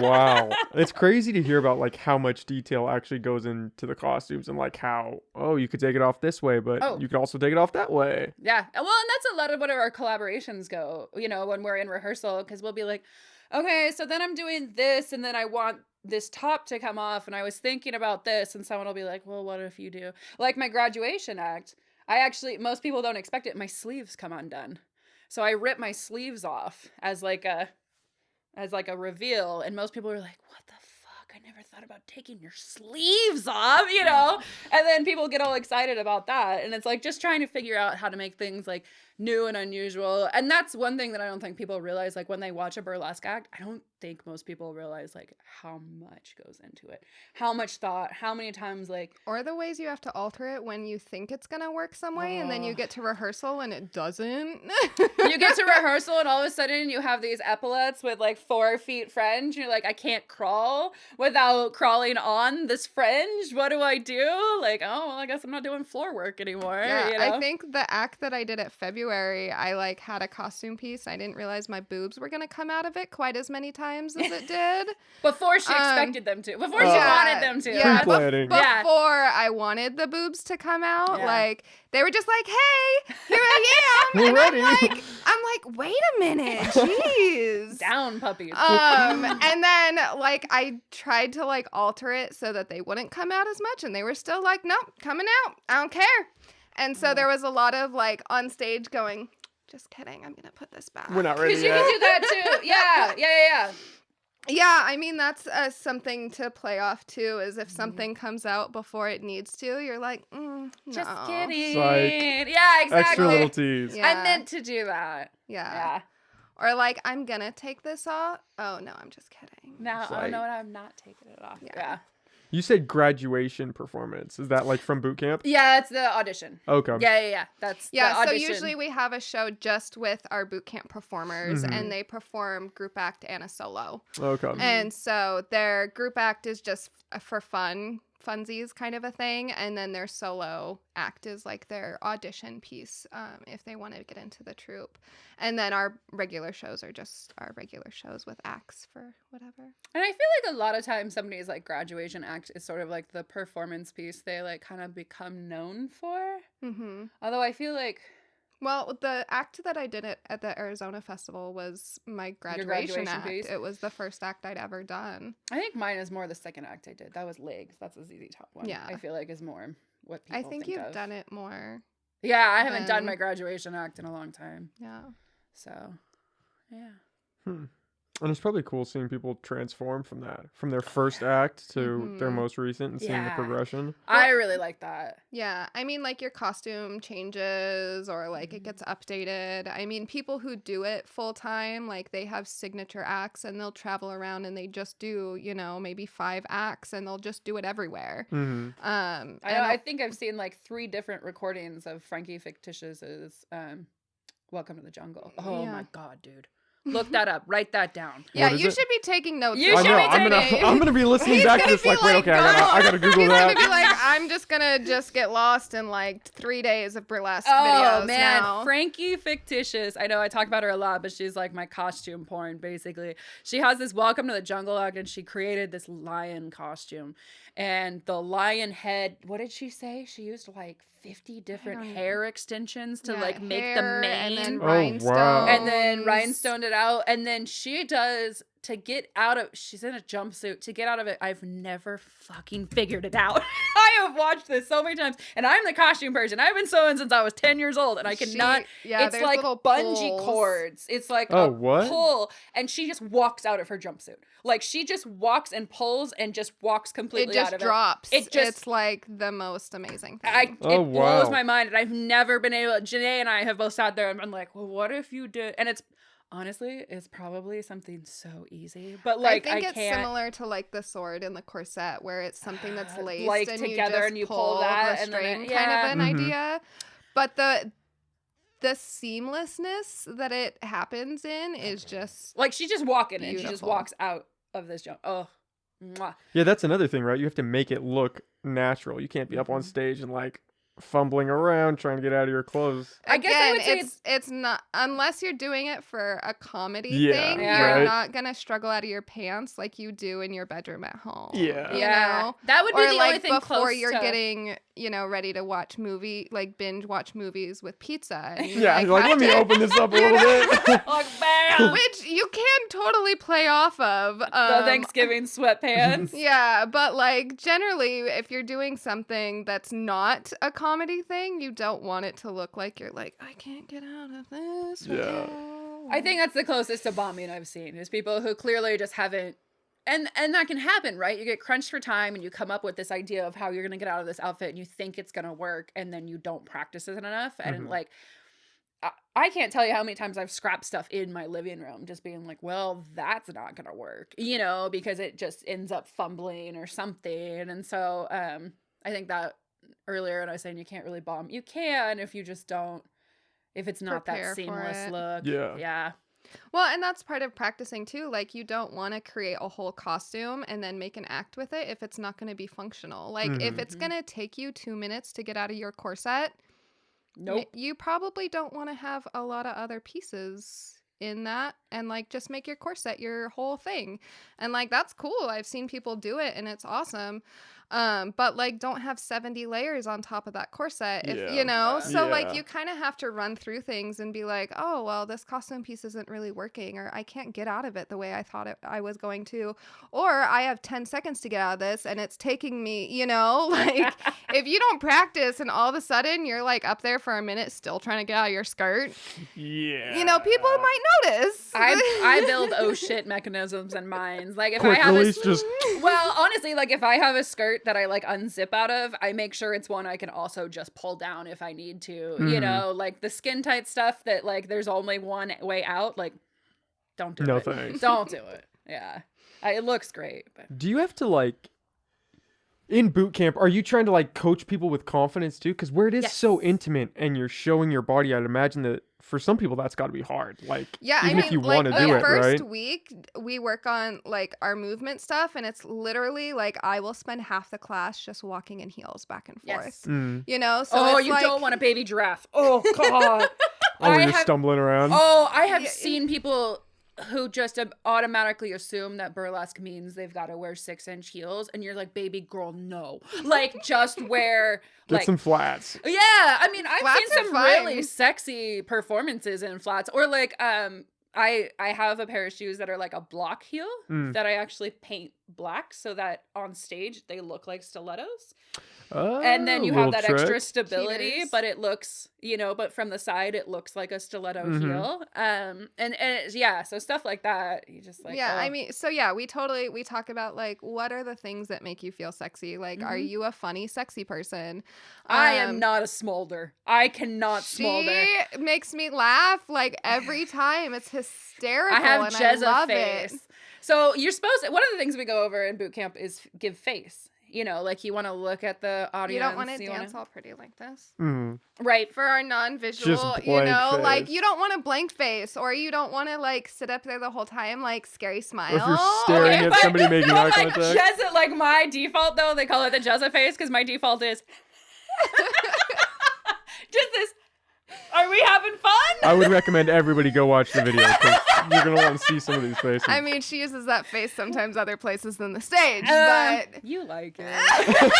Wow. It's crazy to hear about like how much detail actually goes into the costumes and like how, oh, you could take it off this way, but you could also take it off that way. Yeah. Well, and that's a lot of what our collaborations go, you know, when we're in rehearsal, because we'll be like, okay, so then I'm doing this and then I want this top to come off and I was thinking about this, and someone will be like, well, what if you do? Like my graduation act, most people don't expect it. My sleeves come undone. So I rip my sleeves off as like a reveal, and most people are like, what the fuck? I never thought about taking your sleeves off, you know? And then people get all excited about that, and it's like just trying to figure out how to make things like new and unusual. And that's one thing that I don't think people realize. Like when they watch a burlesque act, I don't think most people realize like how much goes into it, how much thought, how many times like Or the ways you have to alter it when you think it's gonna work some way, and then you get to rehearsal and it doesn't. you get to rehearsal and all of a sudden you have these epaulets with like 4 feet fringe. You're like, I can't crawl without crawling on this fringe. What do I do? Like, oh, well, I guess I'm not doing floor work anymore. Yeah, you know? I think the act that I did at February, I like had a costume piece. I didn't realize my boobs were gonna come out of it quite as many times as it did. Before she expected them to. Before she Yeah, wanted them to. Yeah, Pre-planning. before Yeah. I wanted the boobs to come out, Yeah. like they were just like, "Hey, here I am," We're and ready. I'm like, "Wait a minute, jeez." Down, puppies. And then like I tried to like alter it so that they wouldn't come out as much, and they were still like, "Nope, coming out. I don't care." And so there was a lot of like on stage going, "Just kidding. I'm gonna put this back." We're not ready Because you yet. can do that too. Yeah. Yeah, I mean, that's something to play off too, is Mm-hmm. if something comes out before it needs to, you're like, no. Just kidding. Psych. Yeah, exactly. Extra little tease. Yeah. I meant to do that. Yeah. Yeah. Or like, I'm gonna take this off. Oh, no, I'm just kidding. Now, It's oh, like- no, I'm not taking it off. Yeah. Yeah. You said graduation performance. Is that like from boot camp? Yeah, it's the audition. Okay. Yeah. That's the Yeah, so audition. usually we have a show just with our boot camp performers, Mhm. and they perform group act and a solo. Okay. And so their group act is just for funsies kind of a thing, and then their solo act is like their audition piece if they want to get into the troupe. And then our regular shows are just our regular shows with acts for whatever. And I feel like a lot of times somebody's like graduation act is sort of like the performance piece they like kind of become known for. Mm-hmm. Although I feel like Well, the act that I did at the Arizona Festival was my graduation act. piece? It was the first act I'd ever done. I think mine is more the second act I did. That was legs. That's a ZZ Top one. Yeah. I feel like is more what people I think you've of. done it more. Yeah, I haven't done than- my graduation act in a long time. Yeah. So, yeah. And it's probably cool seeing people transform from their first act to their Mhm. most recent, and seeing the Yeah. progression. I really like that. Yeah, I mean, like your costume changes or like it gets updated. I mean, people who do it full time, like they have signature acts and they'll travel around and they just do, maybe 5 acts and they'll just do it everywhere. Mm-hmm. I think I've seen like 3 different recordings of Frankie Fictitious's Welcome to the Jungle. Oh Yeah. my God, dude. Look that up. Write that down. Yeah, What is you it? should be taking notes. You I should know. be I'm gonna be listening He's back to gonna this be like, wait, like, okay, I gotta Google He's that. gonna be like, I'm just gonna get lost in like 3 days of burlesque Oh videos man, now. Frankie Fictitious. I know I talk about her a lot, but she's like my costume porn basically. She has this Welcome to the Jungle act, and she created this lion costume. And the lion head, what did she say? She used like 50 different don't hair extensions to Yeah, like make the hair mane. and then Oh, wow. rhinestones. And then rhinestoned it out. And then she does to get out of, she's in a jumpsuit. To get out of it, I've never fucking figured it out. I have watched this so many times, and I'm the costume person. I've been sewing since I was 10 years old, and I cannot. Yeah, It's there's like little bungee pulls. cords. It's like Oh, a what? pull, and she just walks out of her jumpsuit. Like she just walks and pulls and just walks It completely just out of drops. It just- It's like the most amazing thing. it Oh, blows wow. my mind, and I've never been able. Janae and I have both sat there and been like, "Well, what if you did?" And it's honestly, it's probably something so easy, but like I think it's can't. similar to like the sword and the corset, where it's something that's laced Like and together you just and you pull pull that the and then string, it- kind yeah. of an Mhm. idea. But the seamlessness that it happens in is just Like she just walking and she just Beautiful. walks out of this jump. Oh, mwah. Yeah, that's another thing, right? You have to make it look natural. You can't be up on Mhm. stage and like fumbling around trying to get out of your clothes. I guess I would say it's not, unless you're doing it for a comedy Yeah, thing, Yeah. you're right. not gonna struggle out of your pants like you do in your bedroom at home. Yeah. you yeah, know? that would be Or the only like thing before close you're to... getting, ready to watch binge watch movies with pizza. And you, Yeah, you're like, have let me to- open this up a little bit. like bam, which you can totally play off of. the Thanksgiving sweatpants. Yeah, but like generally, if you're doing something that's not a comedy thing, you don't want it to look like you're like, I can't get out of this. right Yeah. now." I think that's the closest to bombing I've seen is people who clearly just haven't. And that can happen, right? You get crunched for time and you come up with this idea of how you're going to get out of this outfit and you think it's going to work and then you don't practice it enough. And Mhm. like, I can't tell you how many times I've scrapped stuff in my living room just being like, well, that's not going to work, you know, because it just ends up fumbling or something. And so I think that earlier when I was saying you can't really bomb, you can if you just don't, if it's not Prepare that for seamless it. look. Yeah. Yeah. Well, and that's part of practicing too. Like, you don't want to create a whole costume and then make an act with it if it's not going to be functional. Like, if it's going to take you 2 minutes to get out of your corset, Nope. you probably don't want to have a lot of other pieces in that, and like just make your corset your whole thing. And like, that's cool. I've seen people do it and it's awesome. But like, don't have 70 layers on top of that corset, if Yeah. you know. So like, Yeah. you kind of have to run through things and be like, oh well, this costume piece isn't really working, or I can't get out of it the way I thought I was going to, or I have 10 seconds to get out of this and it's taking me, you know. Like, if you don't practice and all of a sudden you're like up there for a minute still trying to get out of your skirt, Yeah. you know, people might notice. I build oh shit mechanisms in mines. Like if Quick I have release, just well, honestly, like if I have a skirt that I like unzip out of, I make sure it's one I can also just pull down if I need to. You know, like the skin tight stuff that like there's only one way out. Like, don't do no it. thanks. Don't do it. Yeah, it looks great. But. Do you have to like in boot camp? Are you trying to like coach people with confidence too? Because where it is Yes. so intimate and you're showing your body, I'd imagine that for some people that's got to be hard. Like, Yeah, even I mean, if you like, want to the do it, first right? week we work on like our movement stuff, and it's literally like I will spend half the class just walking in heels back and forth. Yes. You know, so Oh, it's you like, don't want a baby giraffe. Oh God. Oh, I you're have- stumbling around. Oh, I have Yeah. seen people who just automatically assume that burlesque means they've got to wear 6-inch heels, and you're like, baby girl, no. Like, just wear Get like some flats. yeah. I mean, I've Flats seen are some fine. really sexy performances in flats, or like I have a pair of shoes that are like a block heel that I actually paint black so that on stage they look like stilettos. Oh, And then you have little that trick. extra stability, Cheaters. but it looks, you know, but from the side it looks like a stiletto Mhm. heel. And it's, yeah, so stuff like that. You just like, yeah, oh. I mean, so yeah, we talk about like, what are the things that make you feel sexy? Like, are you a funny, sexy person? I am not a smolder. I cannot smolder. She makes me laugh like every time. It's hysterical. I have and Jezza I love face. it. So you're supposed to, one of the things we go over in boot camp is give face. You know, like you want to look at the audience. You don't want to you dance wanna- all pretty like this. Right. For our non-visual, Just you blank know, like face. you don't want a blank face, or you don't want to like sit up there the whole time like scary smile. Or if you're staring Okay, at but- somebody making eye But like contact. Jezza, like my default though, they call it the Jezza face because my default is just this. Are we having fun? I would recommend everybody go watch the video because you're gonna want to see some of these faces. I mean, she uses that face sometimes other places than the stage, but You like it.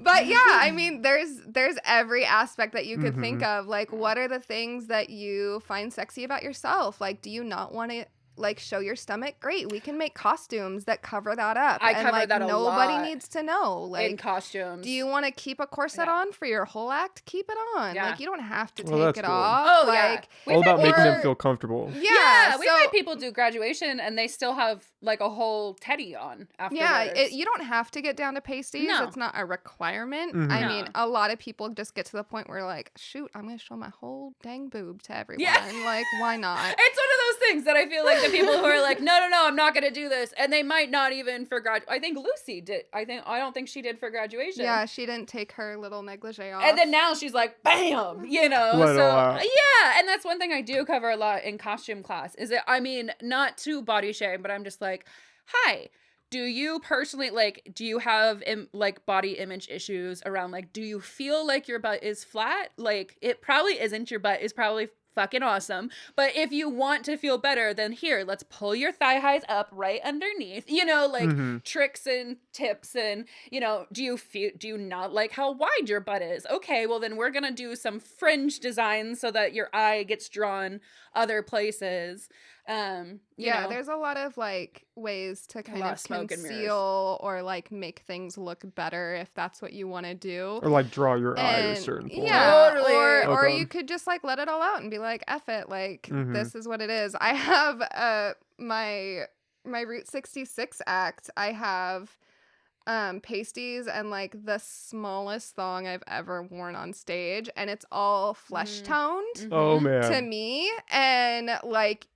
but yeah, I mean, there's every aspect that you could think of. Like, what are the things that you find sexy about yourself? Like, do you not want to like show your stomach? Great, we can make costumes that cover that up. I and cover like that a nobody lot needs to know. Like, in costumes. do you want to keep a corset Yeah. on for your whole act? Keep it on. Yeah. Like, you don't have to Well, take that's it good. off. Oh, yeah. like, All about making them or- feel comfortable. yeah, we've so- had people do graduation and they still have like a whole teddy on afterwards. Yeah, you don't have to get down to pasties. No. It's not a requirement. Mhm. I No. mean, a lot of people just get to the point where like, shoot, I'm going to show my whole dang boob to everyone. Yeah. Like, why not? It's one of those things that I feel like the people who are like, no, I'm not going to do this, and they might not even for I think Lucy did. I don't think she did for graduation. Yeah, she didn't take her little negligee off. And then now she's like, bam, you know. Let it so all out. yeah, and that's one thing I do cover a lot in costume class. Is it? I mean, not to body shame, but I'm just like, hi. Do you personally do you have like body image issues around like, do you feel like your butt is flat? Like, it probably isn't. Your butt is probably fucking awesome. But if you want to feel better, then here, let's pull your thigh highs up right underneath. You know, like tricks and tips and, you know, do you not like how wide your butt is? Okay, well then we're gonna do some fringe designs so that your eye gets drawn other places. You know. there's a lot of like ways to kind lot of of smoke and mirrors. conceal or like make things look better if that's what you want to do. Or like draw your eye at a And- certain point. Yeah, Totally. or Okay. you could just like let it all out and be like, F it, like Mhm. this is what it is. I have my Route 66 act. I have pasties and like the smallest thong I've ever worn on stage, and it's all flesh toned Oh man. to me, and like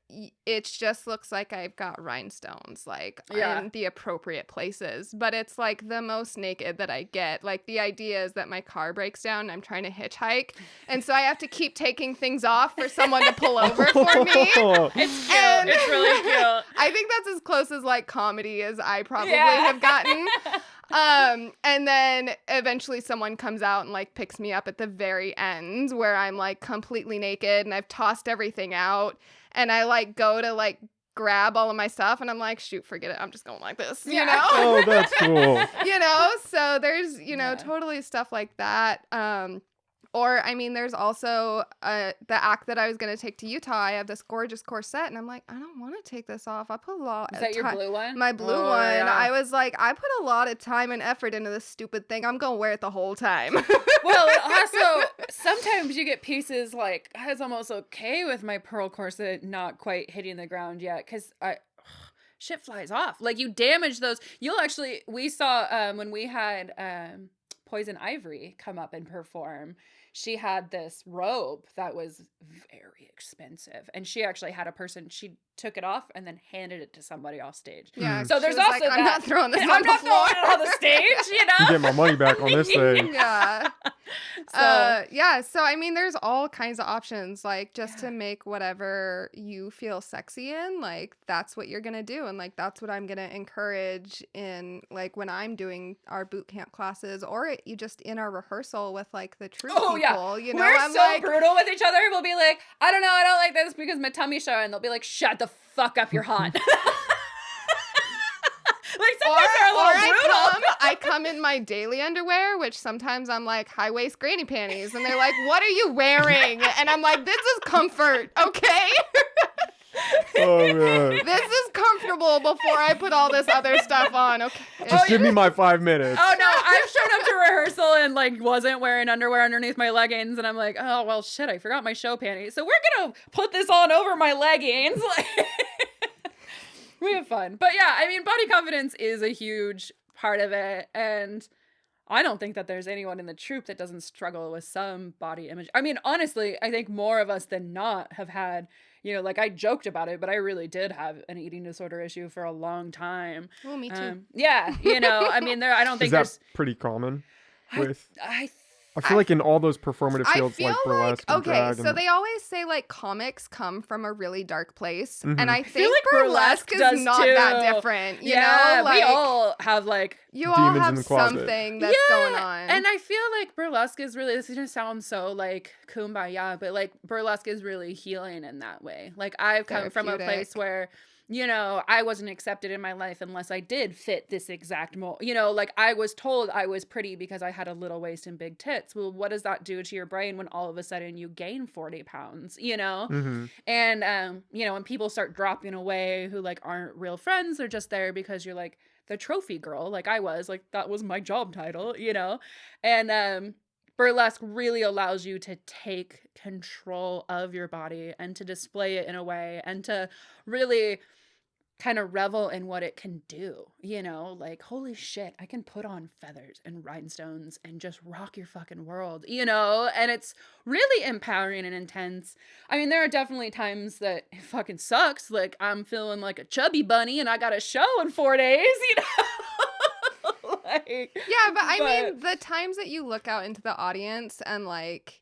it just looks like I've got rhinestones like in the appropriate places, but it's like the most naked that I get. Like the idea is that my car breaks down and I'm trying to hitchhike, and so I have to keep taking things off for someone to pull over for me. It's cute. And it's really cute. I think that's as close as like comedy as I probably have gotten. And then eventually someone comes out and like picks me up at the very end where I'm like completely naked and I've tossed everything out, and I like go to like grab all of my stuff and I'm like, shoot, forget it. I'm just going like this, you know? Oh, that's cool. You know, so there's, you know, totally stuff like that. Or, I mean, there's also the act that I was going to take to Utah. I have this gorgeous corset, and I'm like, I don't want to take this off. I put a lot Is that your blue one? My blue one. Yeah. I was like, I put a lot of time and effort into this stupid thing. I'm going to wear it the whole time. Well, also, sometimes you get pieces like, I was almost okay with my pearl corset not quite hitting the ground yet, because shit flies off. Like, you damage those. We saw when we had Poison Ivory come up and perform, she had this robe that was very expensive, and she actually had a person, she took it off and then handed it to somebody off stage. Yeah. So there's also like, I'm not throwing this on I'm the not floor. throwing it on the stage, you know? You get my money back on this thing. Yeah. So, So I mean, there's all kinds of options, like just to make whatever you feel sexy in, like that's what you're gonna do, and like that's what I'm gonna encourage in like when I'm doing our boot camp classes, or you just in our rehearsal with like the true people. You know, we're I'm so like, brutal with each other. We'll be like, I don't know, I don't like this because my tummy's showing. They'll be like, shut the fuck up, you're hot. Like sometimes they're a little brutal. I come in my daily underwear, which sometimes I'm like high waist granny panties, and they're like, "What are you wearing?" And I'm like, "This is comfort, okay? Oh man. This is comfortable before I put all this other stuff on, okay?" Just give me my 5 minutes. Oh no, I've shown up to rehearsal and like wasn't wearing underwear underneath my leggings, and I'm like, oh well, shit, I forgot my show panties, so we're gonna put this on over my leggings. We have fun. But yeah, I mean, body confidence is a huge part of it, and I don't think that there's anyone in the troupe that doesn't struggle with some body image. I mean, honestly, I think more of us than not have had, you know, like I joked about it, but I really did have an eating disorder issue for a long time. Well, me too. Yeah, you know, I mean, I don't think Is that there's... pretty common? I I feel like in all those performative I fields feel like burlesque and okay, drag. so they always say like comics come from a really dark place, Mhm. and I feel think like burlesque burlesque does is not too. that different. You yeah, know, like we all have like... you all demons in have the closet. something that's going on. And I feel like burlesque is really, this is gonna sound so like kumbaya, but like burlesque is really healing in that way. Like I've come from a place where, you know, I wasn't accepted in my life unless I did fit this exact mold. You know, like I was told I was pretty because I had a little waist and big tits. Well, what does that do to your brain when all of a sudden you gain 40 pounds, you know? Mm-hmm. And, you know, when people start dropping away who like aren't real friends, they're just there because you're like the trophy girl, like I was, like that was my job title, you know? And, burlesque really allows you to take control of your body and to display it in a way and to really kind of revel in what it can do, you know, like holy shit, I can put on feathers and rhinestones and just rock your fucking world, you know, and it's really empowering and intense. I mean, there are definitely times that it fucking sucks, like I'm feeling like a chubby bunny and I got a show in 4 days, you know. Like, yeah, but I mean, the times that you look out into the audience and like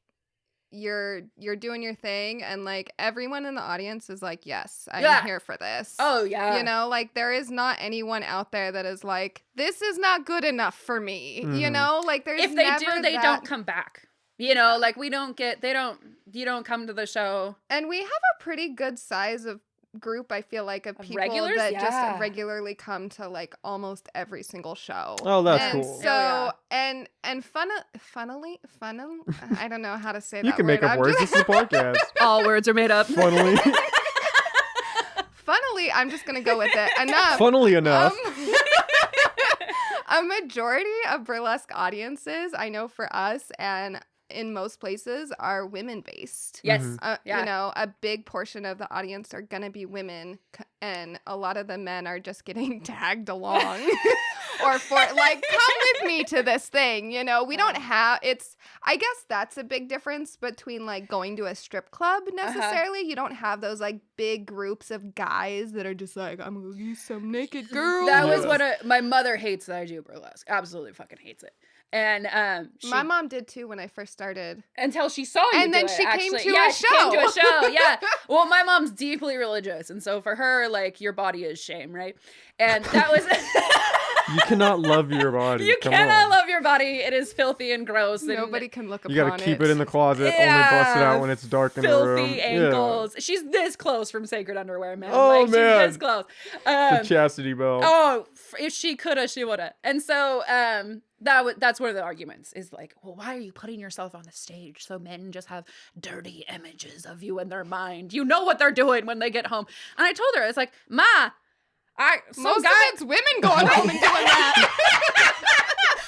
you're doing your thing and like everyone in the audience is like, yes, I'm here for this. Oh yeah. You know, like there is not anyone out there that is like, this is not good enough for me. Mm-hmm. You know, like there's if they never do, they don't come back. You know, like you don't come to the show. And we have a pretty good size of group, I feel like, of people regulars? that Yeah. just regularly come to like almost every single show. Oh, that's and cool. So and funnily, I don't know how to say that. You can make up words. This is a podcast. All words are made up. Funnily. Funnily, I'm just gonna go with it. Enough. Funnily enough. A majority of burlesque audiences, I know for us, and in most places are women based. Yes. You know, a big portion of the audience are going to be women, and a lot of the men are just getting tagged along or for like, come with me to this thing. You know, we don't have I guess that's a big difference between like going to a strip club necessarily. You don't have those like big groups of guys that are just like, I'm going to get some naked girls. That was what my mother hates that I do burlesque. Absolutely fucking hates it. And my mom did too when I first started. Until she saw you and then do she it, came actually. to a she came to a show. show. Yeah. Well, my mom's deeply religious, and so for her, like, your body is shame, right? And that was. You cannot love your body. You cannot love your body. It is filthy and gross. Nobody can look upon it. You gotta keep it in the closet. Only bust it out when it's dark in the room. Filthy ankles. Yeah. She's this close from sacred underwear, man. Oh, like, man. She's this close. The chastity belt. Oh, if she coulda, she woulda. And so that's one of the arguments is like, well, why are you putting yourself on the stage so men just have dirty images of you in their mind? You know what they're doing when they get home. And I told her, it's like, Ma, most of it's women going home and doing that.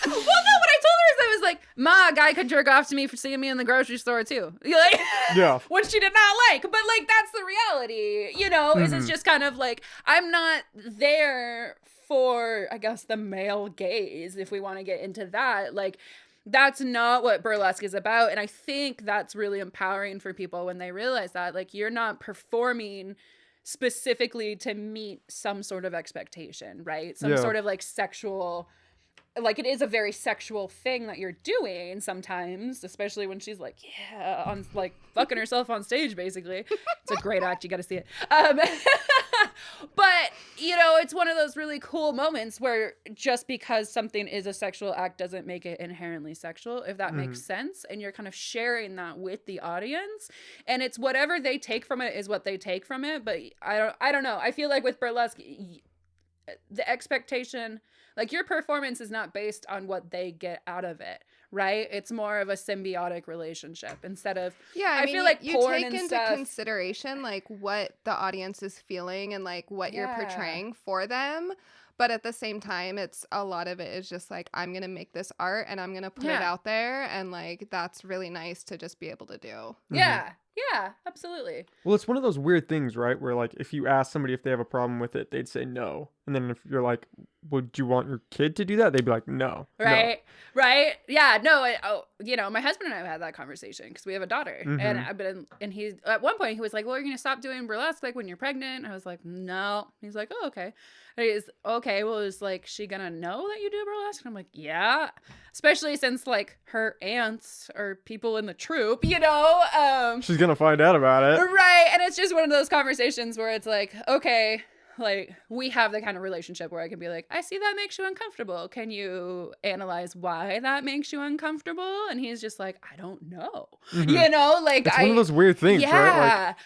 Well, no, what I told her is I was like, Ma, a guy could jerk off to me for seeing me in the grocery store too. Like, yeah. Which she did not like. But like, that's the reality, you know, is it's just kind of like, I'm not there for, I guess, the male gaze, if we want to get into that. Like, that's not what burlesque is about. And I think that's really empowering for people when they realize that, like, you're not performing specifically to meet some sort of expectation, right? Some sort of like sexual, like, it is a very sexual thing that you're doing sometimes, especially when she's like, yeah, on like fucking herself on stage, basically. It's a great act. You got to see it. But, you know, it's one of those really cool moments where just because something is a sexual act doesn't make it inherently sexual, if that makes sense. And you're kind of sharing that with the audience. And it's whatever they take from it is what they take from it. But I don't know. I feel like with burlesque, the expectation, like, your performance is not based on what they get out of it, right? It's more of a symbiotic relationship instead of, I feel like you porn take and into stuff, consideration like what the audience is feeling and like what you're portraying for them. But at the same time, it's a lot of it is just like, I'm going to make this art and I'm going to put it out there. And like, that's really nice to just be able to do. Yeah. Yeah, absolutely. Well, it's one of those weird things, right? Where like, if you ask somebody if they have a problem with it, they'd say no. And then if you're like, would you want your kid to do that? They'd be like, no. Right. No. Right. Yeah. No. You know, my husband and I have had that conversation because we have a daughter, and he at one point he was like, "Well, you're gonna stop doing burlesque like when you're pregnant." I was like, "No." He's like, "Oh, okay." And he's okay. Well, is like she gonna know that you do burlesque? And I'm like, "Yeah." Especially since like her aunts are people in the troupe, you know. She's gonna find out about it, right? And it's just one of those conversations where it's like, okay. Like, we have the kind of relationship where I can be like, I see that makes you uncomfortable. Can you analyze why that makes you uncomfortable? And he's just like, I don't know. You know, like, it's one of those weird things, right? Like,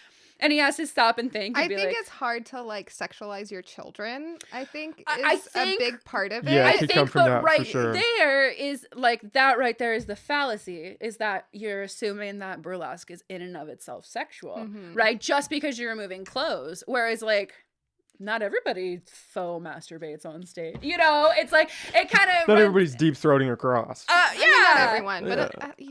and he has to stop and think. I think it's hard to like sexualize your children. I think I is a big part of it. Yeah, I think, but right sure. there is like that. Right there is the fallacy. Is that you're assuming that burlesque is in and of itself sexual, right? Just because you're removing clothes, whereas like, not everybody faux masturbates on stage. You know, it's like, it kind of... Not everybody's deep throating across. I mean, not everyone, but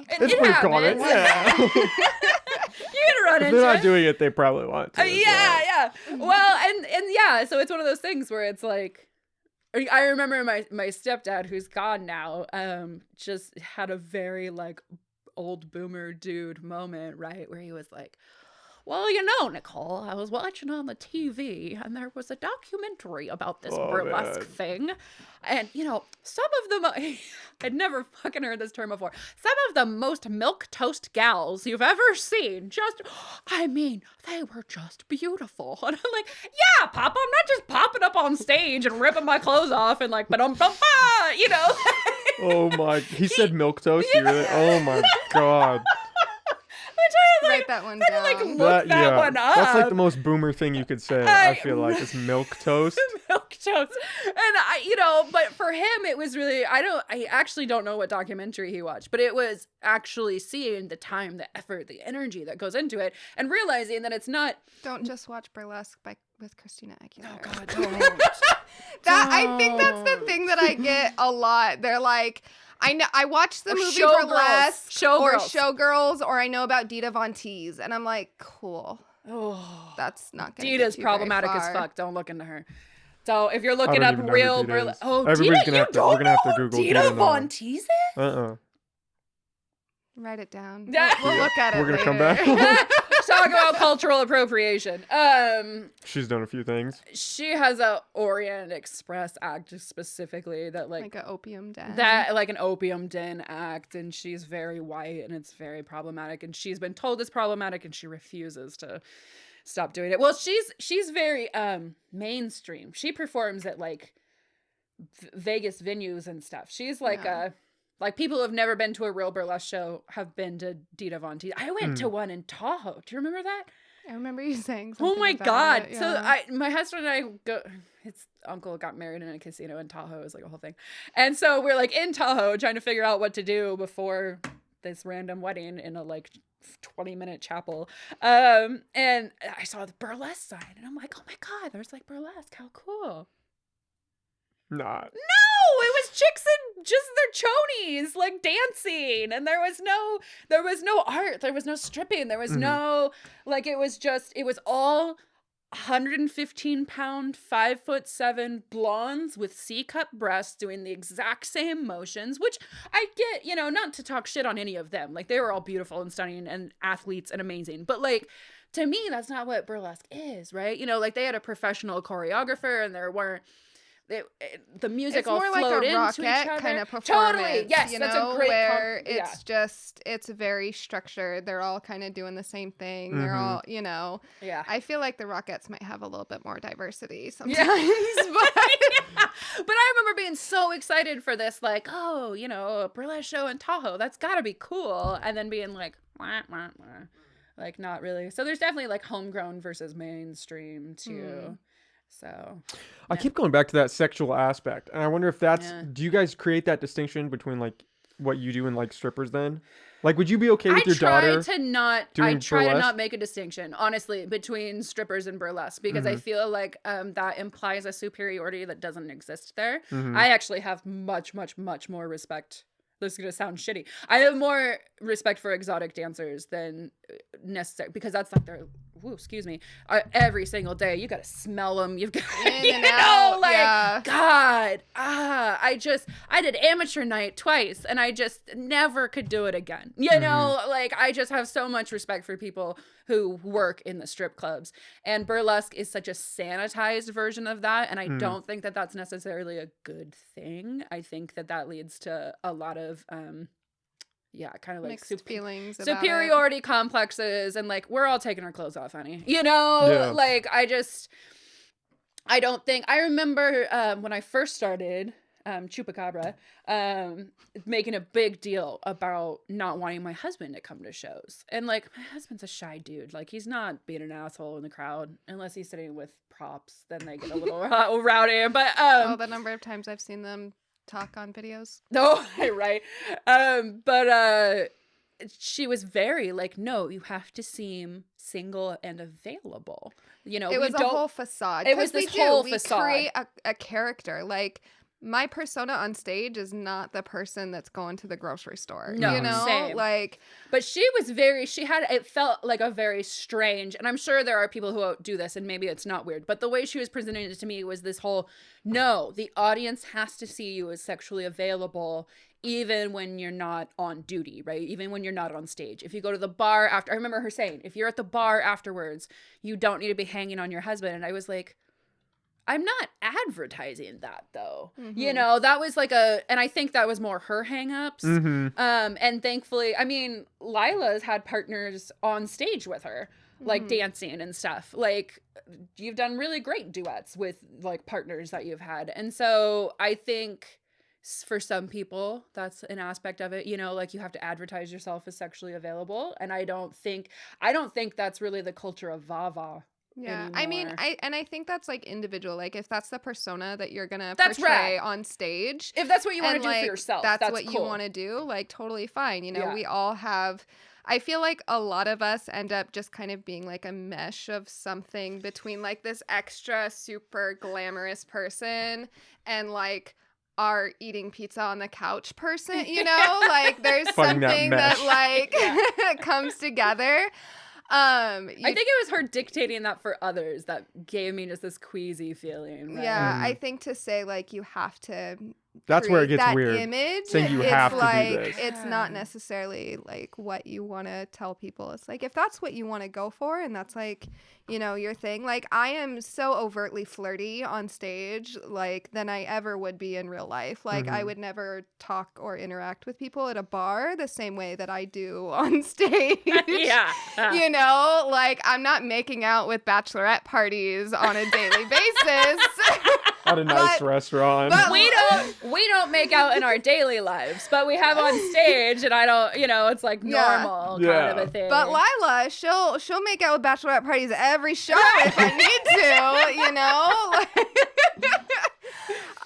it's pretty common. Yeah. You're gonna run if into they're not it. doing it, they probably want to. Yeah. Well, and yeah, so it's one of those things where it's like, I remember my stepdad, who's gone now, just had a very like old boomer dude moment, right? Where he was like, well, you know, Nicole, I was watching on the TV and there was a documentary about this burlesque thing. And, you know, some of them, I'd never fucking heard this term before. Some of the most milquetoast gals you've ever seen, I mean, they were just beautiful. And I'm like, yeah, Papa, I'm not just popping up on stage and ripping my clothes off and like, you know. Oh my, he said milquetoast? You really? Oh my God. Write that one down. Look that one up. That's like the most boomer thing you could say. I feel like it's milk toast. Milk shows. And but for him, it was really, I actually don't know what documentary he watched, but it was actually seeing the time, the effort, the energy that goes into it and realizing that it's not. Don't just watch Burlesque with Christina Aguilera. Oh, God, don't. I think that's the thing that I get a lot. They're like, I watched the Or movie Showgirls. Burlesque or Showgirls. Showgirls, or I know about Dita Von Teese, and I'm like, cool. Oh, That's not gonna Dita's get you problematic very as far. fuck. Don't look into her. So if you're I looking don't up even know real who Dita Burlesque, is. oh, Everybody's Dita, gonna have to- you we're don't gonna have to know Google Dita Dita Von now. Teese? Write it down. Yeah. We'll look at it. We're gonna come later. back. Talk about cultural appropriation. She's done a few things. She has a Orient Express act specifically that like an opium den. like an opium den act, and she's very white and it's very problematic, and she's been told it's problematic and she refuses to stop doing it. Well, she's very mainstream. She performs at like Vegas venues and stuff. She's like like people who have never been to a real burlesque show have been to Dita Von Teese. I went to one in Tahoe. Do you remember that? I remember you saying Oh something my about God. it, So yeah. my husband and I go, his uncle got married in a casino in Tahoe. It was like a whole thing. And so we're like in Tahoe trying to figure out what to do before this random wedding in a like 20-minute chapel. And I saw the burlesque sign and I'm like, oh my God, there's like burlesque. How cool. Not. No, it was chicks in just their chonies, like dancing, and there was no art, there was no stripping, there was no like it was all 115-pound, 5'7" blondes with C-cup breasts doing the exact same motions, which I get, not to talk shit on any of them. Like they were all beautiful and stunning and athletes and amazing, but like to me, that's not what burlesque is, right? Like they had a professional choreographer and there weren't. The music It's all more flowed like a into each Rockette other. kind of performance. Totally, yes, that's a great. Where it's very structured. They're all kind of doing the same thing. They're all, Yeah. I feel like the Rockettes might have a little bit more diversity sometimes. But I remember being so excited for this, like, a burlesque show in Tahoe. That's got to be cool. And then being like, wah, wah, wah. Like, not really. So there's definitely like homegrown versus mainstream too. So I keep going back to that sexual aspect, and I wonder if that's. Do you guys create that distinction between like what you do and like strippers? Then, like, would you be okay with your daughter? I try to burlesque? not make a distinction, honestly, between strippers and burlesque because I feel like that implies a superiority that doesn't exist there. I actually have much, much, much more respect. This is going to sound shitty. I have more respect for exotic dancers than necessary because that's like their, every single day. You got to smell them. You've got, God. I did amateur night twice and I just never could do it again. Like I just have so much respect for people who work in the strip clubs, and burlesque is such a sanitized version of that. And I don't think that that's necessarily a good thing. I think that leads to a lot of, kind of like mixed feelings about superiority complexes, and like we're all taking our clothes off, honey. Like I don't think I remember when I first started Chupacabra, making a big deal about not wanting my husband to come to shows. And like my husband's a shy dude. Like he's not being an asshole in the crowd unless he's sitting with props. Then they get a little rowdy. But the number of times I've seen them talk on videos. No, right. But she was very like, no, you have to seem single and available. It was a whole facade. It was this whole facade. We create a character. Like my persona on stage is not the person that's going to the grocery store. No, same. Like, but she had, it felt like a very strange, and I'm sure there are people who do this and maybe it's not weird, but the way she was presenting it to me was this whole, no, the audience has to see you as sexually available even when you're not on duty, right? Even when you're not on stage. If you go to the bar after, I remember her saying, if you're at the bar afterwards, you don't need to be hanging on your husband. And I was like, I'm not advertising that though. That was like and I think that was more her hangups. And thankfully, I mean, Lila's had partners on stage with her, like dancing and stuff. Like you've done really great duets with like partners that you've had. And so I think for some people, that's an aspect of it, like you have to advertise yourself as sexually available. And I don't think that's really the culture of Vava Yeah, I mean, anymore. I think that's like individual. Like, if that's the persona that you're gonna That's portray right. on stage, If that's what you want to and do for like yourself, that's that's what you cool. want to do, like totally fine. You know, Yeah. we all have. I feel like a lot of us end up just kind of being like a mesh of something between like this extra super glamorous person and like our eating pizza on the couch person. You know, like there's Finding that something mesh. that like comes together. I think it was her dictating that for others that gave me just this queasy feeling. Right? Yeah, I think to say like you have to That's where it create gets that weird. image, Saying you it's have to do like this. it's not necessarily like what you want to tell people. It's like if that's what you want to go for and that's like, you know, your thing. Like I am so overtly flirty on stage like than I ever would be in real life. Like I would never talk or interact with people at a bar the same way that I do on stage. Yeah. You know, like I'm not making out with bachelorette parties on a daily basis. At a nice restaurant. but- We don't make out in our daily lives, but we have on stage, and I don't, you know, it's like normal kind of a thing. But Lila, she'll make out with bachelorette parties every show if I need to, you know.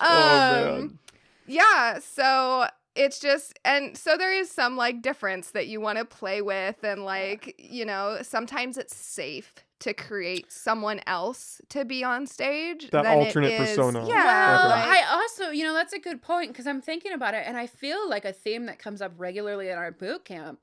Man. Yeah, so it's just, and so there is some like difference that you want to play with, and like, you know, sometimes it's safe to create someone else to be on stage. That than alternate it is, persona. Yeah. Well, like- I also, you know, that's a good point because I'm thinking about it, and I feel like a theme that comes up regularly in our boot camp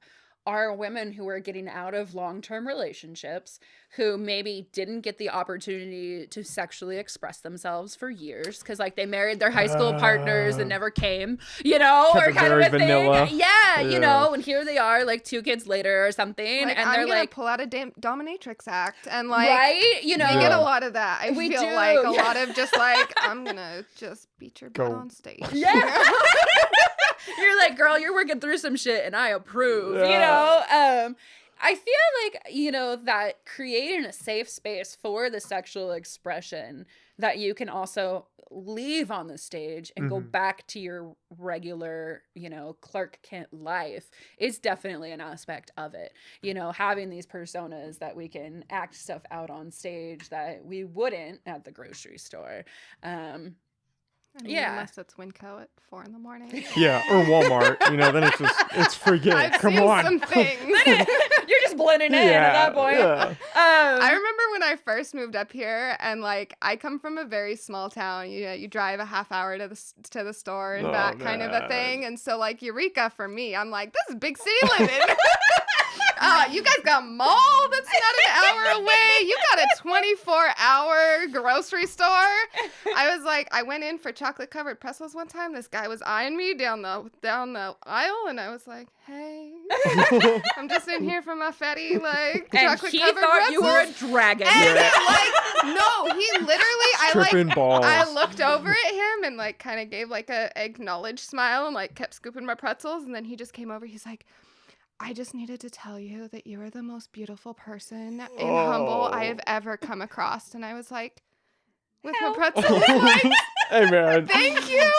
are women who are getting out of long-term relationships who maybe didn't get the opportunity to sexually express themselves for years because like they married their high school partners and never came, you know, Kept or it kind of very a vanilla. thing. Yeah, you know, and here they are like 2 kids later or something, like, and I'm they're gonna like, pull out a dominatrix act, and like, right, you know, we get a lot of that. I We feel do, like a yeah. lot of just like, I'm gonna just beat your butt Go. on stage. Yeah. You're like, girl, you're working through some shit and I approve, you Yeah. know? I feel like, you know, that creating a safe space for the sexual expression that you can also leave on the stage and go back to your regular, you know, Clark Kent life is definitely an aspect of it. You know, having these personas that we can act stuff out on stage that we wouldn't at the grocery store. I mean, Yeah. unless it's Winco at 4 a.m. Yeah, or Walmart. You know, then it's forget it. I've Come seen on. some things. You're just blending in at that point. Yeah. I remember when I first moved up here, and like I come from a very small town. You know, you drive a half hour to the store and Oh, back, kind of a man. thing. And so like Eureka for me, I'm like, this is big city living. You guys got a mall that's not an hour away. You got a 24-hour grocery store. I was like, I went in for chocolate covered pretzels one time. This guy was eyeing me down the aisle, and I was like, hey, I'm just in here for my fatty like And chocolate he covered thought pretzels. you were a dragon. And like, no, he literally, Tripping balls. I looked over at him and like kind of gave like a acknowledged smile and like kept scooping my pretzels, and then he just came over. He's like, I just needed to tell you that you are the most beautiful person in Humble I have ever come across. And I was like, with my pretzels, like, Hey, man. thank you.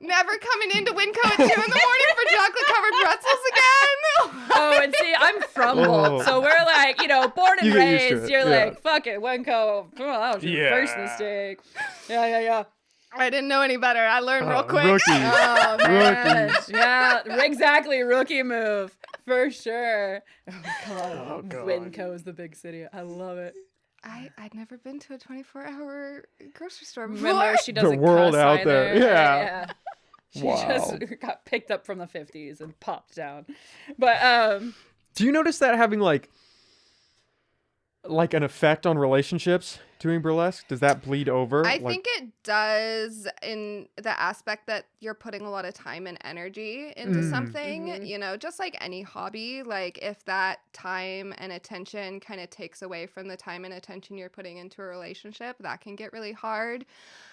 Never coming into Winco at 2 in the morning for chocolate covered pretzels again. Oh, and see, I'm from Bolt, so we're like, you know, born and You get used to raised. it, You're yeah. like, fuck it, Wenko. Oh, that was your first Yeah. mistake. Yeah. I didn't know any better. I learned real quick. Rookies. Oh, man. Rookies. Yeah, exactly. Rookie move. For sure. Oh, Oh, God. God. Winco's the big city. I love it. I'd never been to a 24-hour grocery store before. Remember, she doesn't The world cuss out either. there. Yeah. She Wow. just got picked up from the 50s and popped down. But, Do you notice that having like an effect on relationships doing burlesque? Does that bleed over? I think it does in the aspect that you're putting a lot of time and energy into something, you know, just like any hobby. Like if that time and attention kind of takes away from the time and attention you're putting into a relationship, that can get really hard.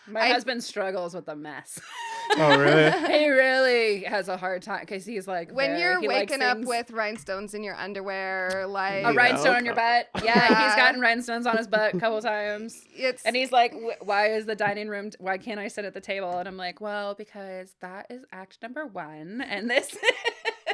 my husband struggles with a mess. Oh, really? He really has a hard time because he's like, When you're he likes waking up things- with rhinestones in your underwear, like a rhinestone on your butt. Yeah, Yeah. he's gotten rhinestones on his butt a couple times. it's And he's like, why is the dining room, why can't I sit at the table? And I'm like, well, because that is act number 1. And this,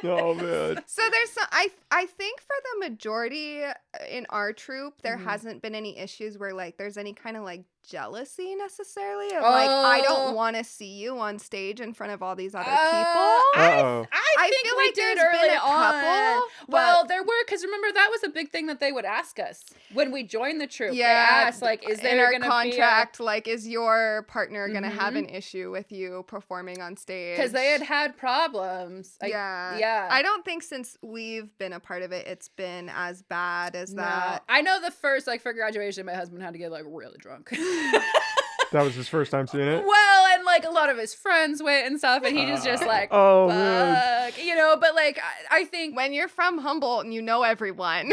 Oh man. So there's some, I think for the majority in our troupe, there Mhm. hasn't been any issues where like there's any kind of like jealousy necessarily of like I Oh. don't want to see you on stage in front of all these other people. Uh-oh. I think feel we like did there's been early a on. couple, Well, but- there were, because remember that was a big thing that they would ask us when we joined the troupe. Yeah, they asked like, "Is there in our gonna contract, like, is your partner gonna have Mhm. an issue with you performing on stage? Because they had problems. Yeah. I don't think since we've been a part of it, it's been as bad as No. that. I know the first, like, for graduation, my husband had to get like really drunk. That was his first time seeing it. Well, and like a lot of his friends went and stuff, and he was just like, Oh, fuck, man. you know. But like, I think When you're from Humboldt and you know everyone.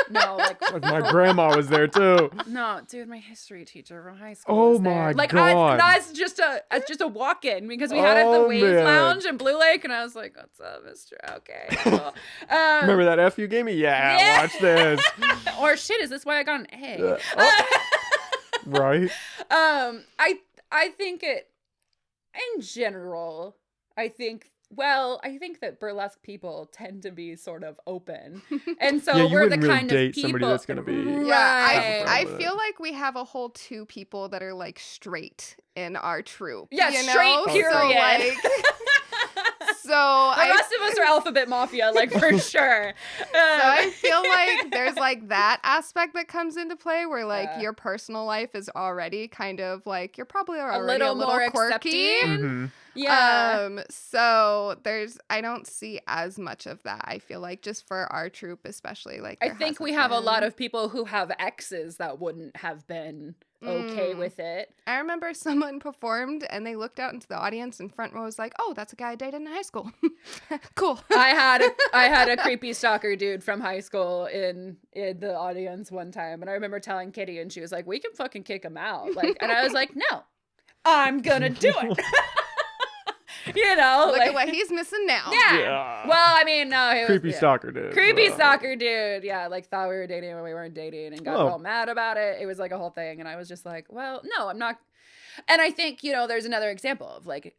no, like Like, my grandma was there too. no, dude, my history teacher from high school. Oh was there. my like, God. That's just a walk-in because we had it at the Oh, Wave man. Lounge in Blue Lake, and I was like, "What's up, Mister? Okay." Cool. Remember that F you gave me? Yeah, Yeah. watch this. Or shit, is this why I got an A? Yeah. Oh. Right? I think it, in general, I think that burlesque people tend to be sort of open. And so Yeah, you we're the wouldn't really kind of date people. somebody that's gonna be- Yeah, Right. I with feel like we have a whole two people that are like straight in our troupe. Yeah, you straight, know? period. So, like, The rest of us are alphabet mafia, like, for sure. So I feel like there's like that aspect that comes into play where like Yeah. your personal life is already kind of like you're probably already little a little more quirky. accepting. hmm Yeah. So I don't see as much of that. I feel like just for our troupe especially, like I there think we hasn't have a lot been. of people who have exes that wouldn't have been okay Mm. with it. I remember someone performed and they looked out into the audience and front row was like, "Oh, that's a guy I dated in high school." Cool. I had a creepy stalker dude from high school in the audience one time, and I remember telling Kitty, and she was like, "We can fucking kick him out," like, and I was like, "No, I'm gonna do it." You know, Look like, at what he's missing now. yeah. Yeah. Well, I mean, no, he was Creepy yeah. stalker dude. Creepy Wow. stalker dude, yeah, like thought we were dating when we weren't dating and got Oh. all mad about it. It was like a whole thing, and I was just like, well, no, I'm not. And I think, you know, there's another example of like,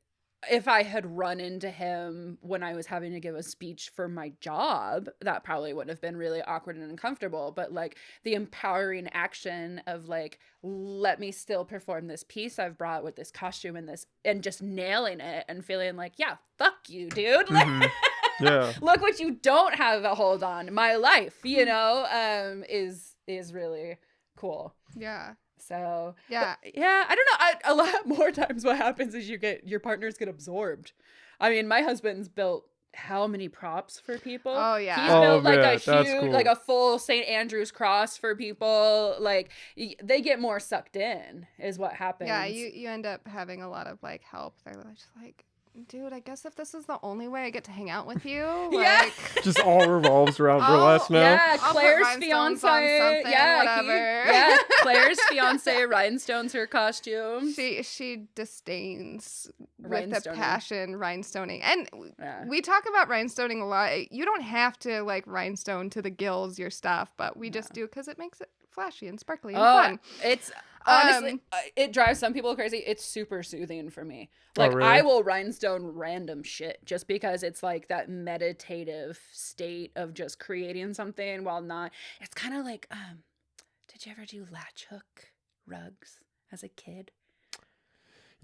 if I had run into him when I was having to give a speech for my job, that probably would have been really awkward and uncomfortable. But like the empowering action of like, let me still perform this piece I've brought with this costume and this, and just nailing it and feeling like, yeah, fuck you, dude. Like, Mhm. Yeah. look what you don't have a hold on. My life, you know, is really cool. Yeah. So Yeah. but, yeah, I don't know. A lot more times what happens is your partners get absorbed. I mean, my husband's built how many props for people? Oh, yeah. He's Oh, built like yeah, a that's huge, cool. like a full St. Andrew's cross for people. Like they get more sucked in, is what happens. Yeah, you end up having a lot of like help. They're just like, dude, I guess if this is the only way I get to hang out with you, Yeah. like, Just all revolves around Oh, burlesque now. Yeah, I'll put Claire's rhinestones fiance. on something, Yeah, whatever. yeah, Claire's fiance rhinestones her costumes. she disdains with a Rhinestoning. passion rhinestoning, and Yeah. we talk about rhinestoning a lot. You don't have to like rhinestone to the gills your stuff, but we just do because it makes it flashy and sparkly and fun. It's honestly, it drives some people crazy. It's super soothing for me. Like, really? I will rhinestone random shit just because it's like that meditative state of just creating something while not. It's kind of like, did you ever do latch hook rugs as a kid?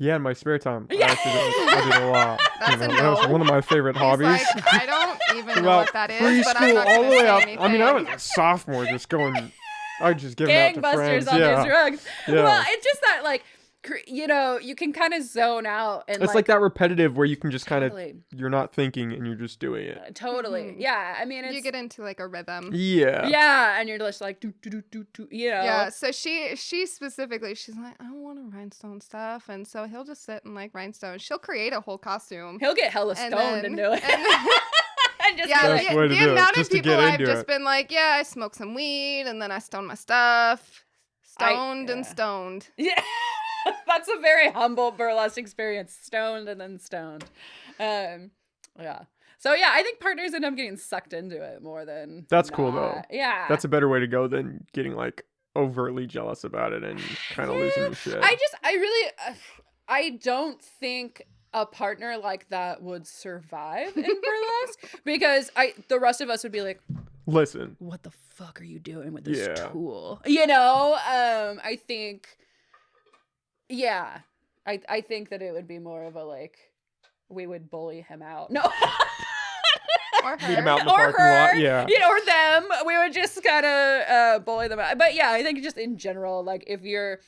Yeah, in my spare time, Yeah. I did a lot. That's a That was no. one of my favorite He's hobbies. like, I don't even know Throughout what that is, but I'm preschool not all gonna the way say up. anything. I mean, I was a sophomore, just going. I would just give them out to Gangbusters friends. on Yeah, these rugs. yeah. Well, it's just that, like, you know, you can kind of zone out. And It's like that repetitive where you can just kind of Totally. you're not thinking and you're just doing it. Totally. Mhm. Yeah. I mean, it's. You get into like a rhythm. Yeah. Yeah, and you're just like, do, do, do, do, do, you know. Yeah, so she specifically, she's like, I don't want to rhinestone stuff, and so he'll just sit and like rhinestone. She'll create a whole costume. He'll get hella And stoned then- and do it. and- And just Yeah, be Best like, way to the do it, amount of just to people get I've into just it. been like, yeah, I smoked some weed and then I stoned my stuff, stoned and yeah. stoned. yeah. That's a very humble burlesque experience. Stoned and then stoned. Yeah. So yeah, I think partners end up getting sucked into it more than That's cool, though. not. Yeah. That's a better way to go than getting like overtly jealous about it and kind of losing your shit. I really, I don't think a partner like that would survive in burlesque, because the rest of us would be like, listen, what the fuck are you doing with this Yeah. tool? You know, I think, yeah, I think that it would be more of a like, we would bully him out. No. Or meet him her. out in the Or parking her, lot. Yeah. you know, or them. We would just kind of bully them out. But yeah, I think just in general, like if you're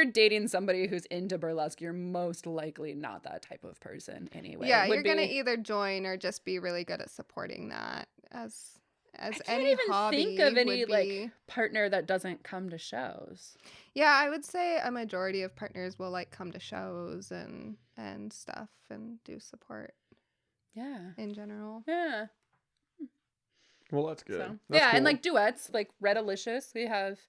dating somebody who's into burlesque, you're most likely not that type of person anyway. Yeah, you're gonna either join or just be really good at supporting that as I can't any even hobby think of any would like be. partner that doesn't come to shows. Yeah, I would say a majority of partners will like come to shows and stuff and do support Yeah. in general. Yeah. Well, that's good. So, That's yeah, and cool. like duets, like Red Alicious. We have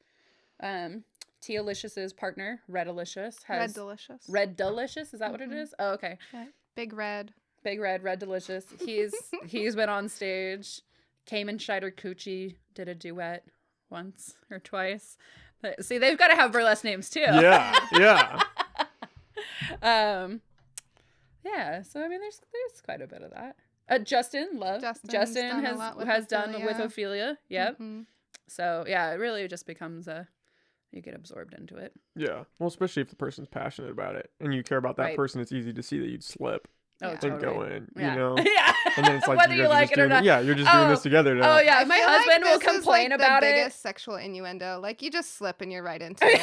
Tia Alicious' partner, Red Alicious, Red has Delicious. Red Delicious. Is that what it is? Oh, okay. Yeah. Big Red. Big Red Delicious. He's been on stage. Cayman Scheider Coochie did a duet once or twice. But, see, they've got to have burlesque names too. Yeah, yeah. Yeah. So I mean, there's quite a bit of that. Justin Justin has done with Ophelia. Yep. Mhm. So yeah, it really just becomes you get absorbed into it. Yeah. Well, especially if the person's passionate about it and you care about that Right. person, it's easy to see that you'd slip Oh, Yeah. and totally. go in, Yeah. you know? Yeah. And then it's like whether you you guys are like just it or doing not. Yeah, you're just doing this together now. Oh yeah, I my feel like husband will this is, complain like, about the it. biggest sexual innuendo. Like you just slip and you're right into it.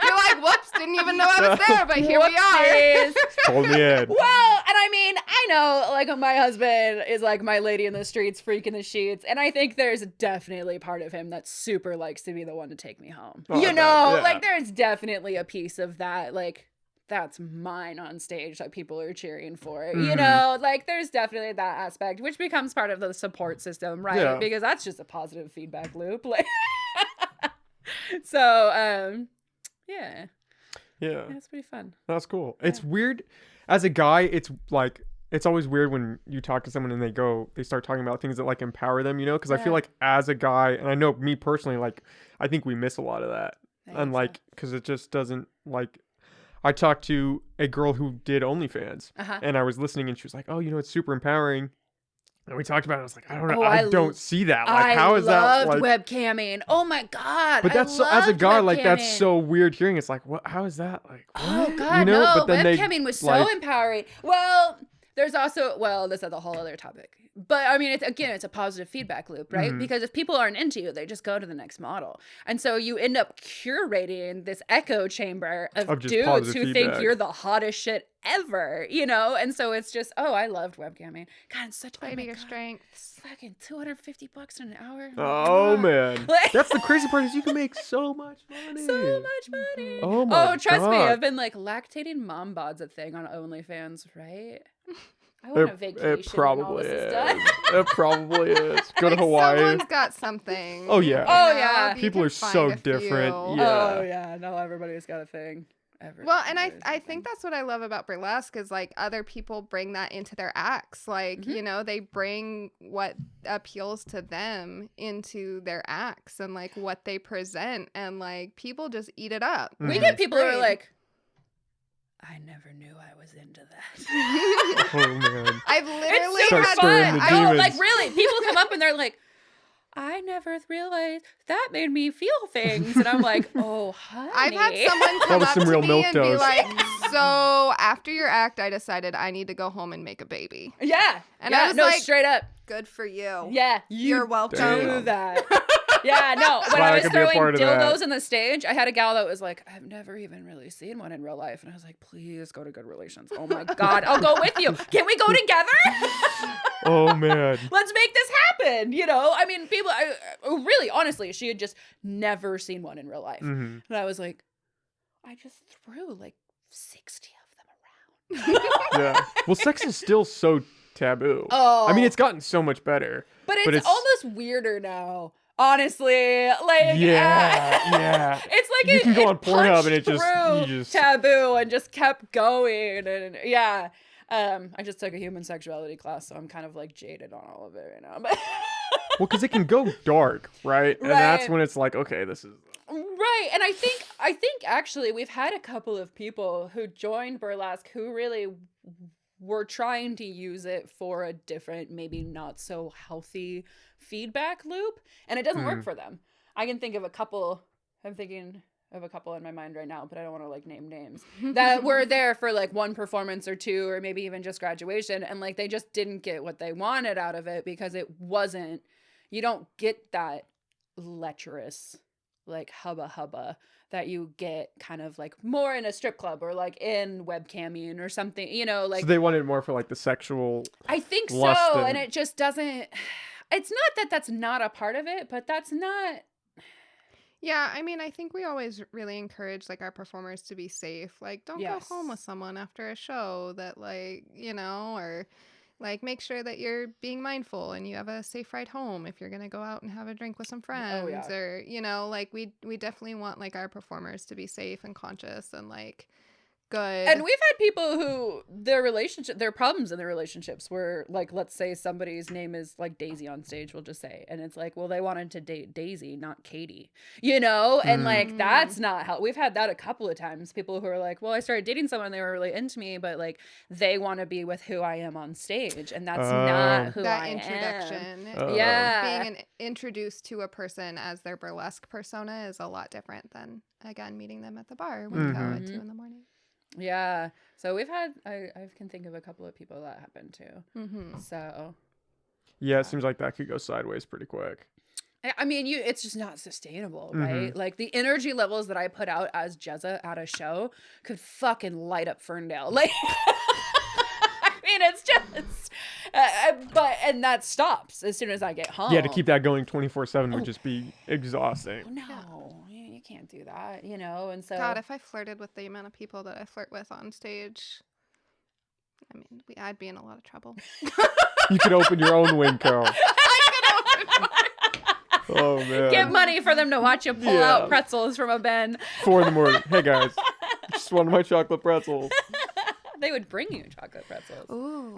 You're like, whoops, didn't even know I was there, but here we are. Whoopsies. Hold me in. Well, and I mean, I know, like, my husband is like my lady in the streets, freak in the sheets, and I think there's definitely part of him that super likes to be the one to take me home. Oh, I You bet, know, yeah. like, there's definitely a piece of that, like, that's mine on stage that people are cheering for. You Mhm. know, like, there's definitely that aspect, which becomes part of the support system, right? Yeah. Because that's just a positive feedback loop. Like, so, yeah, Yeah. it's pretty fun. That's cool. It's weird. As a guy, it's like, it's always weird when you talk to someone and they start talking about things that like empower them, you know? Because I Yeah. feel like as a guy, and I know me personally, like, I think we miss a lot of that. I think And so. like, because it just doesn't, like, I talked to a girl who did OnlyFans Uh-huh. and I was listening and she was like, oh, you know, it's super empowering. And we talked about it. I was like, I don't know. Oh, I I don't see that. Like, how is that? loved Like, webcamming. Oh my god! but that's so, as a loved guy, like, that's webcamming. so weird hearing. It's like, what? How is that? Like, Oh what? god, You know? no! But then Webcamming was so like- empowering. Well, there's also this is a whole other topic. But I mean, it's a positive feedback loop, right? Mhm. Because if people aren't into you, they just go to the next model, and so you end up curating this echo chamber of just dudes positive who think feedback. you're the hottest shit ever, you know. And so it's just, I loved webcamming. God, it's such Play to my your God. strengths. Fucking $250 an hour. Oh man, Like- that's the crazy part is you can make so much money. So much money. Oh my trust me, God. I've been like lactating mom bod's a thing on OnlyFans, right? I want a vacation. It probably when all this is. is done. It probably is. Go to Like, Hawaii. Someone's got something. Oh, yeah. Oh, You know, yeah. you People can are so find a different. few. Yeah. Oh yeah, no, everybody's got a thing. Well, and I think that's what I love about burlesque is like other people bring that into their acts. Like, Mm-hmm. you know, they bring what appeals to them into their acts and like what they present and like people just eat it up. We we Mhm. get It's people who are great. like, I never knew I was into that. Oh man. I've It's literally super Start had stirring fun. the No, demons. like really, people come up and they're like, I never realized that made me feel things, and I'm like, oh, honey. I've had someone come was up some to real me milk and be dose. like, so after your act, I decided I need to go home and make a baby. Yeah, And yeah, I was no, like, straight up. Good for you. Yeah, You're welcome. Do Damn. that. Yeah, no. When Glad I I was could be a throwing part of that. dildos in the stage, I had a gal that was like, I've never even really seen one in real life. And I was like, please go to Good Relations. Oh my God, I'll go with you. Can we go together? Oh man. Let's make this happen. You know, I mean, people, really, honestly, she had just never seen one in real life. Mhm. And I was like, I just threw like 60 of them around. Yeah. Well, sex is still so taboo. Oh. I mean, it's gotten so much better. But it's, it's- almost weirder now. Honestly, like Yeah. it's like You it, can go it on Pornhub punched and it just- through you just- taboo and just kept going and yeah. I just took a human sexuality class, so I'm kind of like jaded on all of it right now. But Well, because it can go dark, right? And that's Right. when it's like, okay, this is. Right. And I think actually we've had a couple of people who joined burlesque who really were trying to use it for a different, maybe not so healthy feedback loop, and it doesn't work for them. I can think of a couple. I'm thinking of a couple in my mind right now, but I don't want to like name names that were there for like one performance or two, or maybe even just graduation, and like they just didn't get what they wanted out of it because it wasn't. You don't get that lecherous like hubba that you get kind of like more in a strip club or like in webcamming or something, you know, like. So they wanted more for like the sexual. I think so, lust and it just doesn't. It's not that that's not a part of it, but that's not. Yeah, I mean, I think we always really encourage like our performers to be safe. Like, don't go home with someone after a show that like, you know, or like make sure that you're being mindful and you have a safe ride home if you're going to go out and have a drink with some friends or, you know, like we definitely want like our performers to be safe and conscious and like good. And we've had people who their problems in their relationships were like, let's say somebody's name is like Daisy on stage, we'll just say, and it's like, well, they wanted to date Daisy, not Katie, you know, and like that's not how. We've had that a couple of times. People who are like, well, I started dating someone, they were really into me, but like they want to be with who I am on stage, and that's not who that I introduction. am. Yeah, being introduced to a person as their burlesque persona is a lot different than again meeting them at the bar when you go at 2 a.m. Yeah. So we've had, I can think of a couple of people that happened to. So. Yeah, it seems like that could go sideways pretty quick. I mean, it's just not sustainable, right? Like the energy levels that I put out as Jezza at a show could fucking light up Ferndale. Like, I mean, it's just, and that stops as soon as I get home. Yeah, to keep that going 24/7 would just be exhausting. No, you can't do that, you know? And so. God, if I flirted with the amount of people that I flirt with on stage, I mean, I'd be in a lot of trouble. You could open your own Winco. Oh, man. Get money for them to watch you pull out pretzels from a bin. 4 a.m. Hey, guys. Just one of my chocolate pretzels. They would bring you chocolate pretzels. Ooh.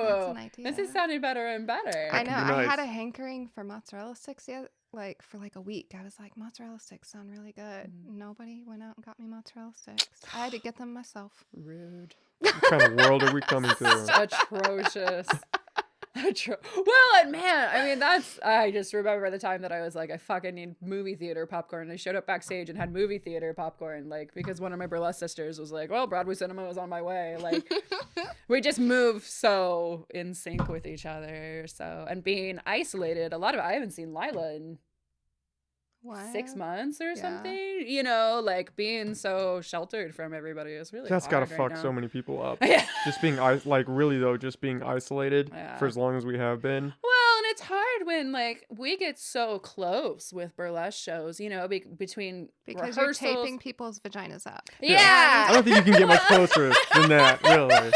That's an idea. This is sounding better and better. I know. Nice. I had a hankering for mozzarella sticks for like a week. I was like, mozzarella sticks sound really good. Nobody went out and got me mozzarella sticks. I had to get them myself. Rude. What kind of world are we coming to? Atrocious. Well, and man, I mean, I just remember the time that I was like, I fucking need movie theater popcorn. I showed up backstage and had movie theater popcorn, like, because one of my burlesque sisters was like, well, Broadway cinema was on my way. Like, we just move so in sync with each other. So, and being isolated, I haven't seen Lila in 6 months or something, you know, like being so sheltered from everybody is really That's gotta fuck so many people up. Just being like really though, just being isolated for as long as we have been. Well, and it's hard when like we get so close with burlesque shows, you know, between because rehearsals. you're taping people's vaginas up. Yeah. I don't think you can get much closer than that, really.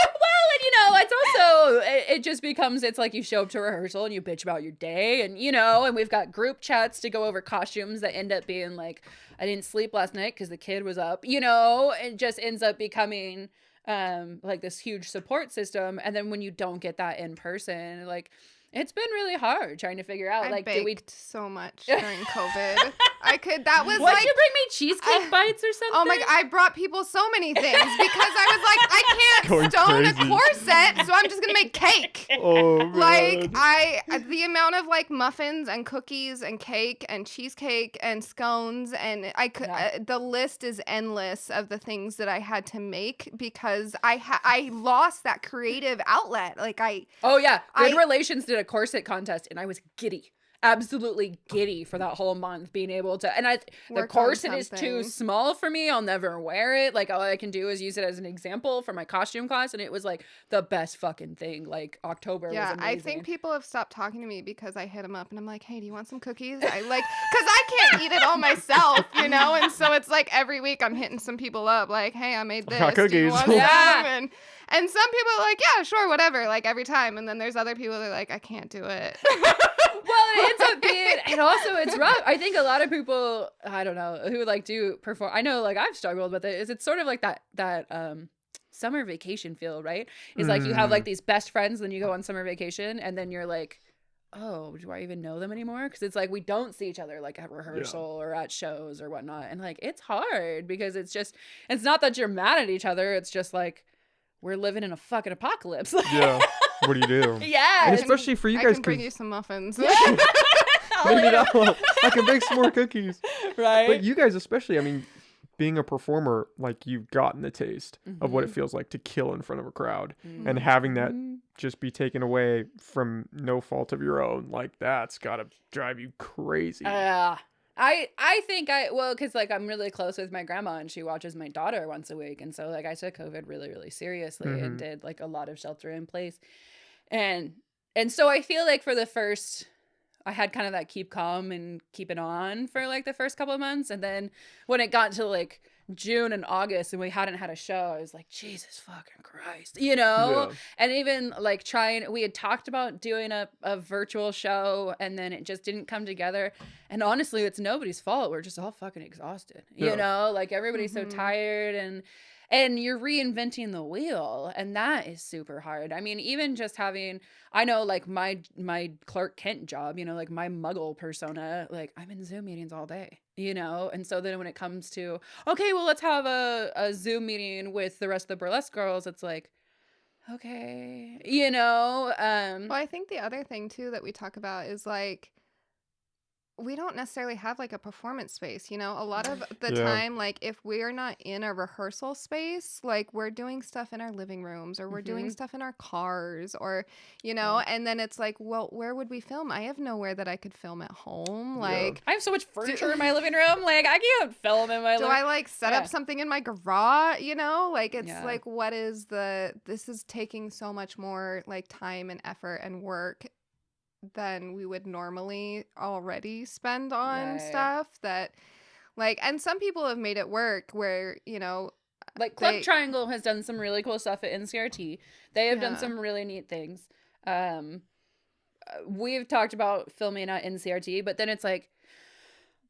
It's also, it just becomes, it's like you show up to rehearsal and you bitch about your day and, you know, and we've got group chats to go over costumes that end up being like, I didn't sleep last night because the kid was up, you know, it just ends up becoming like this huge support system. And then when you don't get that in person, like, it's been really hard trying to figure out, I baked so much during COVID. That was what, like... you bring me cheesecake bites or something? Oh my God, I brought people so many things because I was like, I can't stone crazy. a corset, so I'm just going to make cake. Oh, man. Like, the amount of like muffins and cookies and cake and cheesecake and scones and the list is endless of the things that I had to make because I lost that creative outlet. Like Good Relations did a corset contest and I was giddy. Absolutely giddy for that whole month being able to, and the corset is too small for me. I'll never wear it. Like all I can do is use it as an example for my costume class, and it was like the best fucking thing. Like October was amazing. I think people have stopped talking to me because I hit them up and I'm like, hey, do you want some cookies? Because I can't eat it all myself, you know. And so it's like every week I'm hitting some people up like, hey, I made this. Cookies. Do you want some? And some people are like, yeah, sure, whatever, like every time. And then there's other people that are like, I can't do it. Well, it ends up being, and also it's rough. I think a lot of people, I don't know, who like do perform. I know, like I've struggled with it. It's sort of like that summer vacation feel, right? It's like you have like these best friends, then you go on summer vacation, and then you're like, oh, do I even know them anymore? Because it's like we don't see each other like at rehearsal or at shows or whatnot. And like it's hard because it's not that you're mad at each other. It's just like we're living in a fucking apocalypse. Yeah. What do you do? Yeah. And especially for you I guys, can bring 'cause you some muffins. maybe not. I can make some more cookies. Right. But you guys, especially, I mean, being a performer, like you've gotten the taste of what it feels like to kill in front of a crowd, and having that just be taken away from no fault of your own, like that's gotta drive you crazy. I think because like I'm really close with my grandma and she watches my daughter once a week, and so like I took COVID really, really seriously and did like a lot of shelter in place, and so I feel like for the first, I had kind of that keep calm and keep it on for like the first couple of months, and then when it got to like June and August and we hadn't had a show, I was like, Jesus fucking Christ, Yeah. And even like we had talked about doing a virtual show, and then it just didn't come together. And honestly, it's nobody's fault. We're just all fucking exhausted, like everybody's so tired, and you're reinventing the wheel, and that is super hard. I mean, even just having, I know like my Clark Kent job, like my muggle persona, like I'm in Zoom meetings all day, and so then when it comes to, okay, well, let's have a Zoom meeting with the rest of the burlesque girls, it's like, okay, Well, I think the other thing too that we talk about is like, we don't necessarily have like a performance space, a lot of the time, like if we're not in a rehearsal space, like we're doing stuff in our living rooms or we're doing stuff in our cars or, and then it's like, well, where would we film? I have nowhere that I could film at home. Like I have so much furniture in my living room. Like I can't film in my living room. Do I like set up something in my garage? Like it's like, this is taking so much more like time and effort and work than we would normally already spend on stuff that like, and some people have made it work where, like Club Triangle has done some really cool stuff at NCRT. They have done some really neat things. We've talked about filming at NCRT, but then it's like,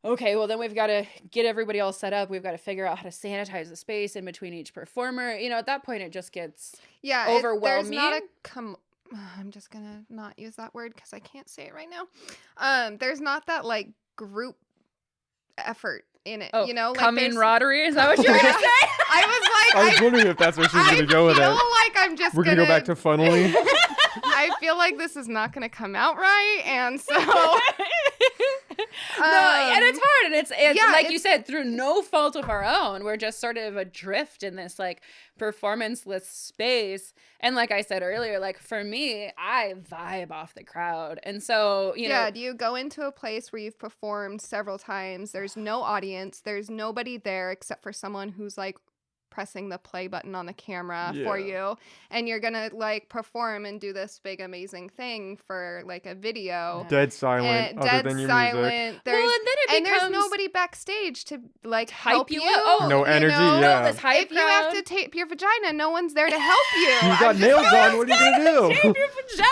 okay, well then we've got to get everybody all set up. We've got to figure out how to sanitize the space in between each performer. At that point it just gets overwhelming. There's not I'm just gonna not use that word because I can't say it right now. There's not that like group effort in it, like camaraderie. Is that what you're gonna say? I was wondering if that's where she's gonna go with it. I feel like I'm just We're gonna go back to funneling. I feel like this is not gonna come out right, and so and it's hard, and it's like you said, through no fault of our own, we're just sort of adrift in this like performance-less space. And like I said earlier, like for me, I vibe off the crowd, and so do you go into a place where you've performed several times, there's no audience, there's nobody there except for someone who's like pressing the play button on the camera for you, and you're gonna like perform and do this big amazing thing for like a video, dead silent, other than your music. There's nobody backstage to like help you up. No energy. This hype if you have to tape your vagina, no one's there to help you. You got nails on. What are you gonna do? Tape your vagina.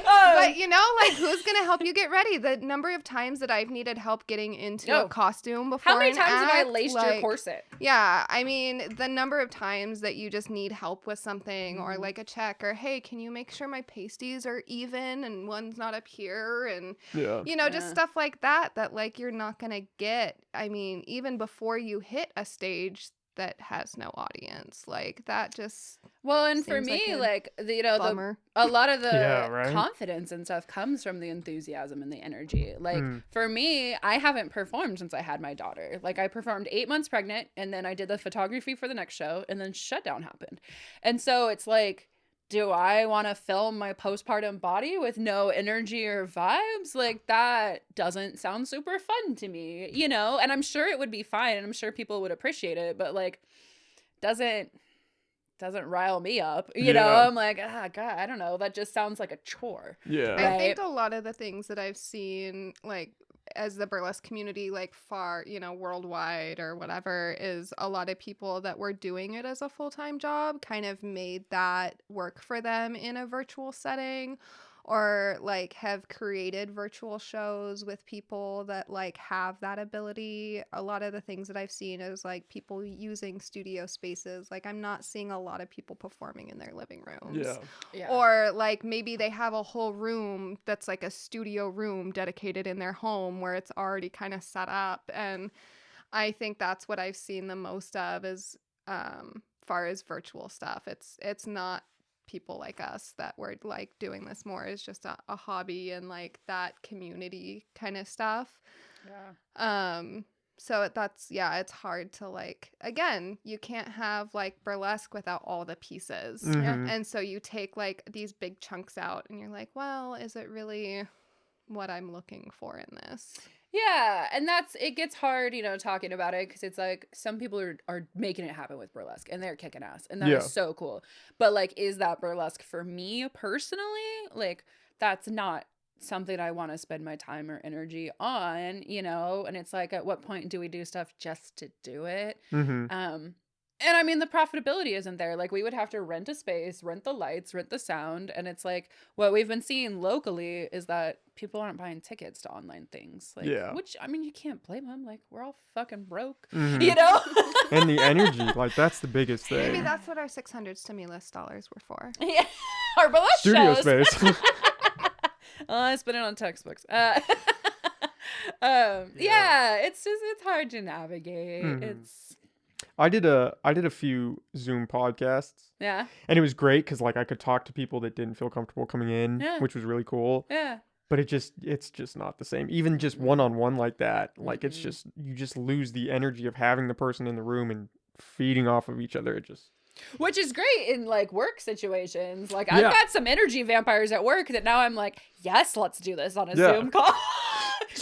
But like who's gonna help you get ready? The number of times that I've needed help getting into a costume before. How many times have I act, laced your corset? Yeah, I mean the number of times that you just need help with something or like a check or hey, can you make sure my pasties are even and one's not up here and just stuff like that like you're not gonna get. I mean, even before you hit a stage that has no audience, like that just and for me like bummer. A lot of the confidence and stuff comes from the enthusiasm and the energy. Like for me, I haven't performed since I had my daughter. Like I performed 8 months pregnant, and then I did the photography for the next show, and then shutdown happened. And so it's like, do I want to film my postpartum body with no energy or vibes? Like that doesn't sound super fun to me, and I'm sure it would be fine, and I'm sure people would appreciate it, but like doesn't rile me up, I'm like, God, I don't know, that just sounds like a chore. I think a lot of the things that I've seen like as the burlesque community like far worldwide or whatever is a lot of people that were doing it as a full-time job kind of made that work for them in a virtual setting, or like have created virtual shows with people that like have that ability. A lot of the things that I've seen is like people using studio spaces. Like I'm not seeing a lot of people performing in their living rooms. Yeah. Or like maybe they have a whole room that's like a studio room dedicated in their home where it's already kind of set up. And I think that's what I've seen the most of is far as virtual stuff. It's not people like us that were like doing this more as just a hobby and like that community kind of stuff. So it's hard to like, again, you can't have like burlesque without all the pieces. And so you take like these big chunks out and you're like, well, is it really what I'm looking for in this? Yeah, and it gets hard, talking about it, because it's like some people are making it happen with burlesque and they're kicking ass, and that is so cool. But like, is that burlesque for me personally? Like, that's not something I want to spend my time or energy on, and it's like, at what point do we do stuff just to do it? And I mean, the profitability isn't there. Like, we would have to rent a space, rent the lights, rent the sound. And it's like, what we've been seeing locally is that people aren't buying tickets to online things. Like, which, I mean, you can't blame them. Like, we're all fucking broke, And the energy, like, that's the biggest thing. Maybe that's what our 600 stimulus dollars were for. Yeah. Our burlesque Studio shows. space. I spent it on textbooks. Yeah, it's hard to navigate. I did a few Zoom podcasts. Yeah. And it was great because like I could talk to people that didn't feel comfortable coming in, which was really cool. Yeah. But it's just not the same. Even just one-on-one like that, like it's just, you just lose the energy of having the person in the room and feeding off of each other. Which is great in like work situations. Like I've got some energy vampires at work that now I'm like, yes, let's do this on a Zoom call.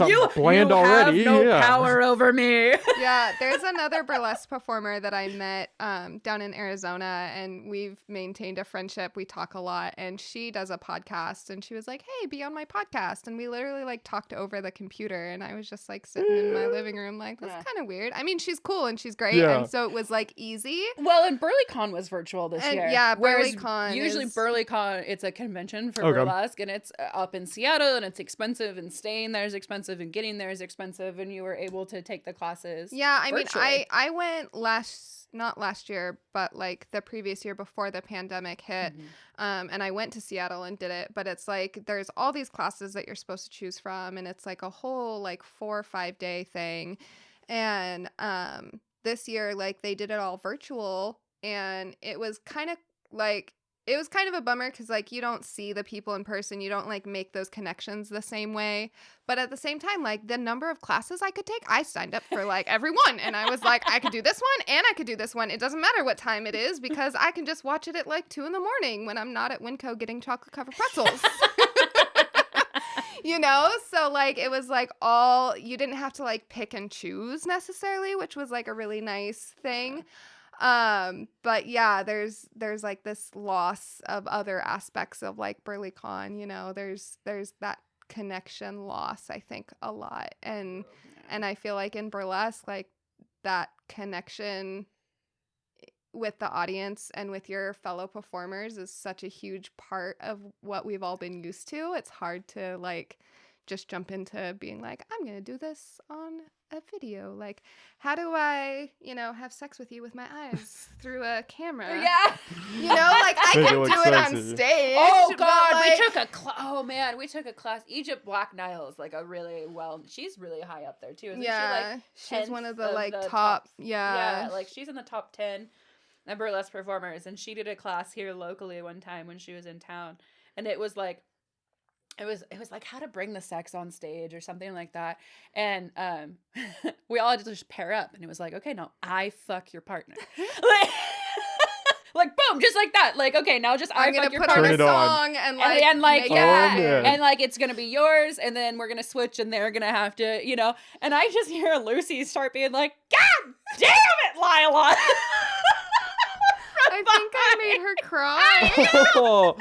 You bland already. Have no power over me. Yeah, there's another burlesque performer that I met down in Arizona, and we've maintained a friendship. We talk a lot, and she does a podcast, and she was like, hey, be on my podcast. And we literally like talked over the computer, and I was just like sitting in my living room like, that's kind of weird. I mean, she's cool and she's great, and so it was like easy. Well, and BurlyCon was virtual this year. Yeah, Whereas BurlyCon usually BurlyCon, it's a convention for burlesque, and it's up in Seattle, and it's expensive, and staying there is expensive, and getting there is expensive, and you were able to take the classes. Yeah, I virtually. mean, I went not last year, but like the previous year before the pandemic hit, and I went to Seattle and did it. But it's like there's all these classes that you're supposed to choose from, and it's like a whole like 4 or 5 day thing. And this year, like they did it all virtual, and it was kind of like. It was kind of a bummer because, like, you don't see the people in person. You don't, like, make those connections the same way. But at the same time, like, the number of classes I could take, I signed up for, like, every one. And I was like, I could do this one and I could do this one. It doesn't matter what time it is because I can just watch it at, like, 2 a.m. when I'm not at Winco getting chocolate-covered pretzels. So, like, it was, like, you didn't have to, like, pick and choose necessarily, which was, like, a really nice thing. But yeah, there's like this loss of other aspects of like BurlyCon, there's that connection loss, I think, a lot. And I feel like in burlesque, like that connection with the audience and with your fellow performers is such a huge part of what we've all been used to. It's hard to like just jump into being like, I'm going to do this on a video. Like, how do I, have sex with you with my eyes through a camera? Yeah. Like I can do it on stage. Oh God, like, we took a class. Egypt Black Nile is like she's really high up there too. Isn't she like she's one of the like top. Yeah, like she's in the top 10 of burlesque performers, and she did a class here locally one time when she was in town, and it was like it was like how to bring the sex on stage or something like that. And we all had to just pair up, and it was like, okay, now I fuck your partner. Like boom, just like that. Like, okay, now just I'm I fuck your partner. partner. Turn it on. And like it's gonna be yours, and then we're gonna switch, and they're gonna have to, and I just hear Lucy start being like, God damn it, Lila. I think I made her cry. Oh.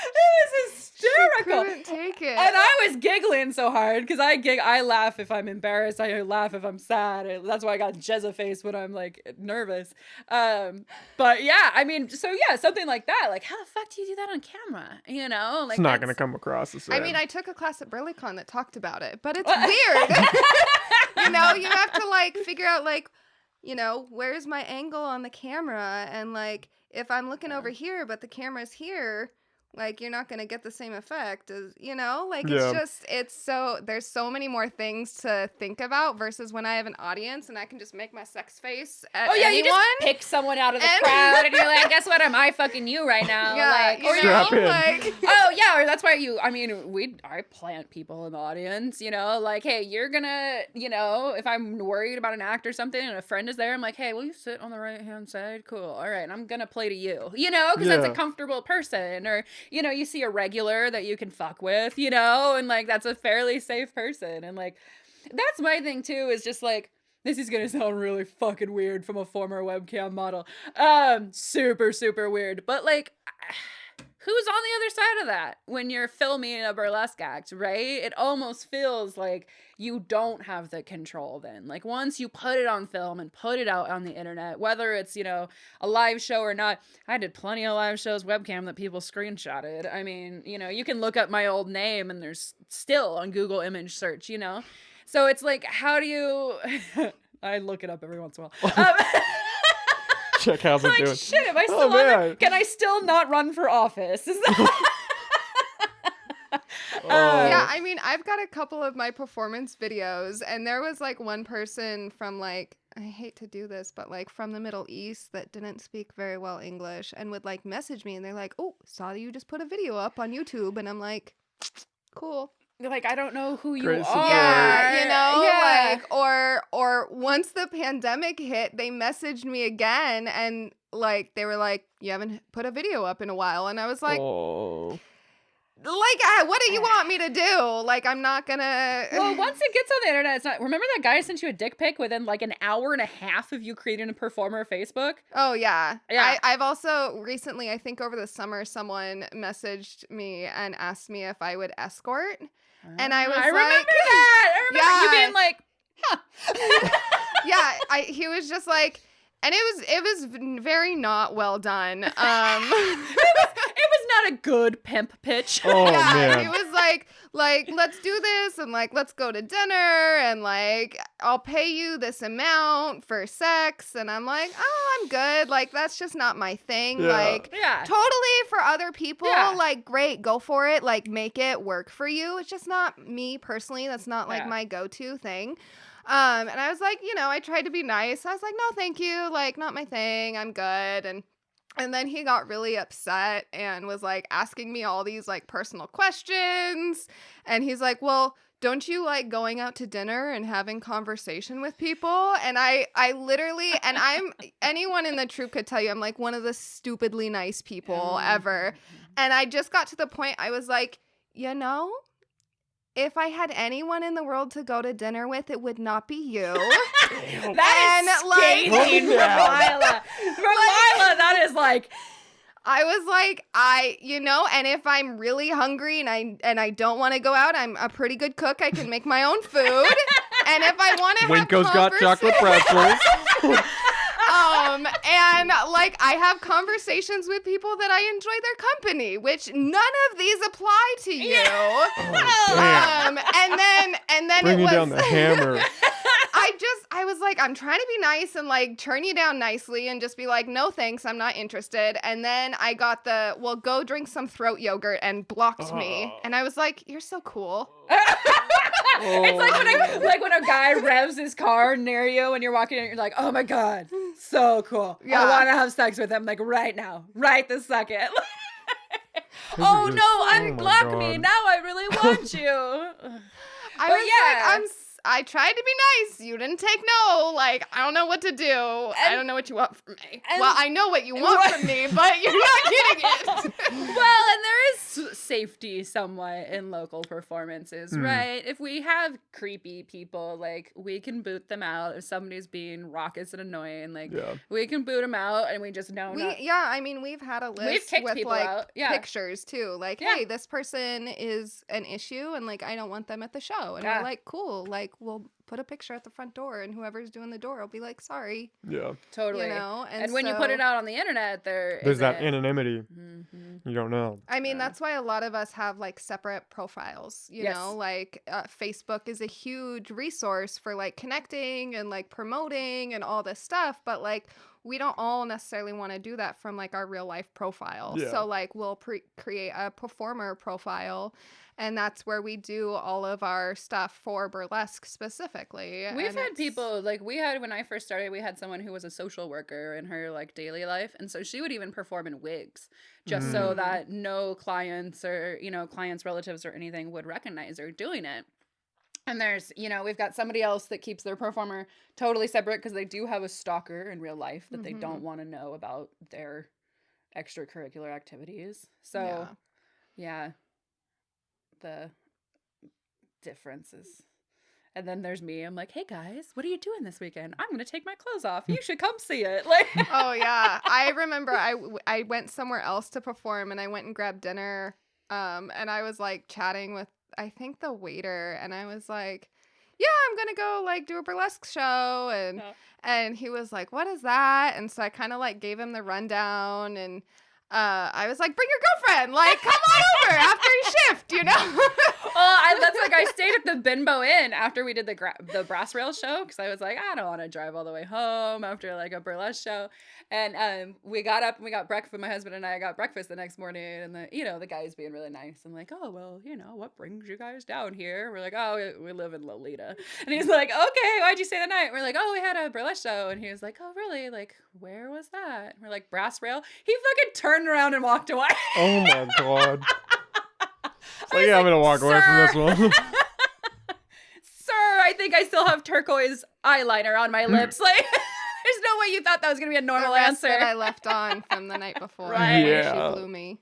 It was hysterical. She couldn't take it. And I was giggling so hard because I laugh if I'm embarrassed. I laugh if I'm sad. That's why I got Jezza face when I'm like nervous. But yeah, I mean, so yeah, something like that. Like, how the fuck do you do that on camera? You know, like it's not gonna come across the same. I mean, I took a class at BurleyCon that talked about it, but it's weird. You know, you have to like figure out like, you know, where's my angle on the camera, and like if I'm looking over here but the camera's here, like you're not going to get the same effect as, you know, like there's so many more things to think about versus when I have an audience and I can just make my sex face at anyone. You just pick someone out of the crowd and you're like, guess what, am I fucking you right now? Yeah, like, or strap in. like or that's why I plant people in the audience, you know, like, hey, you're gonna, you know, if I'm worried about an act or something and a friend is there, I'm like, hey, will you sit on the right hand side? Cool. All right, I'm gonna play to you, you know, because that's a comfortable person. Or, you know, you see a regular that you can fuck with, you know, and like that's a fairly safe person. And like that's my thing too, is just like, this is gonna sound really fucking weird from a former webcam model, super super weird, but like who's on the other side of that when you're filming a burlesque act, right? It almost feels like you don't have the control then. Like once you put it on film and put it out on the internet, whether it's, you know, a live show or not. I did plenty of live shows webcam that people screenshotted. I mean, you know, you can look up my old name and there's still on Google image search, you know? So it's like, how do you... I look it up every once in a while. Check how's it doing. Shit, am I still on there? Can I still not run for office? Is that... Yeah, I mean, I've got a couple of my performance videos, and there was like one person from like, I hate to do this, but like from the Middle East that didn't speak very well English and would like message me and they're like, oh, saw you just put a video up on YouTube. And I'm like, cool. Like, I don't know who you Great are. support. Yeah, you know, Yeah. like, or once the pandemic hit, they messaged me again and like, they were like, you haven't put a video up in a while. And I was like, what do you want me to do? Like, I'm not gonna. Well, once it gets on the internet, it's not. Remember that guy sent you a dick pic within like an hour and a half of you creating a performer Facebook? Oh, yeah. Yeah. I've also recently, I think over the summer, someone messaged me and asked me if I would escort. And I was I like, remember that. I remember you being like, huh. yeah, he was just like, and it was very not well done. It was not a good pimp pitch. Oh, yeah, man. he was like, let's do this and like, let's go to dinner and like, I'll pay you this amount for sex. And I'm like, oh, I'm good. Like, that's just not my thing. Yeah. Like, Yeah. totally for other people, Yeah. like, great, go for it. Like, make it work for you. It's just not me personally. That's not like Yeah. my go-to thing. And I was like, you know, I tried to be nice. I was like, no, thank you. Like, not my thing. I'm good. And then he got really upset and was like asking me all these like personal questions. And he's like, well, don't you like going out to dinner and having conversation with people? And I literally, and anyone in the troupe could tell you, I'm like one of the stupidly nice people ever. And I just got to the point I was like, you know, if I had anyone in the world to go to dinner with, it would not be you. That is scathing Like- from Lila. From Lila, that is like... I was like, and if I'm really hungry and I don't want to go out, I'm a pretty good cook. I can make my own food. And if I want to have Winko's got chocolate pretzels. and like I have conversations with people that I enjoy their company, which none of these apply to you. Damn. And then Bringing it was down the hammer. I was like, I'm trying to be nice and like turn you down nicely and just be like, no thanks, I'm not interested. And then I got well, go drink some throat yogurt and blocked me. And I was like, you're so cool. It's like when a guy revs his car near you and you're walking in, you're like, oh my God, so cool. Yeah. I want to have sex with him like right now, right this second. Oh just- no, oh my unblock me. God. Now I really want you. I was like, I tried to be nice. You didn't take no. Like, I don't know what to do. I don't know what you want from me. Well, I know what you want from me, but you're not getting it. Well, and there is safety somewhat in local performances, right? If we have creepy people, like, we can boot them out. If somebody's being raucous and annoying, like, we can boot them out, and we just know Yeah, I mean, we've had a list with, like, pictures, too. Like, hey, this person is an issue, and, like, I don't want them at the show. And we're like, cool. Like, we'll put a picture at the front door, and whoever's doing the door will be like, sorry. Yeah. Totally. You know? And when you put it out on the internet, there's that anonymity. You don't know. I mean, that's why a lot of us have, like, separate profiles, you know? Like, Facebook is a huge resource for, like, connecting and, like, promoting and all this stuff, but, like, we don't all necessarily want to do that from, like, our real life profile. Yeah. So, like, we'll create a performer profile, and that's where we do all of our stuff for burlesque specifically. We've had people, like, when I first started, we had someone who was a social worker in her, like, daily life, and so she would even perform in wigs just so that no clients or, you know, clients' relatives or anything would recognize her doing it. And there's, you know, we've got somebody else that keeps their performer totally separate because they do have a stalker in real life that they don't want to know about their extracurricular activities. So, yeah, the differences. And then there's me. I'm like, hey, guys, what are you doing this weekend? I'm going to take my clothes off. You should come see it. Like, oh, yeah. I remember I went somewhere else to perform, and I went and grabbed dinner. And I was, like, chatting with, I think, the waiter, and I was like, yeah, I'm gonna go, like, do a burlesque show, and he was like, what is that? And so I kind of, like, gave him the rundown, and I was like, bring your girlfriend, like, come on over after your shift, you know? That's like, I stayed at the Bimbo Inn after we did the Brass Rail show, because I was like, I don't want to drive all the way home after, like, a burlesque show. And we got up and we got breakfast. My husband and I got breakfast the next morning, and the guy's being really nice. I'm like, oh, well, you know, what brings you guys down here? We're like, oh, we live in Lolita. And he's like, okay, why'd you stay the night? We're like, oh, we had a burlesque show. And he was like, oh, really? Like, where was that? And we're like, Brass Rail. He fucking turned around and walked away. Oh my God. So yeah, I'm gonna walk away from this one. Sir, I think I still have turquoise eyeliner on my lips. Like, there's no way you thought that was gonna be a normal answer. That I left on from the night before. Right. Yeah. She blew me.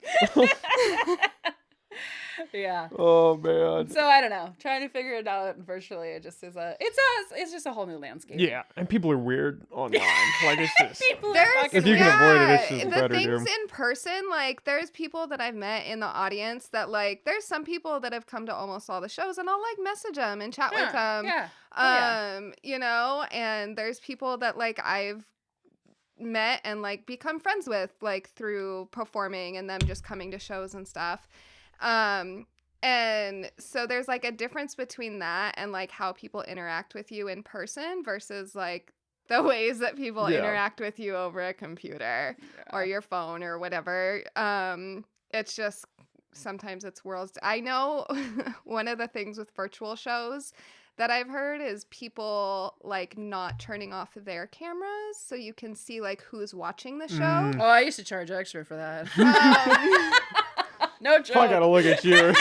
Yeah. Oh man. So I don't know. Trying to figure it out virtually, it just is it's just a whole new landscape. Yeah, and people are weird online. Like, it's just If you can avoid it, it's just the better. things in person, like, there's people that I've met in the audience that, like, there's some people that have come to almost all the shows, and I'll, like, message them and chat with them. Yeah. You know, and there's people that, like, I've met and, like, become friends with, like, through performing and them just coming to shows and stuff. And so there's, like, a difference between that and, like, how people interact with you in person versus, like, the ways that people interact with you over a computer or your phone or whatever. It's just, sometimes it's worlds. I know one of the things with virtual shows that I've heard is people, like, not turning off their cameras so you can see, like, who's watching the show. Oh, I used to charge extra for that. No joke. I gotta look at you.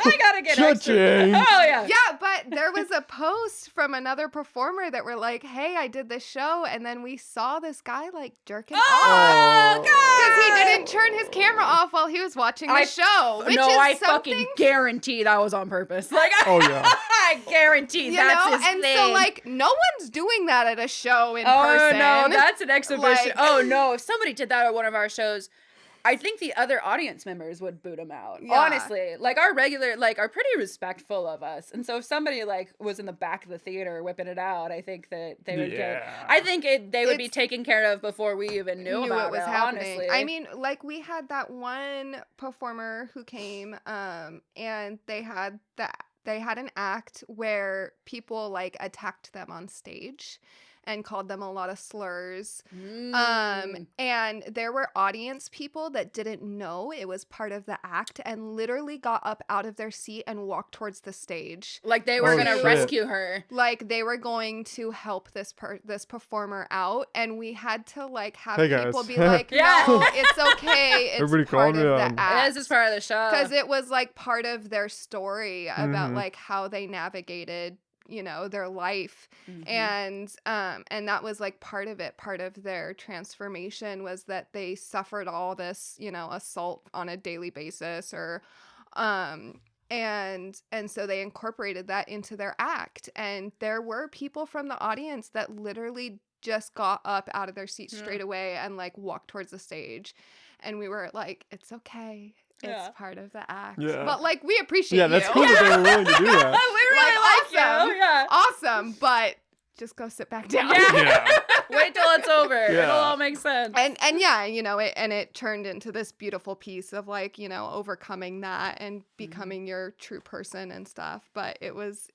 I gotta get extra. Cha-ching. Oh yeah. Yeah, but there was a post from another performer that were like, hey, I did this show, and then we saw this guy, like, jerking off. Oh, Because he God. didn't turn his camera off while he was watching the show. Which No, is I something, fucking guarantee that was on purpose. Like, Oh yeah. I guarantee you that's know, his and thing. so, like, no one's doing that at a show in Oh person. no, that's an exhibition. Like- Oh no, if somebody did that at one of our shows, I think the other audience members would boot him out. Yeah. Honestly, like, our regular, like, are pretty respectful of us, and so if somebody, like, was in the back of the theater whipping it out, I think that they would get. I think they would be taken care of before we even knew about it was it. happening. Honestly, I mean, like, we had that one performer who came, and they had an act where people, like, attacked them on stage and called them a lot of slurs. And there were audience people that didn't know it was part of the act and literally got up out of their seat and walked towards the stage. like, they were Oh, gonna shit. rescue her. Like, they were going to help this performer out, and we had to, like, have Hey, people guys. be like, Yeah. no, it's okay. It's Everybody part calm of down. the act. This is part of the show. Because it was, like, part of their story about, Mhm. like, how they navigated you know, their life. And that was like part of it. Part of their transformation was that they suffered all this, you know, assault on a daily basis, or and so they incorporated that into their act. And there were people from the audience that literally just got up out of their seats straight away and like walked towards the stage. And we were like, it's okay. It's part of the act. Yeah. But like, we appreciate you. that's cool that they were willing to do that. We really like awesome. you. Yeah. Awesome. But just go sit back down. Yeah. Wait till it's over. Yeah. It'll all make sense. And yeah, you know, it turned into this beautiful piece of like, you know, overcoming that and becoming your true person and stuff. But it was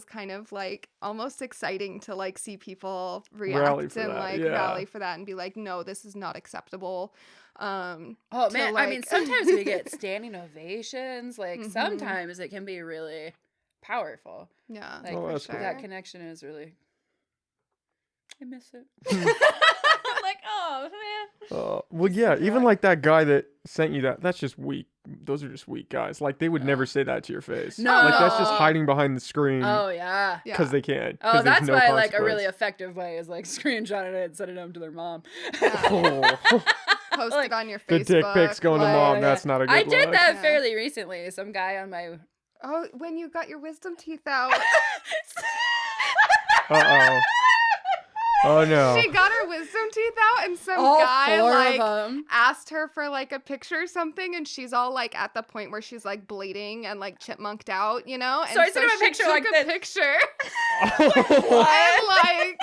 kind of like almost exciting to like see people react and like rally for that and be like, no, this is not acceptable. Oh man, like... I mean, sometimes we get standing ovations. Like sometimes it can be really powerful. Yeah, like Oh, that's cool. that connection is really. I miss it. I'm like, oh man. Well, yeah, even like that guy that sent you that's just weak. Those are just weak guys. Like they would never say that to your face. No. Like that's just hiding behind the screen. Oh yeah. Because they can. Oh, that's no why like a really consequence. effective way is like screenshotting it and sending them to their mom. Oh. Post Like, it on your The Facebook. dick pics going to like- mom. That's not a good I did look. that Yeah. fairly recently. Some guy on my. Oh, when you got your wisdom teeth out. Uh-oh. Oh, no. She got her wisdom teeth out, and some All guy four like of them. asked her for like a picture or something, and she's all like at the point where she's like bleeding and like chipmunked out, you know. And So I sent him a she picture took like a this. picture, What? and like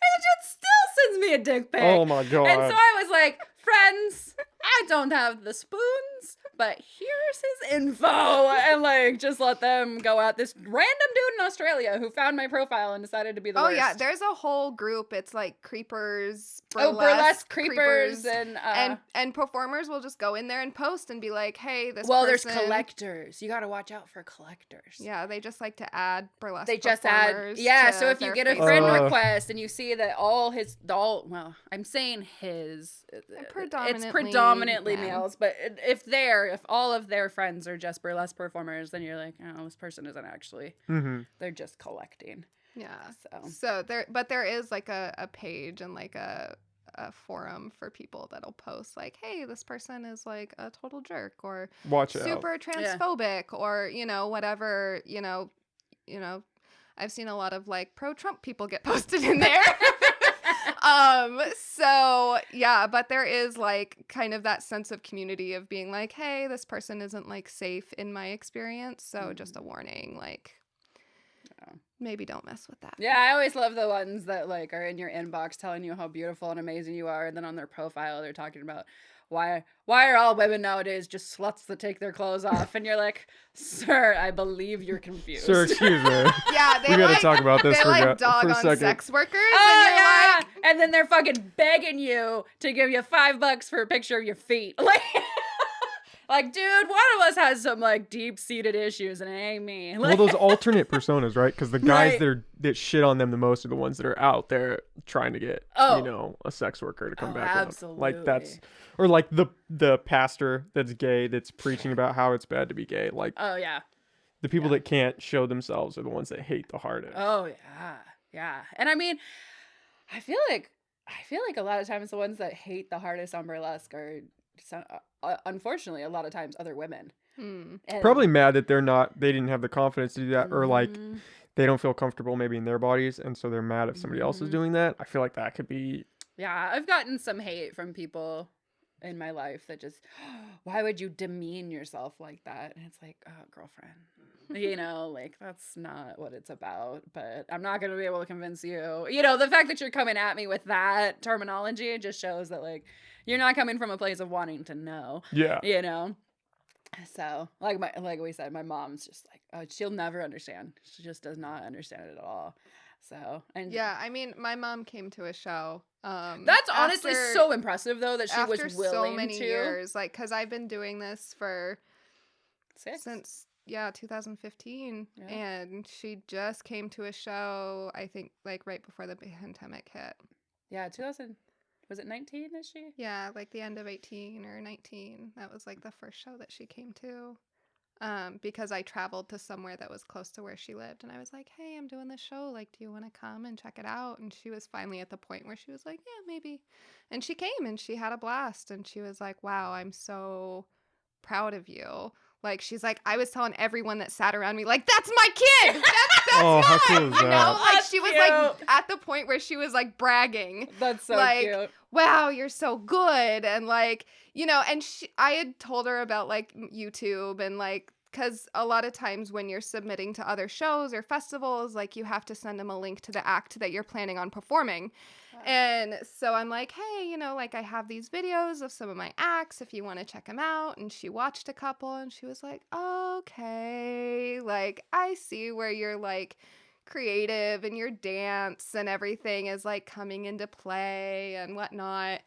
And it still sends me a dick pic. Oh, my God. And so I was like, friends, I don't have the spoons, but here's his info. And like, just let them go at this random dude in Australia who found my profile and decided to be the oh worst. yeah, there's a whole group. It's like creepers, burlesque creepers and performers will just go in there and post and be like, hey, this there's person. collectors. You got to watch out for collectors. Yeah, they just like to add burlesque. They just add, performers yeah. to So if you their get a Facebook. friend request and you see that well, I'm saying it's predominantly men. males, but if all of their friends are just burlesque performers, then you're like, oh, this person isn't actually. They're just collecting. Yeah. So there is like a page and like a forum for people that'll post like, hey, this person is like a total jerk or Watch out. super transphobic or, you know, whatever, you know, I've seen a lot of like pro-Trump people get posted in there. So yeah, but there is like kind of that sense of community of being like, hey, this person isn't like safe in my experience. So just a warning, like maybe don't mess with that. yeah, I always love the ones that like are in your inbox telling you how beautiful and amazing you are, and then on their profile they're talking about why are all women nowadays just sluts that take their clothes off, and you're like, sir, I believe you're confused. Sir, excuse me. Yeah, they We gotta like, talk about this they for like dog a on second. sex workers. Oh and you're yeah, like, and then they're fucking begging you to give you $5 for a picture of your feet. Like, dude, one of us has some like deep-seated issues, and it ain't me. Well, those alternate personas, right? Because the guys Right. that shit on them the most are the ones that are out there trying to get, Oh. you know, a sex worker to come Oh, back with them. Like that's, absolutely. or like the pastor that's gay that's preaching about how it's bad to be gay. Like Oh yeah. the people that can't show themselves are the ones that hate the hardest. Oh yeah, yeah. And I mean, I feel like a lot of times the ones that hate the hardest on burlesque are, unfortunately, a lot of times other women. And Probably mad that they didn't have the confidence to do that, or like Mhm. they don't feel comfortable maybe in their bodies, and so they're mad if somebody else is doing that. I feel like that could be. Yeah, I've gotten some hate from people in my life that just, why would you demean yourself like that? And it's like, oh, girlfriend, you know, like that's not what it's about. But I'm not going to be able to convince you. You know, the fact that you're coming at me with that terminology just shows that like you're not coming from a place of wanting to know. Yeah. You know. So like we said, my mom's just like, oh, she'll never understand. She just does not understand it at all. So and yeah, I mean, my mom came to a show. that's honestly after- so impressive though that she was after willing so many to. years, like, because I've been doing this for 6 since 2015, Yeah. and she just came to a show, I think, like right before the pandemic hit. Yeah, 2000. Was it 19 this year? Yeah, like the end of 18 or 19. That was like the first show that she came to. because I traveled to somewhere that was close to where she lived. And I was like, hey, I'm doing this show. Like, do you want to come and check it out? And she was finally at the point where she was like, yeah, maybe. And she came and she had a blast. And she was like, wow, I'm so proud of you. Like, she's like, I was telling everyone that sat around me, like, that's my kid. That's Oh, how cool mine. is You know, that? like That's she was cute. like at the point where she was like bragging. That's so like, cute. wow, you're so good. And like, you know, and I had told her about like YouTube and like, because a lot of times when you're submitting to other shows or festivals, like you have to send them a link to the act that you're planning on performing. And so I'm like, hey, you know, like I have these videos of some of my acts if you want to check them out. And she watched a couple and she was like, okay, like I see where you're like creative and your dance and everything is like coming into play and whatnot.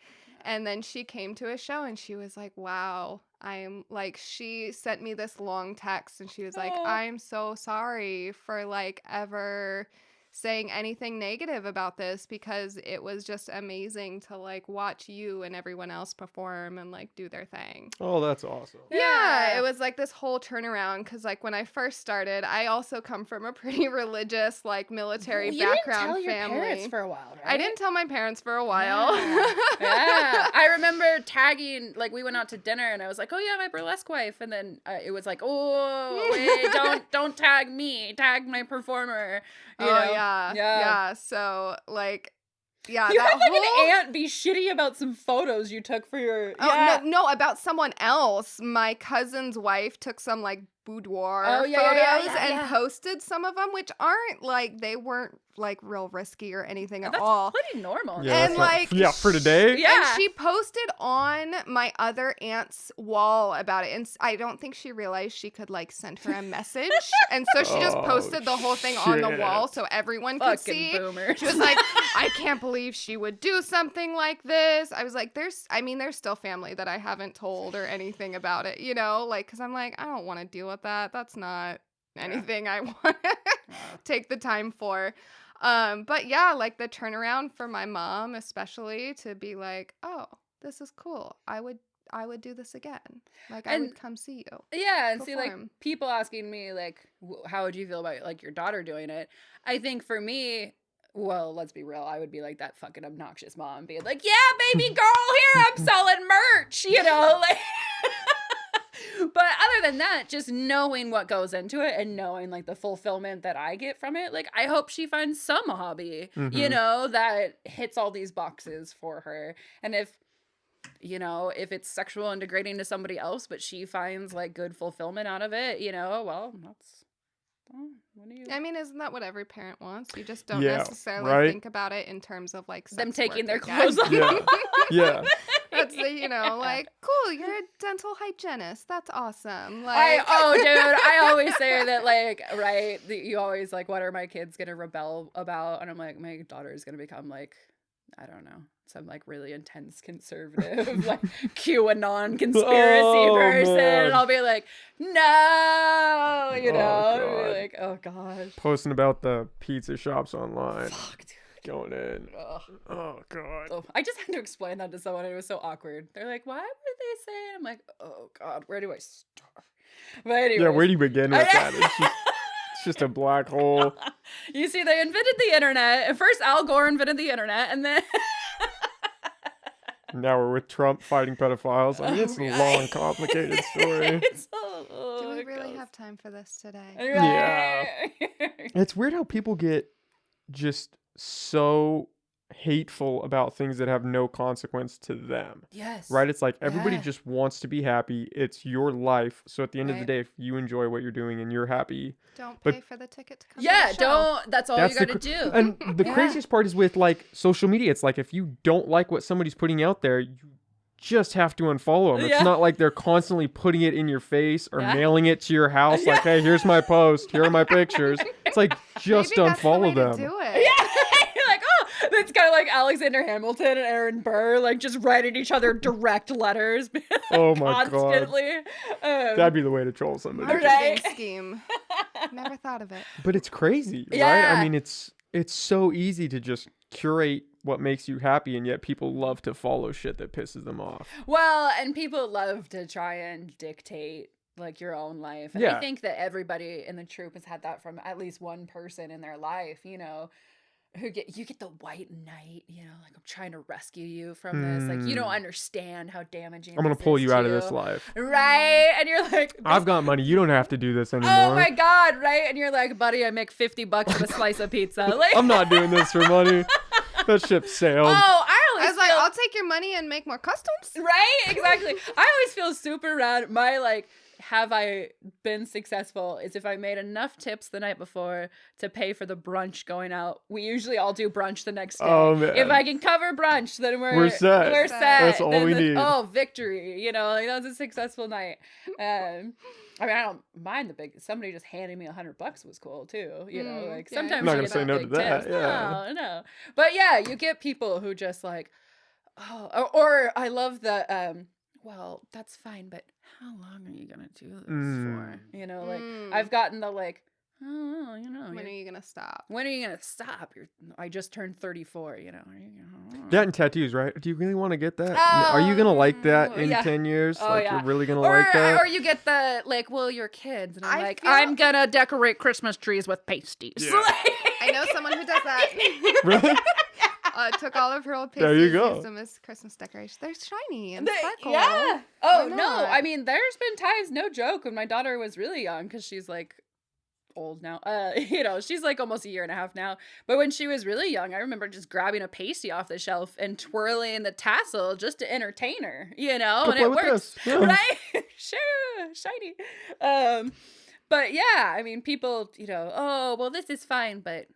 And then she came to a show and she was like, wow, I'm like, she sent me this long text and she was like, Aw. I'm so sorry for like ever saying anything negative about this because it was just amazing to like watch you and everyone else perform and like do their thing. Oh, that's awesome. Yeah, it was like this whole turnaround because like when I first started, I also come from a pretty religious like military You background didn't tell family. your parents for a while, right? I didn't tell my parents for a while. Yeah. I remember tagging, like we went out to dinner and I was like, oh yeah, my burlesque wife. And then it was like, oh, wait, don't tag me, tag my performer. You know? Yeah. So like, yeah, You that had like whole... an aunt be shitty about some photos you took for your. Oh, no, about someone else. My cousin's wife took some like boudoir photos and posted some of them, which aren't like, they weren't like real risky or anything at That's all. pretty normal. Yeah, And, that's not- like, yeah, for today. Yeah. And she posted on my other aunt's wall about it. And I don't think she realized she could like send her a message. And so she just Oh, posted the whole thing on the shit. wall so everyone could Fucking see. boomer. She was like, I can't believe she would do something like this. I was like, there's still family that I haven't told or anything about it, you know, like, cause I'm like, I don't want to deal with that. That's not anything I want to take the time for. But yeah, like the turnaround for my mom, especially to be like, oh, this is cool. I would do this again. Like I would come see you. Yeah, and see, like, perform. people asking me, like, how would you feel about, like, your daughter doing it? I think for me, well, let's be real, I would be like that fucking obnoxious mom being like, yeah, baby girl, here, I'm selling merch, you know? Like, but other than that, just knowing what goes into it and knowing, like, the fulfillment that I get from it, like, I hope she finds some hobby, you know, that hits all these boxes for her. And if it's sexual and degrading to somebody else, but she finds like good fulfillment out of it, you know, well, what do you? I mean, isn't that what every parent wants? You just don't Yeah, necessarily right? think about it in terms of like Them sex taking work their again. clothes off. Yeah. Yeah. That's like, cool, you're a dental hygienist. That's awesome. Like, Dude, I always say that, like, right, you always like, what are my kids gonna rebel about? And I'm like, my daughter is gonna become like, I don't know, some like really intense conservative, like QAnon conspiracy person. man. And I'll be like, no, you know, Oh, I'll be God. like, oh gosh. Posting about the pizza shops online. Fuck, dude. Going in. Ugh. Oh, God. Oh, I just had to explain that to someone. And it was so awkward. They're like, why would they say it? I'm like, oh God, where do I start? But anyway. Yeah, where do you begin with that? It's just a black hole. You see, they invented the internet. At first, Al Gore invented the internet, and then Now we're with Trump fighting pedophiles. I mean, it's a long, complicated story. do we really have time for this today? Yeah. It's weird how people get just so hateful about things that have no consequence to them. Yes. Right? It's like everybody Yeah. just wants to be happy. It's your life. So at the end of the Right. day, if you enjoy what you're doing and you're happy. Don't But- pay for the ticket to come Yeah, to the show. don't. That's all That's you the gotta do. And the Yeah. craziest part is with like social media. It's like if you don't like what somebody's putting out there, you just have to unfollow them. Yeah. It's not like they're constantly putting it in your face or Yeah. mailing it to your house like, hey, here's my post. Here are my pictures. It's like just Maybe that's the unfollow way to them. do it. Yeah. You're like, oh, it's kind of like Alexander Hamilton and Aaron Burr, like just writing each other direct letters Oh my God. constantly. That'd be the way to troll somebody. Right. Marketing scheme. Never thought of it. But it's crazy, right? Yeah. I mean, it's so easy to just curate what makes you happy, and yet people love to follow shit that pisses them off. Well, and people love to try and dictate like your own life. And Yeah. I think that everybody in the troupe has had that from at least one person in their life, you know, you get the white knight, you know, like I'm trying to rescue you from this. Like you don't understand how damaging I'm gonna this pull is you to out of this life. Right. And you're like, I've got money. You don't have to do this anymore. oh my God, right? And you're like, buddy, I make $50 with a slice of pizza. Like I'm not doing this for money. That ship sailed. Oh, I I was like, I'll take your money and make more customs. right? Exactly. I always feel super rad. My like, have I been successful is if I made enough tips the night before to pay for the brunch going out. We usually all do brunch the next day. Oh, man. If I can cover brunch, then We're set. We're set. That's all Then we need. Oh, victory. You know, like that's a successful night. I mean, I don't mind the big. Somebody just handing me $100 was cool too. You know, like yeah. sometimes I'm not you gonna get say no big to that, tips. yeah. No. But yeah, you get people who just like, oh, or I love the well, that's fine, but how long are you gonna do this for? You know, like I've gotten the like, oh, you know, When are you gonna stop? when are you gonna stop? I just turned 34. You know, That and tattoos, right? Do you really want to get that? Are you gonna like that in yeah. 10 years? Oh, Like yeah. you're really gonna or, like that? or you get the like, well, you're kids, and I'm I like, feel- I'm gonna decorate Christmas trees with pasties. Yeah. I know someone who does that. Really? Took all of her old There pasties, you go. used them as Christmas decorations. They're shiny and The- sparkle. Yeah. Oh Why no. not? I mean, there's been times, no joke, when my daughter was really young, because she's like old now. You know, she's like almost a year and a half now. But when she was really young, I remember just grabbing a pasty off the shelf and twirling the tassel just to entertain her. You know, Go and play it with works, this. Yeah. right? Sure, shiny. But yeah, I mean, people, you know, oh well, this is fine, but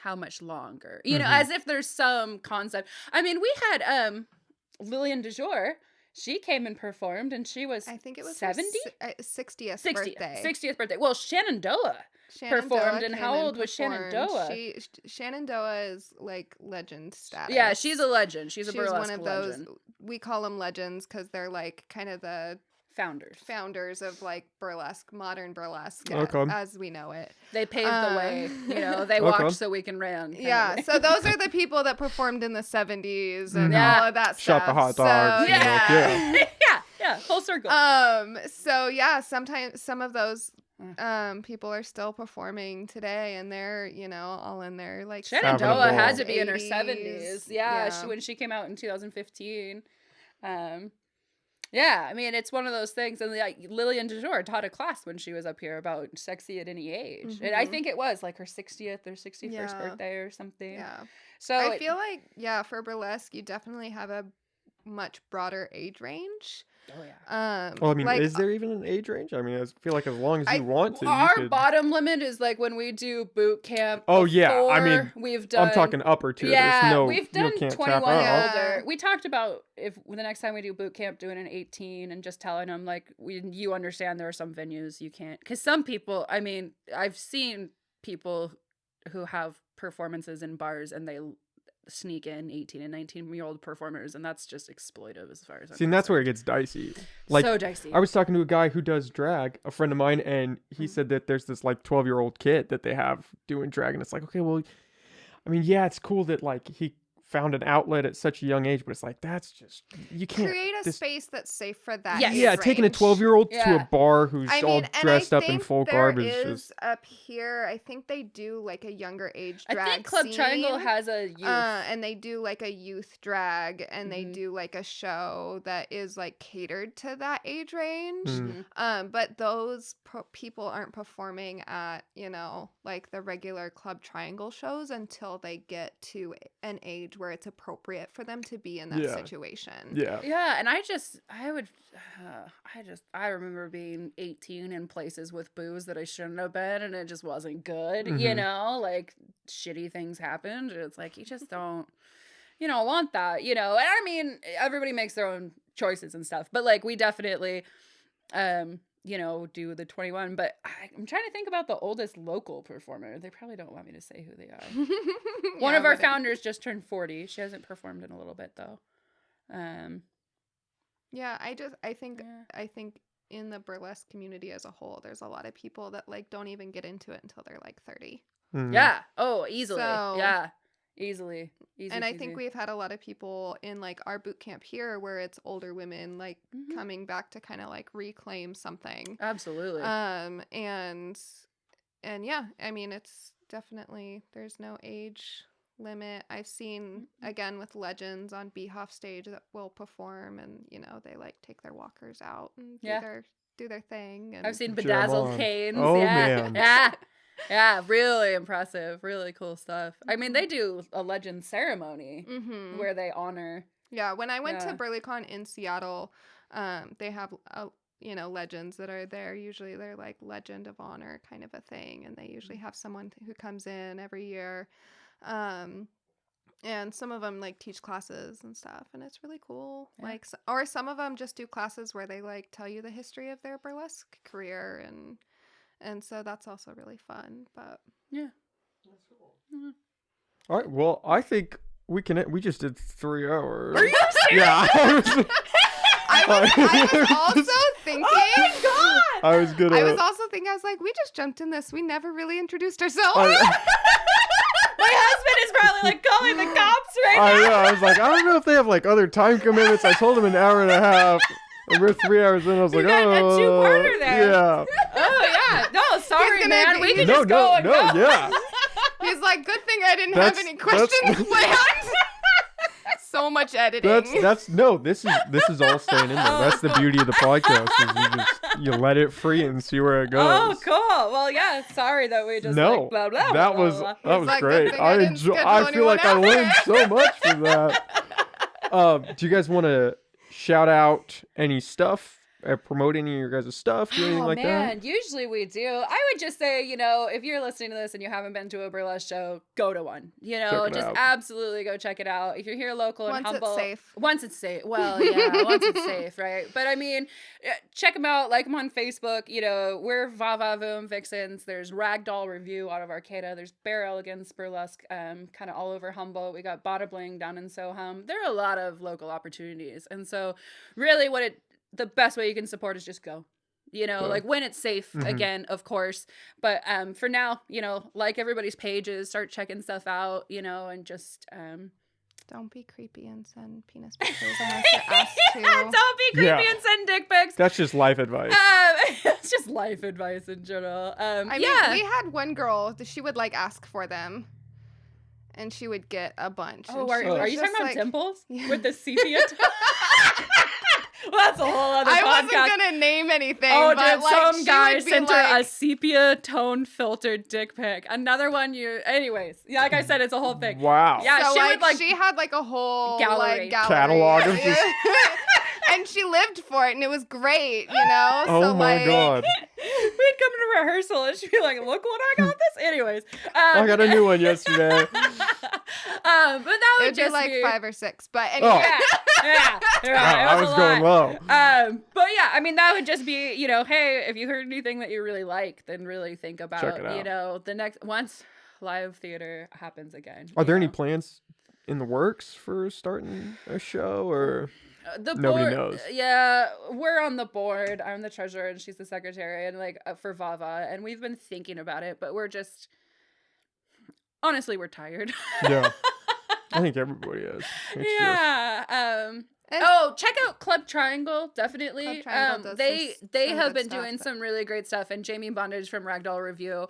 how much longer? You know, as if there's some concept. I mean, we had Lillian DeJour. She came and performed, and she was I think it was 70? her 60th 60th, birthday. 60th birthday. Well, Shenandoah performed, and how old was Shenandoah? Shenandoah is like legend status. Yeah, she's a legend. She's a She's burlesque one of legend. those. We call them legends because they're like kind of the founders of like burlesque, modern burlesque, Okay. as we know it. They paved the way. You know, they walked so we can run. Yeah, so those are the people that performed in the 70s and Yeah. all of that Shot stuff. the hot dogs. So, you know, yeah. yeah. yeah, full circle. So yeah, sometimes some of those people are still performing today, and they're, you know, all in their like Shenandoah Having a had ball. to be in her 80s. 70s. Yeah, when she came out in 2015. Yeah, I mean, it's one of those things. And like Lillian DeJour taught a class when she was up here about sexy at any age. And I think it was like her 60th or 61st birthday or something. Yeah. So I feel like, yeah, for burlesque, you definitely have a much broader age range. Oh yeah. Well, I mean, like, is there even an age range? I mean, I feel like as long as you want to, you Our could... bottom limit is like when we do boot camp. Oh yeah, I before mean, we've done. I'm talking upper tier. Yeah, There's no, we've done you can't 21 tap and out. older. We talked about if the next time we do boot camp, doing an 18 and just telling them like, you understand there are some venues you can't, because some people. I mean, I've seen people who have performances in bars and they sneak in 18 and 19-year-old performers, and that's just exploitive as far as I'm See, and that's concerned. where it gets dicey. Like, so dicey. I was talking to a guy who does drag, a friend of mine, and he said that there's this like 12-year-old kid that they have doing drag, and it's like, okay, well, I mean, yeah, it's cool that like he found an outlet at such a young age, but it's like, that's just, you can't create a this- space that's safe for that. Yes. age Yeah, taking a range. 12-year-old to Yeah. a bar who's I all mean, and dressed I up in think full there garb is is just. up here. I think they do like a younger age I drag. think Club Triangle scene. has a youth. And they do like a youth drag, and they Mhm. do like a show that is like catered to that age range. Mm. But those people aren't performing at, you know, like the regular Club Triangle shows until they get to an age where it's appropriate for them to be in that Yeah. situation. Yeah. Yeah, and I remember being 18 in places with booze that I shouldn't have been, and it just wasn't good. You Mhm. know, like shitty things happened. And it's like you just don't, you don't want that. You know, and I mean, everybody makes their own choices and stuff, but like we definitely, you know, do the 21. But I'm trying to think about the oldest local performer. They probably don't want me to say who they are. One Yeah, of our but founders just turned 40. She hasn't performed in a little bit though. Yeah, I think Yeah. I think in the burlesque community as a whole, there's a lot of people that like don't even get into it until they're like 30. Mm. Yeah. Oh, easily. So- Yeah. Easily. Easy And I peasy. think we've had a lot of people in like our boot camp here where it's older women like coming back to kind of like reclaim something. Absolutely. And yeah, I mean, it's definitely, there's no age limit. I've seen, again, with legends on Beehoff stage that will perform, and, you know, they like take their walkers out and do their thing. And I've seen Cheer 'em bedazzled on. canes. Oh, yeah. man. Yeah. Yeah, really impressive. Really cool stuff. I mean, they do a legend ceremony where they honor. Yeah, when I went to Yeah. BurleyCon in Seattle, they have you know, legends that are there. Usually they're like legend of honor kind of a thing, and they usually have someone who comes in every year. And some of them like teach classes and stuff, and it's really cool. Yeah. Like, or some of them just do classes where they like tell you the history of their burlesque career, and so that's also really fun. But Yeah. All right. Well, I think we just did 3 hours. Are you serious? Yeah. I was also thinking. Oh my god! I was gonna. I was also thinking. I was like, we just jumped in this. We never really introduced ourselves. My husband is probably like calling the cops right now. I was like, I don't know if they have like other time commitments. I told them an hour and a half. And we're 3 hours in. I was like, got a oh, two-parter there. Yeah. Oh yeah. No, sorry, gonna man. be- We can No, just go no, and no. go. Yeah. He's like, good thing I didn't have That's- any that's- questions planned. So much editing. No. This is all staying in there. That's the beauty of the podcast. Is you let it free and see where it goes. Oh, cool. Well, yeah. Sorry that we just No, like blah blah. that blah, was blah. that was like, good great. thing I didn't schedule I feel like I anyone learned after. so much from that. Do you guys want to shout out any stuff? Promote any of your guys' stuff? Do anything like that? Usually we do. I would just say, you know, if you're listening to this and you haven't been to a burlesque show, go to one. You know, Check it just out. absolutely go check it out. If you're here local and Once it's humble, safe. Once it's safe. Well, yeah, once it's safe, right? But I mean, check them out. Like them on Facebook. You know, we're Vava Voom Vixens. There's Ragdoll Review out of Arcata. There's Bare Elegance Burlesque, kind of all over Humboldt. We got Bada Bling down in Soham. There are a lot of local opportunities, and so really, the best way you can support is just go. You know, like when it's safe, again, of course. But for now, you know, like everybody's pages, start checking stuff out, you know, and just Don't be creepy and send penis pictures unless you're asked to. don't be creepy Yeah. and send dick pics. That's just life advice. It's just life advice in general. I mean, yeah. we had one girl that she would like ask for them, and she would get a bunch. Oh, and she are was you just talking about like- dimples Yeah. with the sepia? Well, that's a whole other I podcast. wasn't gonna name anything. Oh, but dude, like, some she guy would be sent her a like, sepia tone filtered dick pic. Another one anyways. Yeah, like I said, it's a whole thing. Wow. Yeah, so she like, would like she had like a whole Gallery. like gallery Catalog of Yeah. just- and she lived for it, and it was great, you know. Oh so, my like, god. we'd come to rehearsal and she'd be like, look what I got this. Anyways. I got a new one yesterday. But that would It'd be just like be 5 or 6, but anyway. Yeah. Wow, It I was going low. But yeah, I mean, that would just be, you know, hey, if you heard anything that you really like, then really think about, Check it out. you know, once live theater happens again. Are there you any know? plans in the works for starting a show, or The Nobody board, knows. Yeah, we're on the board. I'm the treasurer and she's the secretary, and like for Vava, and we've been thinking about it, but we're just honestly we're tired. yeah? I think everybody is. It's Yeah. And- Check out Club Triangle, definitely. Club Triangle does They some have good been stuff, doing but- some really great stuff. And Jamie Bondage from Ragdoll Review,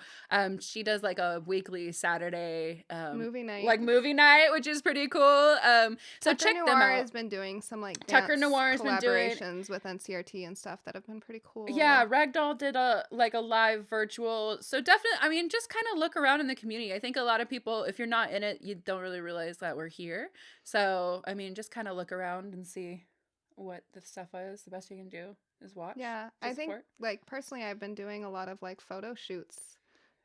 she does like a weekly Saturday Movie night. like movie night, which is pretty cool. So Tucker check Noir them out. has been doing some like Tucker dance Noir has been doing- collaborations with NCRT and stuff that have been pretty cool. Yeah, Ragdoll did a live virtual. So definitely, I mean, just kind of look around in the community. I think a lot of people, if you're not in it, you don't really realize that we're here. So, I mean, just kind of look around and see what the stuff is. The best you can do is watch. Yeah, to I think support. like personally, I've been doing a lot of like photo shoots.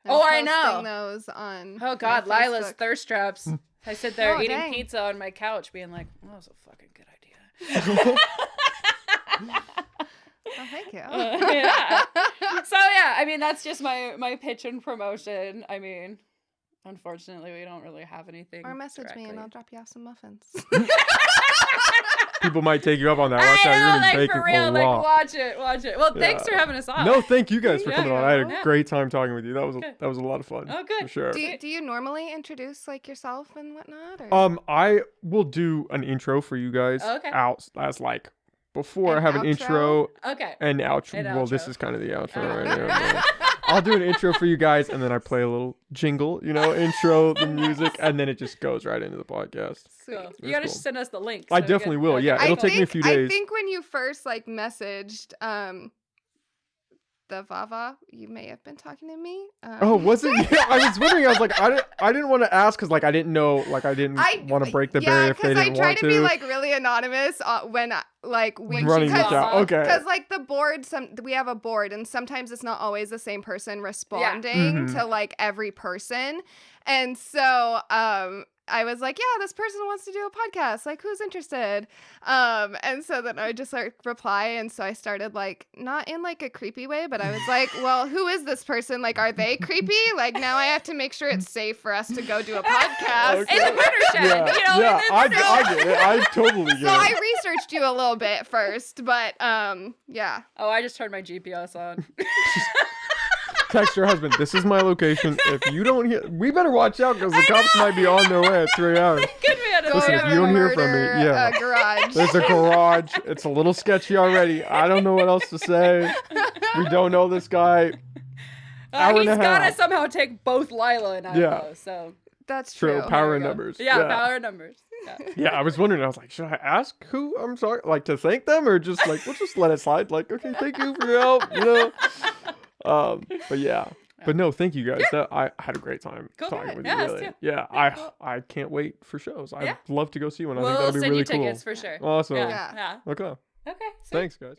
and Oh, I posting know. Those on. Oh my God, Lila's Facebook. thirst traps. I sit there Oh, eating dang. pizza on my couch, being like, "That was a fucking good idea." Oh, thank you. Yeah. So yeah, I mean, that's just my pitch and promotion. I mean, unfortunately, we don't really have anything. Or message me and directly. I'll drop you off some muffins. people might take you up on that. Watch out, you're gonna be like baking for real, a like lot. watch it. Well, thanks for having us on. No, thank you guys for Yeah. coming on. I had a Yeah. great time talking with you. That Good. was a lot of fun. Oh, good. For sure. Do you normally introduce like yourself and whatnot? Or? I will do an intro for you guys Okay. out as like before An I have an outro? intro Okay. and outro. An Well, this outro. is kind of the outro Oh. right here. but I'll do an intro for you guys, and then I play a little jingle, intro the music, and then it just goes right into the podcast. Sweet. Cool. You That's gotta cool. send us the link. I so we definitely can- will, okay. yeah. It'll take me a few days. I think when you first like messaged the Vava, you may have been talking to me. Oh, was it? Yeah, I was wondering. I was like, I didn't want to ask because like I didn't know, like I didn't want to break the barrier if they because I didn't try want to be like really anonymous when running the account. Okay. Because like the board, we have a board, and sometimes it's not always the same person responding Mhm. to like every person, and so I was like, yeah, this person wants to do a podcast. Like, who's interested? And so then I would just like reply, and so I started like not in like a creepy way, but I was like, well, who is this person? Like, are they creepy? Like now I have to make sure it's safe for us to go do a podcast. Okay. In the watershed, Yeah, you know. yeah, in the- I get it. I totally get So I it. researched you a little bit first, but yeah. Oh, I just turned my GPS on. Text your husband. This is my location. If you don't hear, we better watch out because the cops might be on their way at 3 hours. Good man. Go Listen, to if you don't hear from me, murder yeah. a garage. There's a garage. It's a little sketchy already. I don't know what else to say. We don't know this guy. Hour He's and a gotta half. somehow take both Lila and I, Yeah. though, so That's True. true. Power there in we go. numbers. Yeah, power numbers. Yeah. Yeah, I was wondering. I was like, should I ask who? I'm sorry, like to thank them, or just like we'll just let it slide. Like, okay, thank you for your help. But yeah, but no, thank you guys. I had a great time Go for talking it. with Yeah, you. us Really, too. yeah. Cool. I can't wait for shows. I'd Yeah. love to go see one. I We'll think that'll be send really you cool. tickets for sure. Awesome. Yeah. Yeah. Yeah. Okay. Okay. Sweet. Thanks, guys.